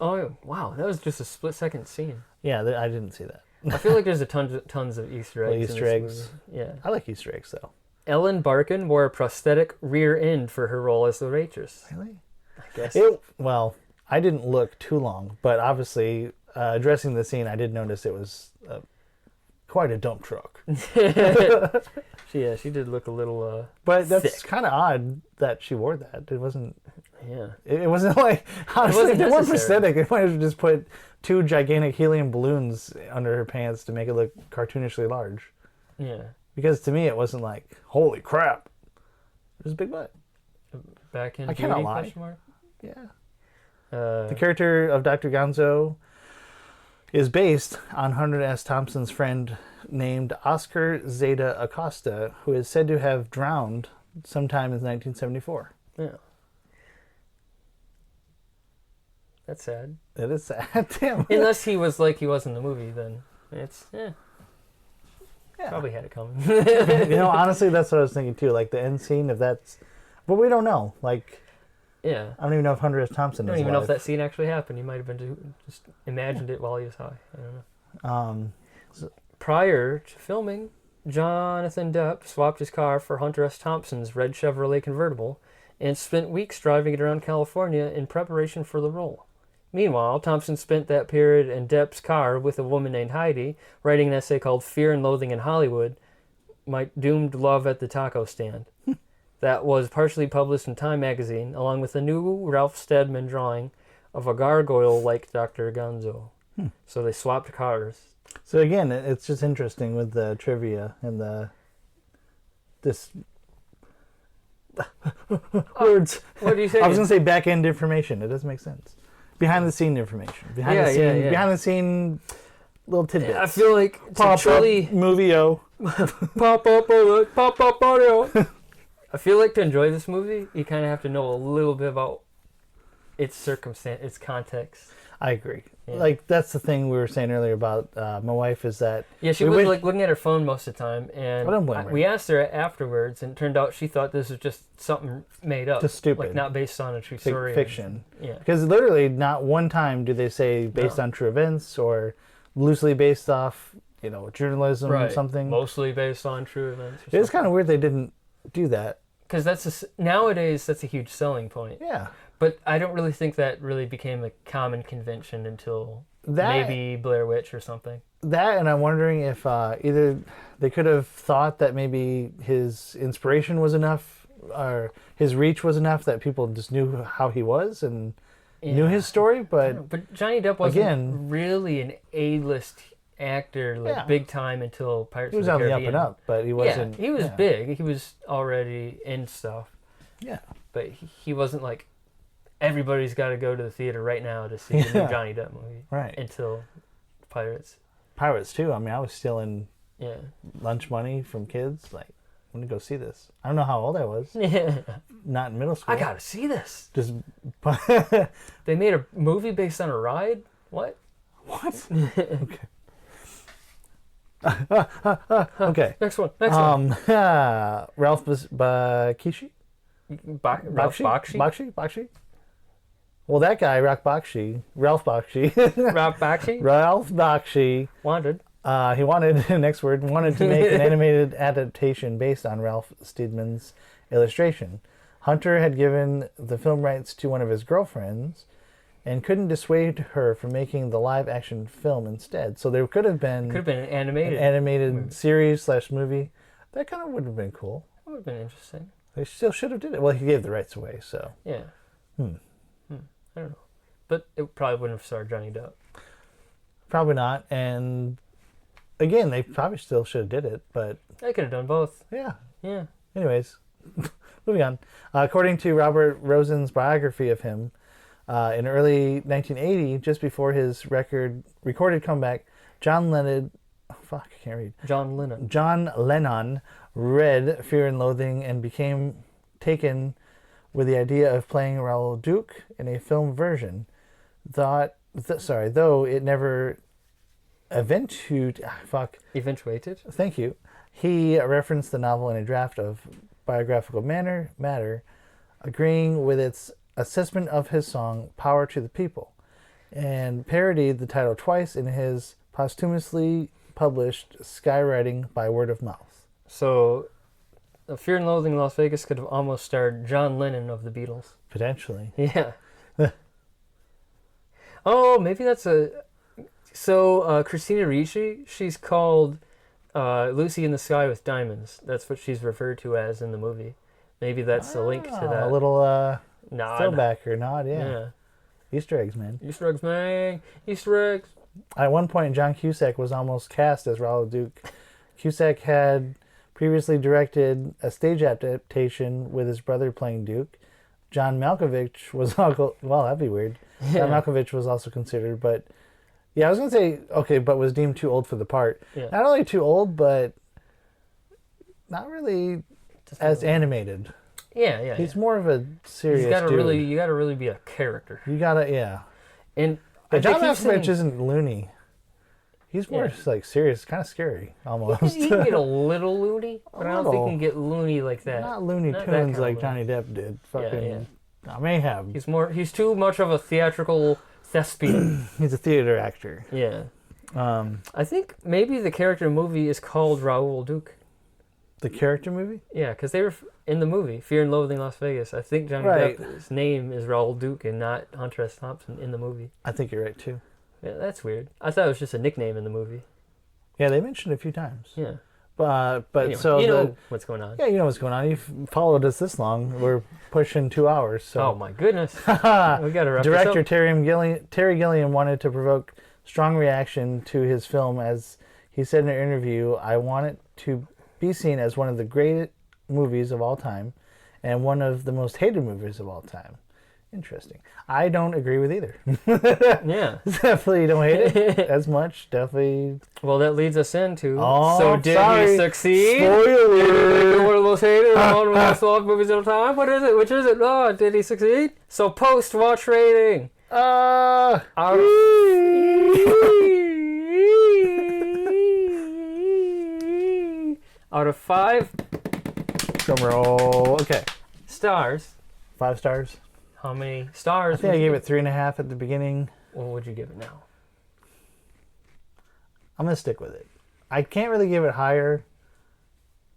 Oh, wow. That was just a split-second scene. Yeah, I didn't see that. I feel like there's tons of Easter eggs. Easter in eggs. this movie. Yeah. I like Easter eggs, though. Ellen Barkin wore a prosthetic rear end for her role as the waitress. Really? I guess. Well, I didn't look too long, but obviously, addressing the scene, I did notice it was quite a dump truck. She did look a little. But that's thick. kind of odd that she wore that. It wasn't. Yeah. It wasn't like, honestly, wasn't if they weren't necessary. prosthetic, they might have just put 2 gigantic helium balloons under her pants to make it look cartoonishly large. Yeah. Because to me, it wasn't like, holy crap. It was a big butt. Back in I cannot beauty, lie. question mark? Yeah. Uh, The character of Dr. Gonzo is based on Hunter S. Thompson's friend named Oscar Zeta Acosta, who is said to have drowned sometime in 1974. yeah. That's sad. It is sad. Damn. Unless he was like he was in the movie, then it's Yeah. probably had it coming. Honestly, that's what I was thinking too. Like the end scene, if that's, but we don't know. Like, Yeah. I don't even know if Hunter S. Thompson I don't is even know if alive. that scene actually happened. He might have been just imagined it while he was high. I don't know. Prior to filming, Jonathan Depp swapped his car for Hunter S. Thompson's red Chevrolet convertible and spent weeks driving it around California in preparation for the role. Meanwhile, Thompson spent that period in Depp's car with a woman named Heidi, writing an essay called Fear and Loathing in Hollywood, My Doomed Love at the Taco Stand. That was partially published in Time magazine, along with a new Ralph Steadman drawing of a gargoyle like Dr. Gonzo. So they swapped cars. So again, it's just interesting with the trivia and this words. What do you say? I was gonna say back end information. It doesn't make sense. Behind the scene information. Behind the scene little tidbits. I feel like to Pop truly up movie-o. pop up audio. I feel like to enjoy this movie, you kind of have to know a little bit about its circumstance, its context. I agree. Yeah. Like that's the thing we were saying earlier about my wife is that Yeah, she was like looking at her phone most of the time, and I don't blame her. we asked her afterwards, and it turned out she thought this was just something made up, Just stupid. like not based on a true story, or fiction. anything. Yeah, Because literally not one time do they say based on true events or loosely based off, journalism or something. mostly based on true events. It's kind of weird they didn't do that. Because nowadays that's a huge selling point. Yeah. But I don't really think that really became a common convention until maybe Blair Witch or something. That, and I'm wondering if either they could have thought that maybe his inspiration was enough or his reach was enough that people just knew how he was and knew his story, But Johnny Depp wasn't again, really an A-list actor, big time until Pirates of the he was Caribbean. on the up and up, but he wasn't. Yeah, he was big. He was already in stuff. Yeah. But he wasn't like, everybody's got to go to the theater right now to see the new Johnny Depp movie. Right. Until Pirates. Pirates, too. I mean, I was stealing Yeah. lunch money from kids. Like, I'm going to go see this. I don't know how old I was. Yeah. Not in middle school. I got to see this. Just. They made a movie based on a ride? What? What? Okay. Okay. Next one. Ralph Bakshi? Ralph Bakshi? Bakshi? Well, that guy, Ralph Bakshi. Ralph Bakshi? Ralph Bakshi. Wanted. He wanted to make an animated adaptation based on Ralph Steadman's illustration. Hunter had given the film rights to one of his girlfriends and couldn't dissuade her from making the live-action film instead. So there could have been an animated. an animated series / movie. That kind of would have been cool. That would have been interesting. They still should have did it. Well, he gave the rights away, so. Yeah. I don't know. But it probably wouldn't have starred Johnny Depp. Probably not. And again, they probably still should have did it, but They could have done both. yeah. Yeah. Anyways, moving on. According to Robert Rosen's biography of him, in early 1980, just before his recorded comeback, John Lennon read Fear and Loathing and became taken with the idea of playing Raoul Duke in a film version. Though it never Eventuated. Thank you. He referenced the novel in a draft of biographical matter, agreeing with its assessment of his song "Power to the People," and parodied the title twice in his posthumously published Skywriting by Word of Mouth. So, Fear and Loathing in Las Vegas could have almost starred John Lennon of the Beatles. Potentially. Yeah. Oh, maybe that's a... So, Christina Ricci, she's called Lucy in the Sky with Diamonds. That's what she's referred to as in the movie. Maybe that's a link to that. A little nod. throwback or nod, yeah. Easter eggs, man. Easter eggs, man. Easter eggs. At one point, John Cusack was almost cast as Raoul Duke. Cusack had previously directed a stage adaptation with his brother playing Duke. John Malkovich was also... Well, that'd be weird. Yeah. John Malkovich was also considered, but... Yeah, I was going to say, okay, but was deemed too old for the part. Yeah. Not only too old, but not really as animated. Yeah. He's more of a serious You gotta dude. really be a character. You gotta, yeah. And But John they keep Malkovich saying- isn't loony. He's more like serious, kind of scary, almost. He can get a little loony, but I don't think little. he can get loony like that. Not Looney Not that kind Tunes of like loony. Johnny Depp did. Fucking Yeah. mayhem. He's too much of a theatrical thespian. He's a theater actor. Yeah. I think maybe the character movie is called Raoul Duke. The character movie? Yeah, because they were in the movie Fear and Loathing Las Vegas. I think Johnny Right. Depp's name is Raoul Duke and not Hunter S. Thompson in the movie. I think you're right too. Yeah, that's weird. I thought it was just a nickname in the movie. Yeah, they mentioned it a few times. Yeah. But Anyway, so you know what's going on. yeah, you know what's going on. You've followed us this long. We're pushing 2 hours. So Oh my goodness. We gotta wrap Director this up. Terry Gilliam wanted to provoke strong reaction to his film, as he said in an interview, "I want it to be seen as one of the great movies of all time and one of the most hated movies of all time." Interesting. I don't agree with either. Yeah. Definitely don't hate it as much. Definitely. Well, that leads us into. Oh, so did sorry. he succeed? Spoiler! One of those hated, one of the most loved movies of all time. What is it? Which is it? Oh, did he succeed? So post-watch rating. Uh, Out out of 5 drum roll. Okay. stars. 5 stars. How many stars? I think I gave it 3.5 at the beginning. What would you give it now? I'm gonna stick with it. I can't really give it higher.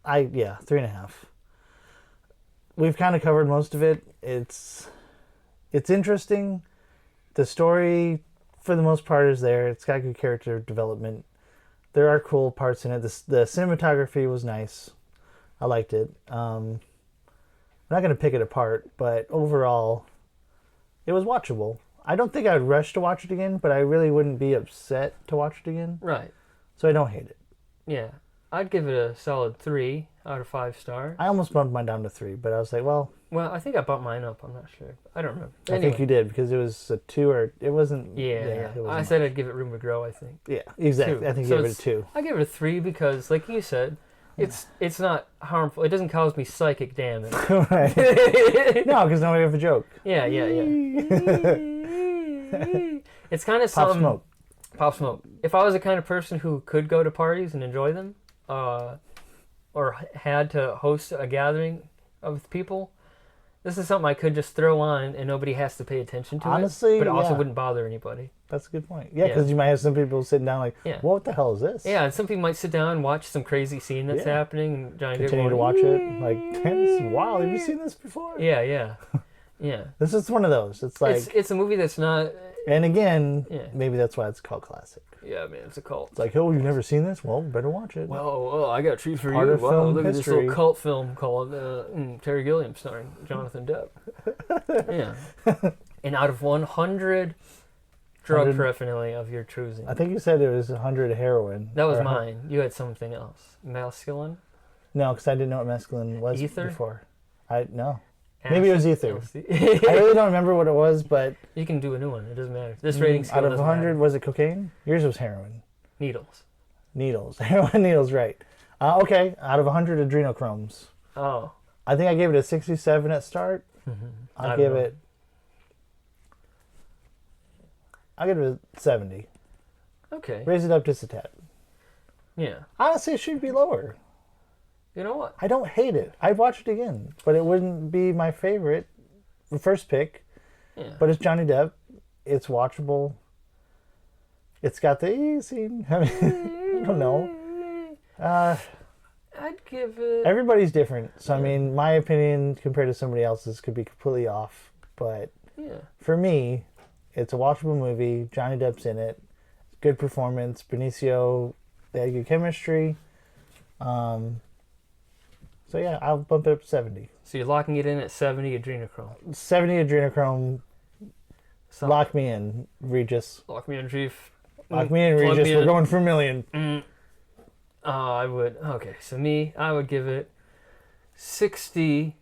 3.5. We've kind of covered most of it. It's interesting. The story, for the most part, is there. It's got good character development. There are cool parts in it. The cinematography was nice. I liked it. I'm not gonna pick it apart, but overall, it was watchable. I don't think I'd rush to watch it again, but I really wouldn't be upset to watch it again. Right. So I don't hate it. Yeah. I'd give it a solid 3 out of 5 stars. I almost bumped mine down to 3, but I was like, well, Well, I think I bumped mine up. I'm not sure. I don't remember. I think you did because it was a 2 or it wasn't. Yeah. It wasn't I said I'd give it room to grow, I think. yeah, exactly. 2. I think So you gave it a it's- 2. I give it a 3 because, like you said, it's not harmful. It doesn't cause me psychic damage. Right. No, because nobody have a joke. Yeah. It's kind of Pop smoke. Pop smoke. If I was the kind of person who could go to parties and enjoy them, or had to host a gathering of people, This is something I could just throw on and nobody has to pay attention to Honestly, it. But it also yeah. wouldn't bother anybody. That's a good point. Yeah, because you might have some people sitting down like, Yeah. what the hell is this? Yeah, and some people might sit down and watch some crazy scene that's Yeah. happening. And Johnny Depp Continue to going, watch it. Like, man, this is wild. Have you seen this before? Yeah, yeah. Yeah. This is one of those. It's like, It's a movie that's not... and again, Yeah. maybe that's why it's called classic. Yeah, man, it's a cult. It's like, oh, you've never seen this? Well, better watch it. Well, I got a treat for Part you. of Wow, film look at this history. little cult film called Terry Gilliam starring Jonathan Depp. Yeah. And out of 100 drug 100 paraphernalia of your choosing. I think you said it was 100 heroin. That was Or- mine. You had something else. Masculine? No, because I didn't know what mescaline was Ether? before. No. Maybe it was ether. LSD. I really don't remember what it was, but You can do a new one. It doesn't matter. This rating scale out of doesn't 100, matter. was it cocaine? Yours was heroin. Needles. Needles. Heroin needles, right. Okay, out of 100 adrenochromes. Oh. I think I gave it a 67 at start. I I'll don't give know. it... I'll give it a 70. Okay. Raise it up just a tad. Yeah. Honestly, it should be lower. You know what? I don't hate it. I'd watch it again, but it wouldn't be my favorite. The first pick. Yeah. But it's Johnny Depp. It's watchable. It's got the scene. I mean, I don't know. I'd give it... Everybody's different. So, I mean, my opinion compared to somebody else's could be completely off. But Yeah. for me, it's a watchable movie. Johnny Depp's in it. Good performance. Benicio, they had good chemistry. So, yeah, I'll bump it up to 70. So you're locking it in at 70 adrenochrome. 70 adrenochrome. So Lock me in, Regis. lock me in, Chief. Lock me in, Plug Regis. me We're in. going for a million. I would... Okay, so me, I would give it 60...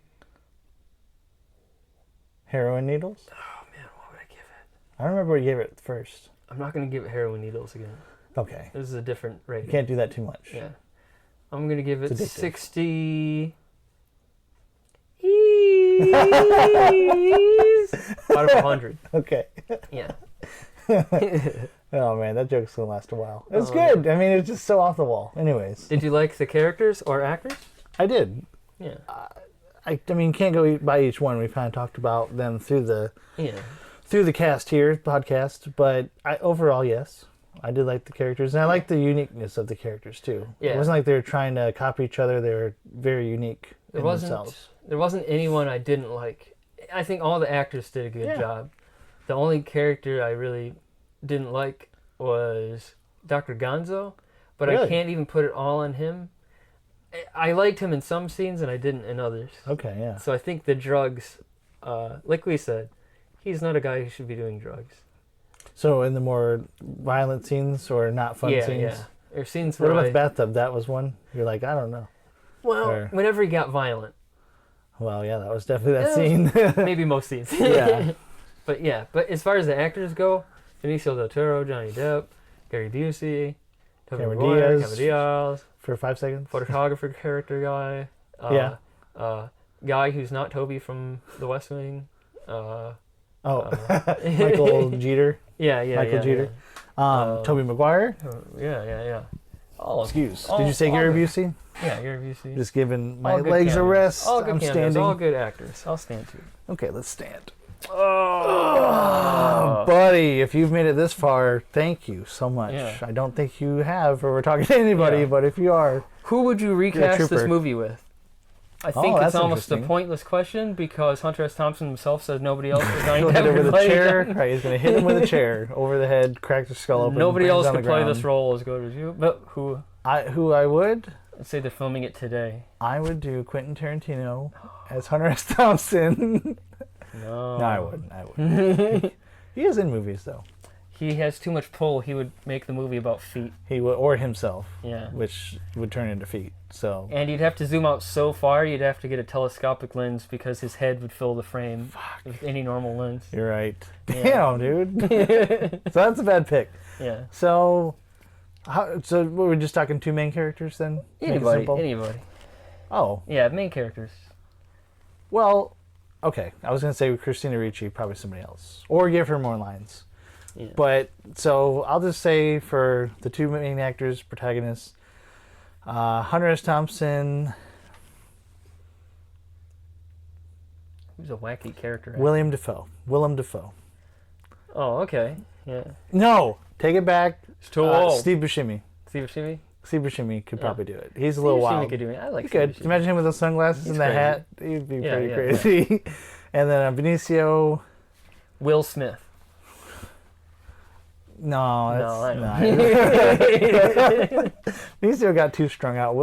Heroin needles? Oh, man, what would I give it? I don't remember what you gave it first. I'm not going to give it heroin needles again. Okay. This is a different rating. You can't do that too much. Yeah. I'm going to give it It's addictive. 60... out of 100. Okay. Yeah. Oh, man, that joke's going to last a while. It's Oh, good. I mean, it's just so off the wall. Anyways. Did you like the characters or actors? I did. Yeah. I mean, can't go by each one. We've kind of talked about them through Yeah. the cast here, podcast. But overall, yes. I did like the characters. And I like the uniqueness of the characters, too. Yeah. It wasn't like they were trying to copy each other. They were very unique There in wasn't themselves. there wasn't anyone I didn't like. I think all the actors did a good Yeah. job. The only character I really didn't like was Dr. Gonzo, but I Really? can't even put it all on him. I liked him in some scenes and I didn't in others. Okay, yeah. So I think the drugs, like we said, he's not a guy who should be doing drugs. So in the more violent scenes or not fun yeah, scenes? yeah. There's scenes What where about the bathtub? That was one? You're like, I don't know. well, or- whenever he got violent, Well, yeah, that was definitely that Yeah. scene. maybe most scenes. Yeah. But as far as the actors go, Benicio del Toro, Johnny Depp, Gary Busey, Tobey Cameron Maguire, Diaz. Cameron Diaz, For 5 seconds? photographer character guy, Yeah. Guy who's not Toby from The West Wing. Oh, Michael Jeter. Yeah, Michael Jeter. Tobey Maguire. Yeah. All Excuse. all- Did you say all Gary good- Busey? Yeah, Gary Busey. Just giving my All good legs a cameos. rest. All good I'm cameos, standing. all good actors. I'll stand too. Okay, let's stand. Oh, Buddy, if you've made it this far, thank you so much. Yeah. I don't think you have, or we're talking to anybody, Yeah. but if you are, Who would you recast this trooper. movie with? I think that's it's almost a interesting. pointless question because Hunter S. Thompson himself said nobody else was going he'll to hit him with a play chair. it. Right, he's going to hit him with a chair over the head, crack the skull open. Nobody brains else on could the play ground. this role as good as you. But who? Who I would? I'd say they're filming it today. I would do Quentin Tarantino as Hunter S. Thompson. No. No, I wouldn't. I wouldn't. He is in movies, though. He has too much pull. He would make the movie about feet. He would, or himself, Yeah. which would turn into feet. So And you'd have to zoom out so far, you'd have to get a telescopic lens because his head would fill the frame with any normal lens. you're right. Yeah. Damn, dude. So that's a bad pick. Yeah. So, so we're just talking two main characters then? Make it Anybody. simple? Anybody. Oh, Yeah, main characters. well, okay. I was gonna say Christina Ricci, probably somebody else, or give her more lines. Yeah. But so I'll just say for the two main actors, protagonists, Hunter S. Thompson. Who's He's a wacky character. Right? Willem Dafoe. Oh, okay. Yeah. No, take it back. Too old. Steve Buscemi. Steve Buscemi? Steve Buscemi could probably do it. He's a Steve little Buscemi wild. could do it. I like He Steve could. Buscemi. Imagine him with the sunglasses He's and the crazy. hat. He'd be Yeah, pretty yeah, crazy. And then Benicio. Will Smith. No, No, I that's know. not. Benicio got too strung out.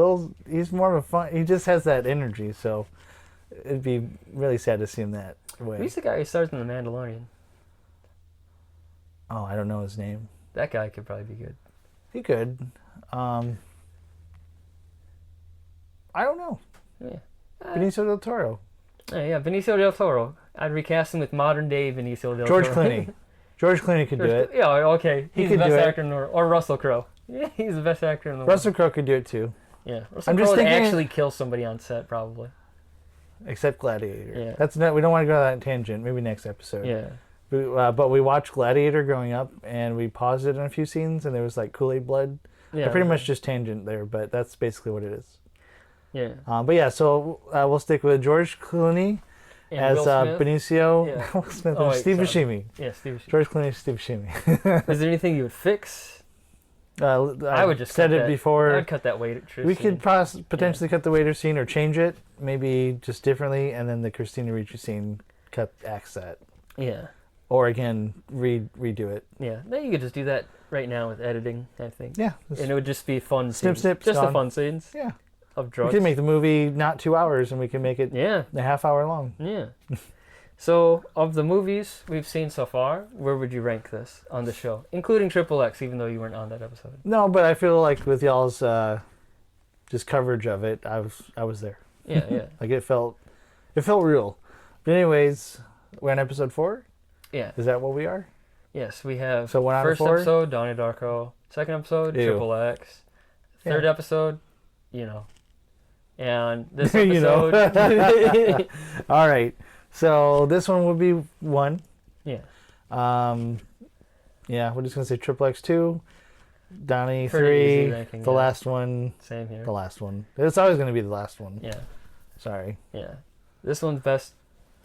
He's more of a fun. He just has that energy, so it'd be really sad to see him that way. Who's the guy who stars in The Mandalorian? Oh, I don't know his name. That guy could probably be good. He could. I don't know. Yeah. Benicio del Toro. Oh, yeah, Benicio del Toro. I'd recast him with modern day Benicio del George Toro. Clooney. George Clooney could do it. Yeah, okay. He He's could the do best it. actor in the world. Or Russell Crowe. Yeah, he's the best actor in the world. Russell Crowe could do it too. Yeah, Russell I'm Crowe just would thinking- actually kill somebody on set, probably. Except Gladiator. Yeah. That's not. We don't want to go on that tangent. Maybe next episode. Yeah. But we watched Gladiator growing up, and we paused it in a few scenes, and there was like Kool-Aid blood. Yeah. Pretty much just tangent there, but that's basically what it is. Yeah. But yeah, so we'll stick with George Clooney And as Will Smith. Benicio. Yeah. Will Smith Oh, and wait, Steve sorry. Buscemi. Yeah, Steve. George Clooney, Steve Buscemi. Is there anything you would fix? I would just said cut it that. before. I'd cut that waitress. We could potentially cut the waiter scene or change it, maybe just differently, and then the Christina Ricci scene axe that, Yeah. or again redo it. Yeah. Then you could just do that right now with editing, I think. Yeah, And it would just be fun Snip, scenes. snip, Just the gone. fun scenes yeah. of We drugs. can make the movie not 2 hours, and we can make it Yeah. a half hour long. Yeah. So, of the movies we've seen so far, where would you rank this on the show? Including Triple X, even though you weren't on that episode. No, but I feel like with y'all's just coverage of it, I was there. Yeah, yeah. Like it felt real. But anyways, we're on episode 4. Yeah. Is that what we are? Yes, we have So 1 out of first 4? episode, Donnie Darko. Second episode, Ew. Triple X. Third Yeah. episode, you know. And this You know. episode... All right. So this one would be 1. yeah. Yeah, we're just gonna say Triple X 2, Donnie Pretty 3, easy ranking, the yeah. last one, Same here. the last one. It's always gonna be the last one. Yeah, Sorry. yeah. This one's best.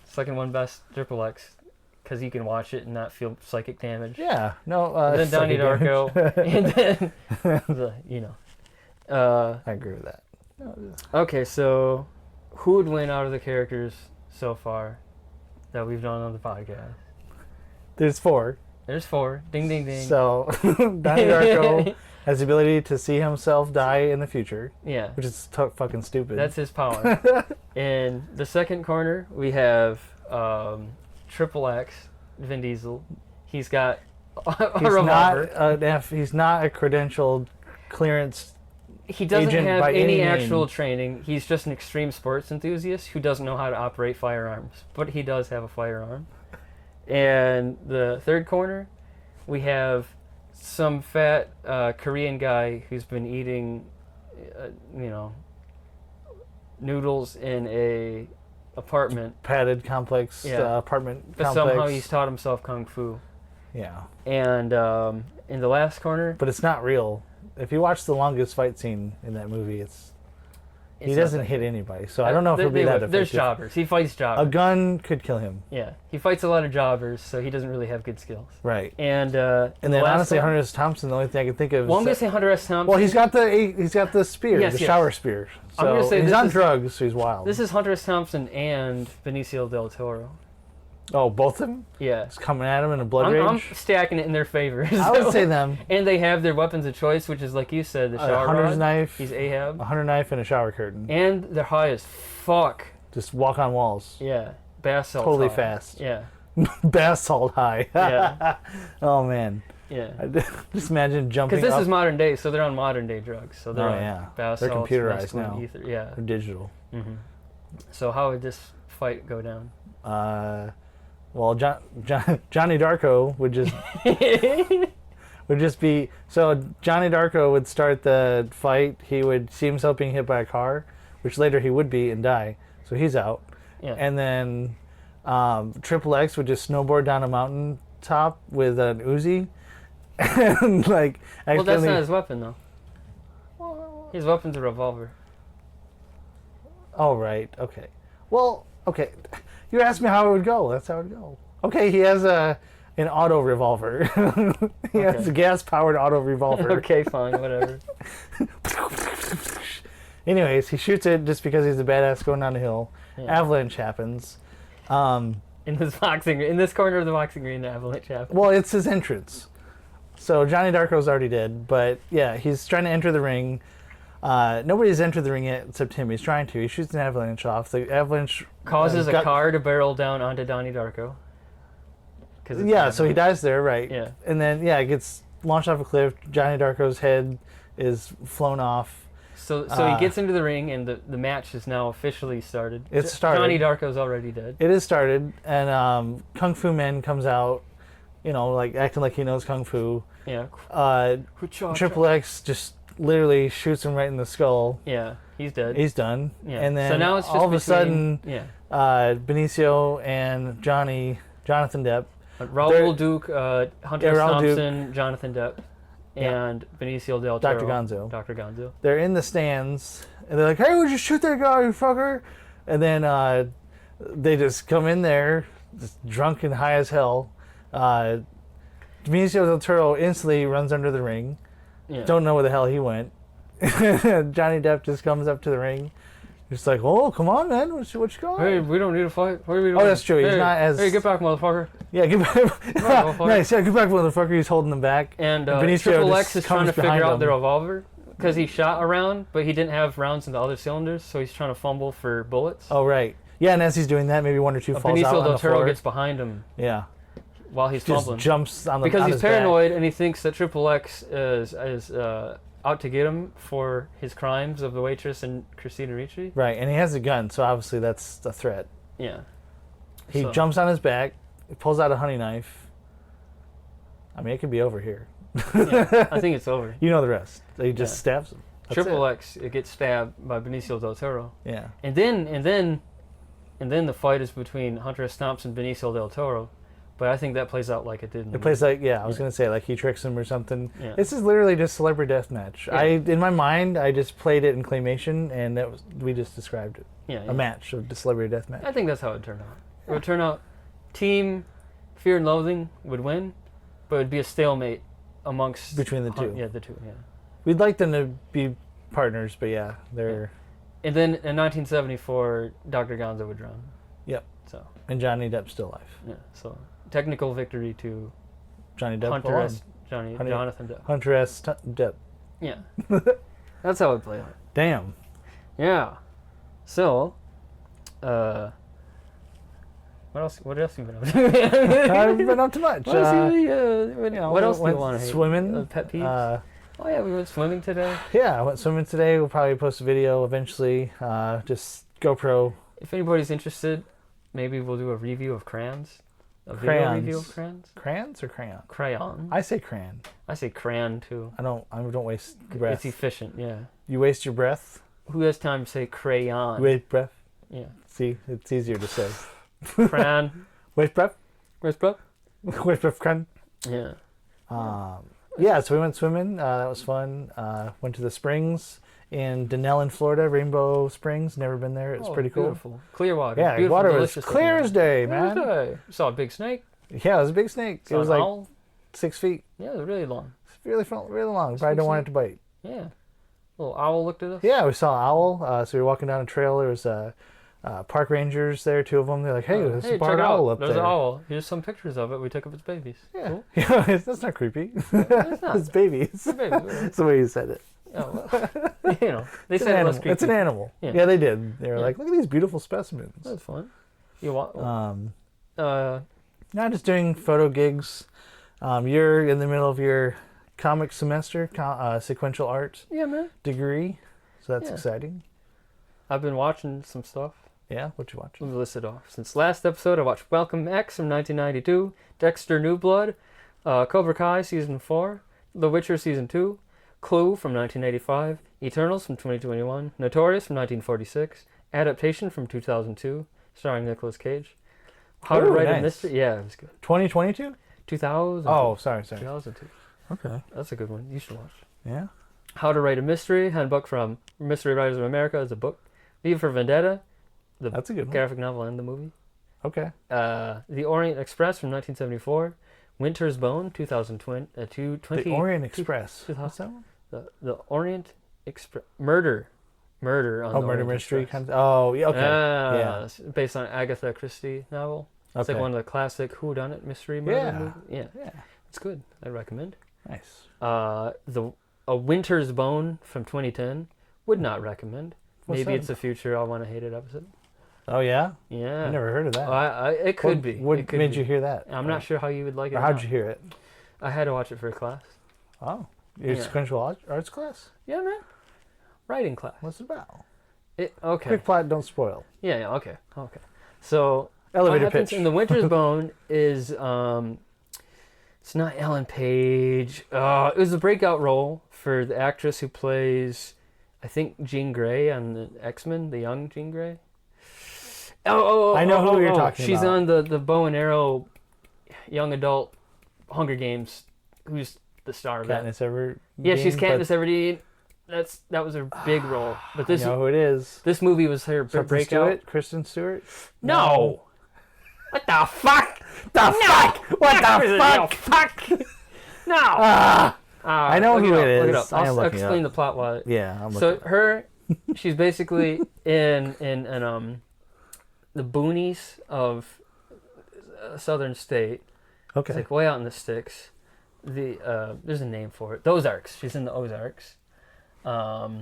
Second one best, Triple X. Because you can watch it and not feel psychic damage. Yeah. No. And then Donnie second game. Darko. And then, you know. I agree with that. Okay, so who would win out of the characters so far that we've done on the podcast? There's 4. There's 4. Ding, ding, ding. So Donnie Darko has the ability to see himself die in the future, yeah, which is fucking stupid. that's his power. In the second corner, we have Triple X, Vin Diesel. He's got a he's revolver. he's not a credentialed clearance. He doesn't agent have by any any actual name. training. He's just an extreme sports enthusiast who doesn't know how to operate firearms. But he does have a firearm. And the third corner, we have some fat Korean guy who's been eating, noodles in a apartment. Padded complex Yeah. apartment But complex. somehow he's taught himself kung fu. Yeah, And in the last corner, but it's not real. If you watch the longest fight scene in that movie, he it's doesn't nothing. hit anybody. So I don't know if it'll be that effective. There's jobbers. He fights A jobbers. gun could kill him. Yeah, he fights a lot of jobbers, so he doesn't really have good skills. Right. And And the then last honestly, one- Hunter S. Thompson, the only thing I can think of Well, I'm gonna is say Hunter S. Thompson. well, he's got the spear, Yes, the yes. shower spear. So I'm gonna say he's this on is- drugs, so he's wild. This is Hunter S. Thompson and Benicio del Toro. Oh, both of them? Yeah, It's coming at him in a blood I'm rage? stacking it in their favor. I would say them. And they have their weapons of choice, which is like you said, the A shower hunter's rod. knife, He's Ahab, a hunter knife, and a shower curtain. and they're high as fuck. Just walk on walls. Yeah, bath salts. Totally high. fast. Yeah, Bath salt high. Yeah. Oh, man. yeah. Just imagine jumping Because this up. is modern day, so they're on modern day drugs. So they're Oh, on yeah. bath They're salts, computerized mescaline, now. ether. Yeah. They're digital. So how would this fight go down? Well, Johnny Darko would just be so Johnny Darko would start the fight. He would see himself being hit by a car, which later he would be and die. So he's out. Yeah. And then Triple X would just snowboard down a mountain top with an Uzi, and like Well, that's accidentally. not his weapon, though. His weapon's a revolver. Oh right, okay. Well, okay. You asked me how it would go. That's how it would go. Okay, he has an auto revolver. He has a gas-powered auto revolver. Okay, fine, whatever. Anyways, he shoots it just because he's a badass going down the hill. Yeah. Avalanche happens. In this corner of the boxing ring, the avalanche happens. Well, it's his entrance. So Johnny Darko's already dead, but yeah, he's trying to enter the ring. Nobody's entered the ring yet except him. He's trying to. He shoots an avalanche off. The avalanche Causes a car to barrel down onto Donnie Darko. Yeah, so he dies there, right? Yeah. And then it gets launched off a cliff. Johnny Darko's head is flown off. So he gets into the ring, and the match is now officially started. It's started. Johnny Darko's already dead. It is started, and Kung Fu Man comes out, like acting like he knows Kung Fu. Yeah. Triple X just literally shoots him right in the skull. Yeah, he's dead. He's done. Yeah. And then so now it's just all of a sudden, Benicio and Jonathan Depp. Raul Duke, Hunter Raul Thompson, Duke. Jonathan Depp, and Benicio del Toro. Dr. Gonzo. They're in the stands, and they're like, "Hey, would you shoot that guy, you fucker?" And then they just come in there, just drunk and high as hell. Benicio del Toro instantly runs under the ring. Yeah. Don't know where the hell he went. Johnny Depp just comes up to the ring. He's like, "Oh, come on, man. What you got?" Hey, we don't need a fight. What are we doing? Oh, that's true. He's not as... Hey, get back, motherfucker. Yeah, get back. Nice. Yeah, get back, motherfucker. He's holding them back. And Benicio Triple X is trying to figure out him. the revolver because he shot a round, but he didn't have rounds in the other cylinders, so he's trying to fumble for bullets. Oh, right. Yeah, and as he's doing that, maybe one or two falls out on the Benicio del Toro floor. gets behind him. Yeah. While he's Just fumbling. jumps on the because on he's his paranoid back. and he thinks that Triple X is out to get him for his crimes of the waitress and Christina Ricci. Right, and he has a gun, so obviously that's a threat. Yeah. He jumps on his back, pulls out a honey knife. I mean, it could be over here. Yeah, I think it's over. You know the rest. He just stabs him. That's Triple it. X gets stabbed by Benicio del Toro. Yeah. And then the fight is between Hunter S. Thompson and Benicio del Toro. But I think that plays out like it did in the It plays movie. like, I was going to say, like he tricks him or something. Yeah. This is literally just Celebrity Deathmatch. Yeah. In my mind, I just played it in claymation, and we just described it. Yeah, A match of the Celebrity Deathmatch. I think that's how it would turn out. It would turn out Team Fear and Loathing would win, but it would be a stalemate amongst... Between the two. Yeah, the two, yeah. We'd like them to be partners, but they're... And then in 1974, Dr. Gonzo would drown. Yep. So. And Johnny Depp's still alive. Yeah, so technical victory to Johnny Depp. Hunter S. Jonathan Depp. Hunter S. Depp. Yeah. That's how it played out. Damn. Yeah. So, what else have you been up to? I haven't been up to much. What else do you want to hate? Swimming. Pet peeves? Oh yeah, we went swimming today. Yeah, I went swimming today. We'll probably post a video eventually. Just GoPro. If anybody's interested, maybe we'll do a review of crayons. A video Crayons. review of crayons? Crayons or crayon? Crayon. I say crayon. I say crayon too. I don't waste breath. It's efficient, yeah. You waste your breath? Who has time to say crayon? You waste breath? Yeah. See, it's easier to say. Crayon. Waste breath? Where's bro? Waste breath, crayon. Yeah. Yeah, so we went swimming. That was fun. Went to the springs in Denellen, Florida, Rainbow Springs. Never been there. It's pretty cool. Beautiful. Clear water. Yeah, Beautiful, water was delicious clear looking as day, water. man. Clear as day. Saw a big snake. Yeah, it was a big snake. Saw It was an like owl. 6 feet. Yeah, it was really long. It's really long. Probably don't want it to bite. Yeah. Little owl looked at us. Yeah, we saw an owl. So we were walking down a trail. There was park rangers there, 2 of them. They're like, "Hey, there's a check barred it owl out. up There's there." an owl. Here's some pictures of it. We took of its babies. Yeah, Cool. yeah, that's not creepy. It's not. It's babies. Babies. That's the way you said it. Oh, well, you know, they It's said an it less animal. creepy. It's an animal. Yeah. Yeah, they did. They were Yeah. like, "Look at these beautiful specimens." That's fun. You want? Now just doing photo gigs. You're in the middle of your comic semester, sequential art yeah, man. degree, so that's Yeah. exciting. I've been watching some stuff. Yeah, what you watch? We've listed off. Since last episode, I watched Welcome X from 1992, Dexter New Blood, Cobra Kai Season 4, The Witcher Season 2, Clue from 1985, Eternals from 2021, Notorious from 1946, Adaptation from 2002, starring Nicolas Cage, How to Ooh, Write nice. a Mystery. Yeah, it was good. 2022? 2000. Oh, sorry. 2002. Okay. That's a good one. You should watch. Yeah. How to Write a Mystery, Handbook from Mystery Writers of America is a book. V for Vendetta, the That's a good one. graphic novel and the movie. Okay. The Orient Express from 1974. Winter's Bone, 2020. The Orient Express. 2000. What's that one? The Orient Express. Murder on the Murder Orient mystery Express. kind of. Oh, yeah. Okay. Yeah. It's based on Agatha Christie novel. It's Okay. like one of the classic whodunit mystery murder movies. Yeah. Yeah. It's good. I recommend. Nice. A Winter's Bone from 2010. Would not recommend. What's Maybe that it's a future I'll Want to Hate It episode. Oh yeah. Yeah. I never heard of that. It could be. What It could made be. you hear that? I'm not sure how you would like it. Or how'd you hear it? I had to watch it for a class. Oh, your Yeah. sequential arts class. Yeah, man. Writing class. What's it about? Okay. Quick plot, don't spoil. Yeah. Okay. So Elevator what happens pitch. in The Winter's Bone is it's not Ellen Page. It was a breakout role for the actress who plays, I think, Jean Grey on the X-Men, the young Jean Grey. I know who you're talking She's about. on the bow and arrow young adult Hunger Games. Who's the star of that? Katniss Everdeen. Yeah, she's Katniss Everdeen. That was her big role. But I know who it is. this movie was her Something breakout. Stewart? Kristen Stewart? No. What the fuck? The fuck? What the fuck? Fuck. No. I know Look who it it up, look it is. up. I am I'll looking explain it the plot while. Yeah, I'm So looking. she's basically in the boonies of a southern state. It's Okay. like way out in the sticks. There's a name for it. The Ozarks. She's in the Ozarks. Yeah.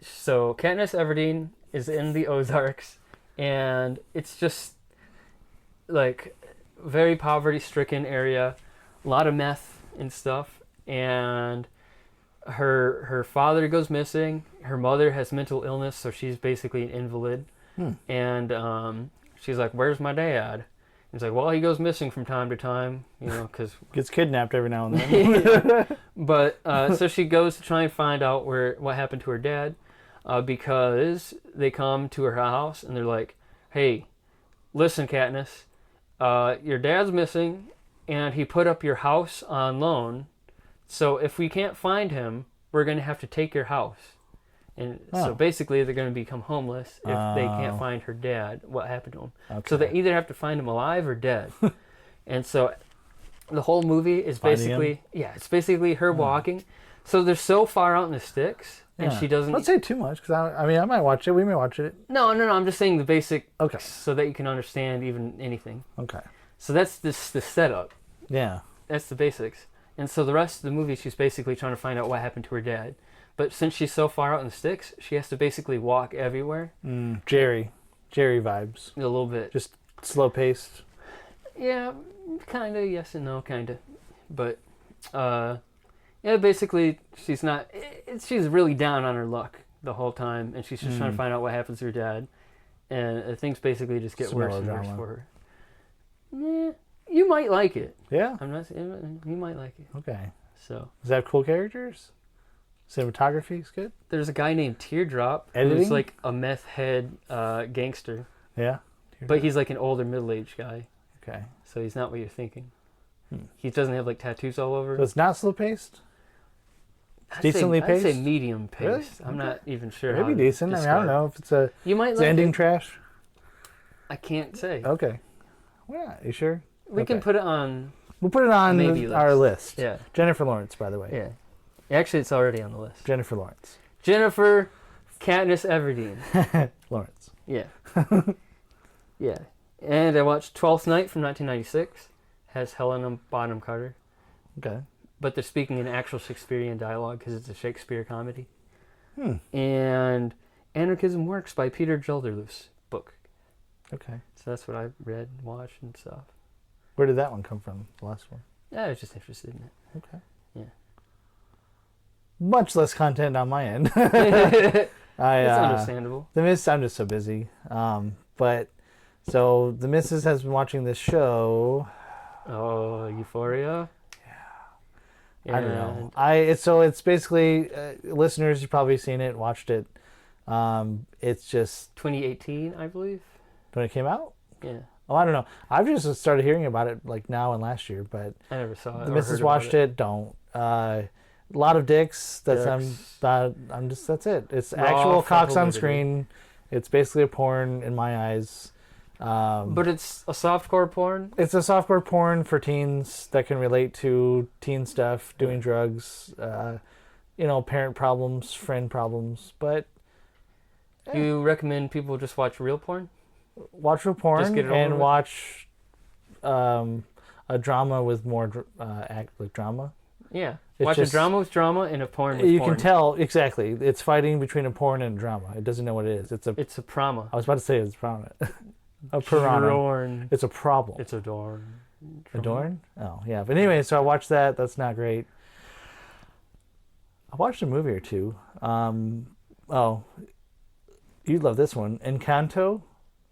So Katniss Everdeen is in the Ozarks, and it's just like very poverty-stricken area, a lot of meth and stuff, and her father goes missing. Her mother has mental illness, so she's basically an invalid. And she's like, "Where's my dad?" He's like, "Well, he goes missing from time to time, because." Gets kidnapped every now and then. But so she goes to try and find out what happened to her dad, because they come to her house and they're like, "Hey, listen, Katniss, your dad's missing, and he put up your house on loan. So if we can't find him, we're going to have to take your house." And so basically they're going to become homeless if they can't find her dad, what happened to him. Okay. So they either have to find him alive or dead. And so the whole movie is Finding basically, it's basically her walking. So they're so far out in the sticks, and she doesn't... Don't say too much, because I might watch it. We may watch it. No, I'm just saying the basic, Okay. so that you can understand even anything. Okay. So that's the setup. Yeah. That's the basics. And so the rest of the movie, she's basically trying to find out what happened to her dad. But since she's so far out in the sticks, she has to basically walk everywhere. Jerry vibes. A little bit. Just slow paced. Yeah, kind of. Yes and no, kind of. But, basically, she's not... She's really down on her luck the whole time. And she's just trying to find out what happens to her dad. And things basically just get Some worse and worse melodrama. for her. Yeah, you might like it. Yeah. I'm not saying... You might like it. Okay. So... Does that have cool characters? Cinematography's good? There's a guy named Teardrop Editing? who's like a meth head gangster. Yeah. But he's like an older middle-aged guy. Okay. So he's not what you're thinking. He doesn't have like tattoos all over. So it's not slow paced? I'd decently I'd say paced? medium Really? paced. I'm not even sure. It'd how be to decent. I mean, I don't describe know if it's a it. You might it's like ending it. trash. I can't say. Okay. Why not? You sure? We can Okay. put it on. We'll put it on Maybe our list. Yeah. Jennifer Lawrence, by the way. Yeah. Actually, it's already on the list. Jennifer Lawrence. Jennifer Katniss Everdeen. Lawrence. Yeah. Yeah. And I watched Twelfth Night from 1996. Has Helena Bonham Carter. Okay. But they're speaking in actual Shakespearean dialogue because it's a Shakespeare comedy. And Anarchism Works by Peter Gelderloos book. Okay. So that's what I read and watched and stuff. Where did that one come from? The last one. Yeah, I was just interested in it. Okay. Yeah. Much less content on my end. It's understandable. The Miss, I'm just so busy. But so the Missus has been watching this show. Oh, Euphoria? Yeah. I don't know. It's basically listeners. You've probably seen it, watched it. It's just 2018, I believe. when it came out. Yeah. Oh, I don't know. I've just started hearing about it like now and last year, but I never saw it. the or Missus heard about watched it. Don't. A lot of dicks. Dicks. I'm just. That's it. It's Raw, actual cocks on fuckable screen. It's basically a porn in my eyes. But it's a softcore porn. It's a softcore porn for teens that can relate to teen stuff, doing drugs, parent problems, friend problems. But You recommend people just watch real porn? watch real Just porn get it over and with? watch a drama with more drama. Yeah. It's Watch just- a drama with drama and a porn with You porn. can tell exactly. It's fighting between a porn and a drama. It doesn't know what it is. It's a. It's a prama. I was about to say it's piranha. A piranha. Dorn. It's a problem. It's a dorn. Adorn? Oh, yeah. But anyway, so I watched that. That's not great. I watched a movie or two. You'd love this one. Encanto?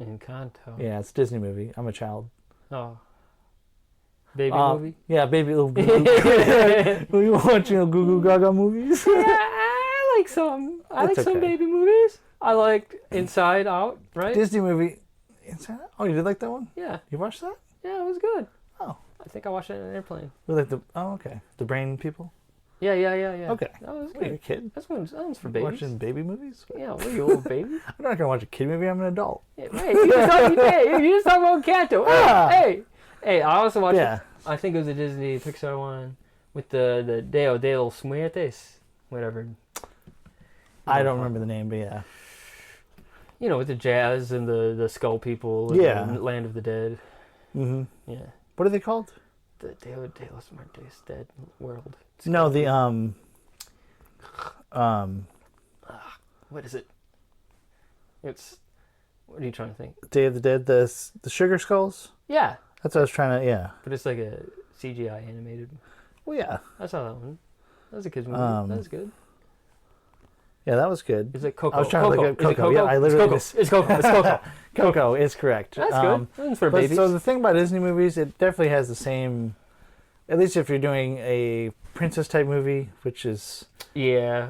Encanto. Yeah, it's a Disney movie. I'm a child. Oh. Baby movie? Yeah, baby little goo goo. Were you watching a Goo Goo Gaga movies? Yeah, I like some. I like It's some okay. baby movies. I liked Inside Out, right? Disney movie. Oh, you did like that one? Yeah. You watched that? Yeah, it was good. Oh. I think I watched it in an airplane. We like okay. The Brain people? Yeah. Okay. That was Wait, you're a good. kid? That one's for babies. Watching baby movies? Yeah, what are you, old baby? I'm not going to watch a kid movie. I'm an adult. Yeah, right. You just talking about Encanto. Ah. Hey, I also watched Yeah. I think it was a Disney Pixar one with the Deo de los Muertes, whatever. I don't remember the name, but yeah. You know, with the jazz and the skull people and Yeah. the Land of the Dead. Mm-hmm. Yeah. What are they called? The Deo de los Muertes Dead World. No, the What is it? It's what are you trying to think? Day of the Dead, the Sugar Skulls. Yeah. That's what I was trying to. Yeah. But it's like a CGI animated. Well, yeah. I saw that one. That was a kid's movie. That was good. Yeah, that was good. Is it Coco? I was trying to look at Is it Coco. Yeah, I literally It's Coco. It's Coco. It's Coco. Coco is correct. That's good. That one's for But babies. so the thing about Disney movies, it definitely has the same. At least if you're doing a princess type movie, which is Yeah.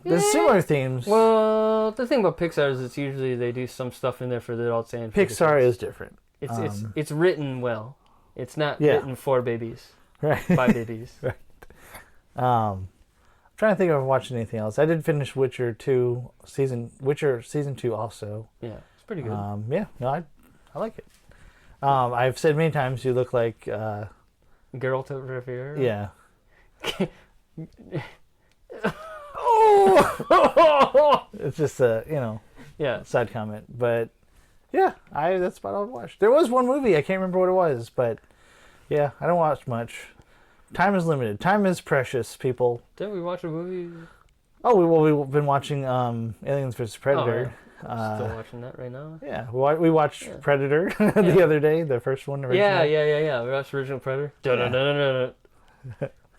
there's similar themes. Well, the thing about Pixar is it's usually they do some stuff in there for the adults and for the Pixar kids. is different. It's written well. It's not Yeah. written for babies Right. by babies. Right. I'm trying to think if I've watched anything else. I did finish Witcher season 2 also. Yeah, it's pretty good. Yeah, no, I like it. I've said many times you look like Geralt of Rivia. yeah. It's just a Yeah. side comment, but yeah, that's about all I watched. There was one movie I can't remember what it was, but yeah, I don't watch much. Time is limited. Time is precious, people. Didn't we watch a movie? Oh, we've been watching Aliens vs Predator. Still watching that right now. Yeah, we watched Predator the other day, the first one. Yeah. Original. We watched Original Predator. Dun-dun-dun-dun-dun.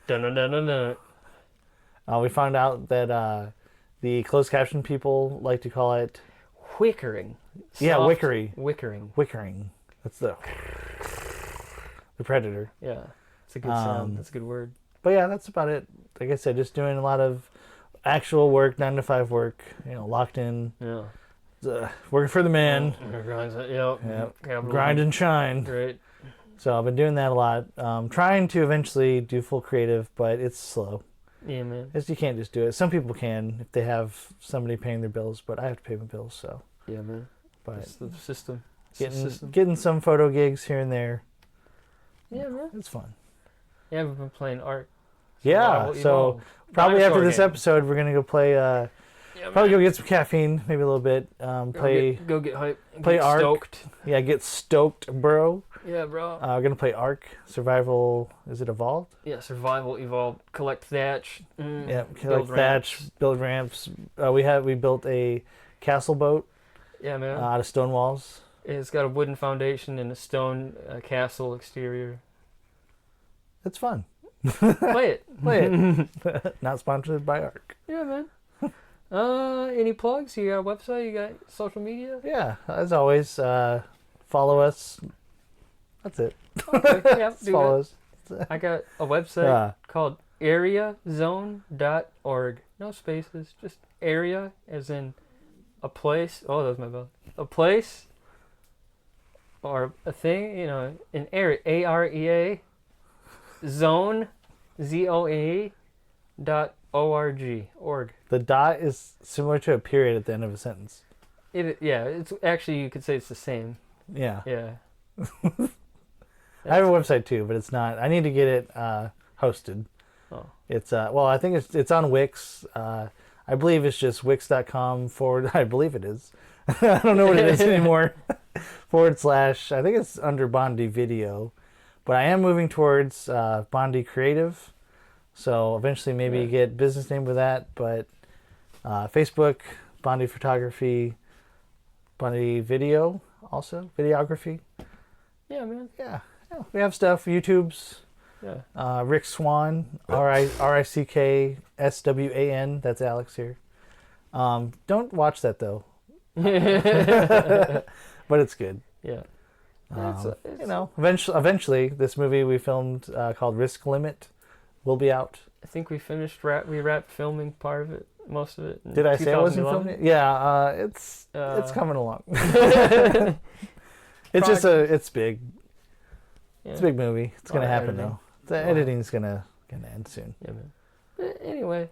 Dun-dun-dun-dun-dun. We found out that the closed caption people like to call it Wickering. Yeah, Soft wickery. Wickering. That's the Predator. Yeah. It's a good sound. That's a good word. But yeah, that's about it. Like I said, just doing a lot of actual work, 9 to 5 work. Locked in, Yeah. working for the man. Grind and shine. Great. So I've been doing that a lot. Trying to eventually do full creative, but it's slow. Yeah, man. You can't just do it. Some people can if they have somebody paying their bills, but I have to pay my bills, so. Yeah, man. But It's the system. It's the system. getting some photo gigs here and there, Yeah, man. it's fun. Yeah, we've been playing art. Yeah, so probably after this episode, we're gonna go play. Probably go get some caffeine, maybe a little bit. Go get hype. play get Ark. Stoked. Yeah, get stoked, bro. Yeah, bro. We're gonna play Ark Survival. Is it Evolved? Yeah, survival, evolve, collect thatch. Yeah, build like thatch, build ramps. We built a castle boat Yeah, man. out of stone walls. It's got a wooden foundation and a stone castle exterior. It's fun. Play it. Play it. Not sponsored by Ark. Yeah, man. Any plugs? You got a website? You got social media? Yeah, as always, follow us. That's it. Okay, yeah, do Follow that. us. I got a website called areazone.org. No spaces, just area as in a place. Oh, that was my bell. A place or a thing, an area. AREA zone ZONE .org. Org. The dot is similar to a period at the end of a sentence. It's actually, you could say it's the same. Yeah. Yeah. I have a website too, but it's not. I need to get it hosted. Oh. It's I think it's on Wix. I believe it's just wix.com / I believe it is. I don't know what it is anymore. / I think it's under Bondi Video, but I am moving towards Bondi Creative. So eventually maybe get business name with that, but Facebook, Bondi Photography, Bondi Video, also videography. Yeah, man. Yeah, we have stuff. YouTube's Yeah. Rick Swan, RICKSWAN. That's Alex here. Don't watch that though, but it's good. Yeah. Eventually, this movie we filmed called Risk Limit will be out. I think we wrapped filming part of it, most of it. Did I say I wasn't 2011. filming it? Yeah, it's coming along. It's big. Yeah. It's a big movie. It's gonna happen though. The editing's gonna end soon. Yeah, man. But anyway,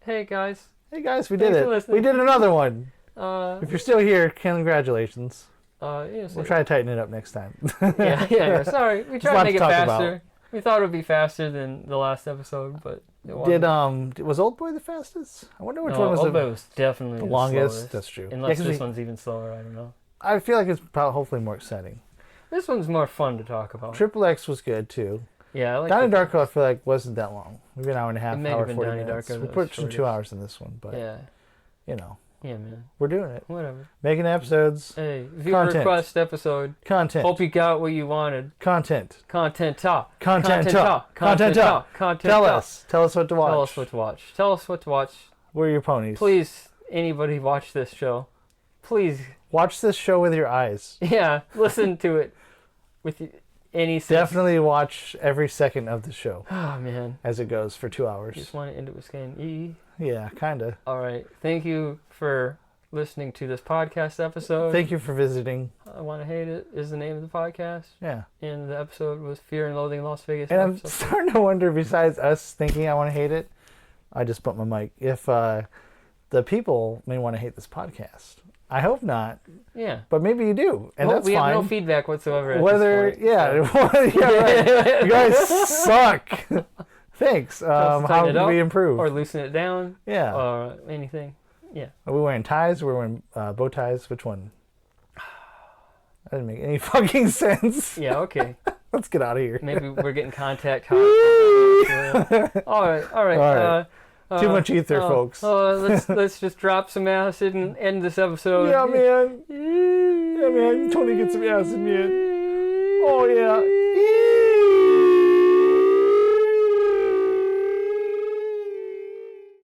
hey guys. Hey guys, we Thanks did for it. listening. We did another one. If If you're still here, congratulations. we'll We'll try to tighten it up next time. yeah. Sorry, we lot tried to make to it talk faster. about. We thought it would be faster than the last episode, but it wasn't. Was Old Boy the fastest? I wonder which No, one was Old Boy was definitely the longest. slowest. That's true. Unless Yeah, 'cause this one's even slower, I don't know. I feel like it's probably hopefully more exciting. This one's more fun to talk about. Triple X was good too. Yeah, I like Donnie the- Darko, I feel like wasn't that long. Maybe an hour and a half, It may hour have been 40 Donnie minutes. Darko We that put was some 2 shortest. hours in this one, but Yeah, yeah, man. we're doing it. Whatever. Making episodes, Hey, viewer Content. request episode. content, Hope you got what you wanted. content. Content talk. Content talk. Content talk. Content Tell talk. us what to watch. Tell us what to watch. Tell us what to watch. We're your ponies. Please, anybody watch this show. Please, Watch this show with your eyes. yeah, listen to it with any sense. Definitely watch every second of the show Oh, man. as it goes for 2 You hours. just want to end it with saying E. Yeah, kinda. All right. Thank you for listening to this podcast episode. Thank you for visiting. I Want to Hate It is the name of the podcast. Yeah. And the episode was Fear and Loathing in Las Vegas. And I'm episode. starting to wonder, besides us thinking I want to hate it, I just bumped my mic, if the people may want to hate this podcast. I hope not, Yeah. but maybe you do, and Well, that's we fine. have no feedback whatsoever. At Whether, this point, yeah, so. yeah, right. You guys suck. Thanks. Tell us to How tighten it can up we improve? Or loosen it down. Yeah. Or anything. Yeah. Are we wearing ties? We're wearing bow ties. Which one? That didn't make any fucking sense. Yeah, okay. Let's get out of here. Maybe we're getting contact high. All right. All right. Too much ether, folks. Let's just drop some acid and end this episode. Yeah, man. Yeah, man. Tony, get some acid, man. Oh, yeah.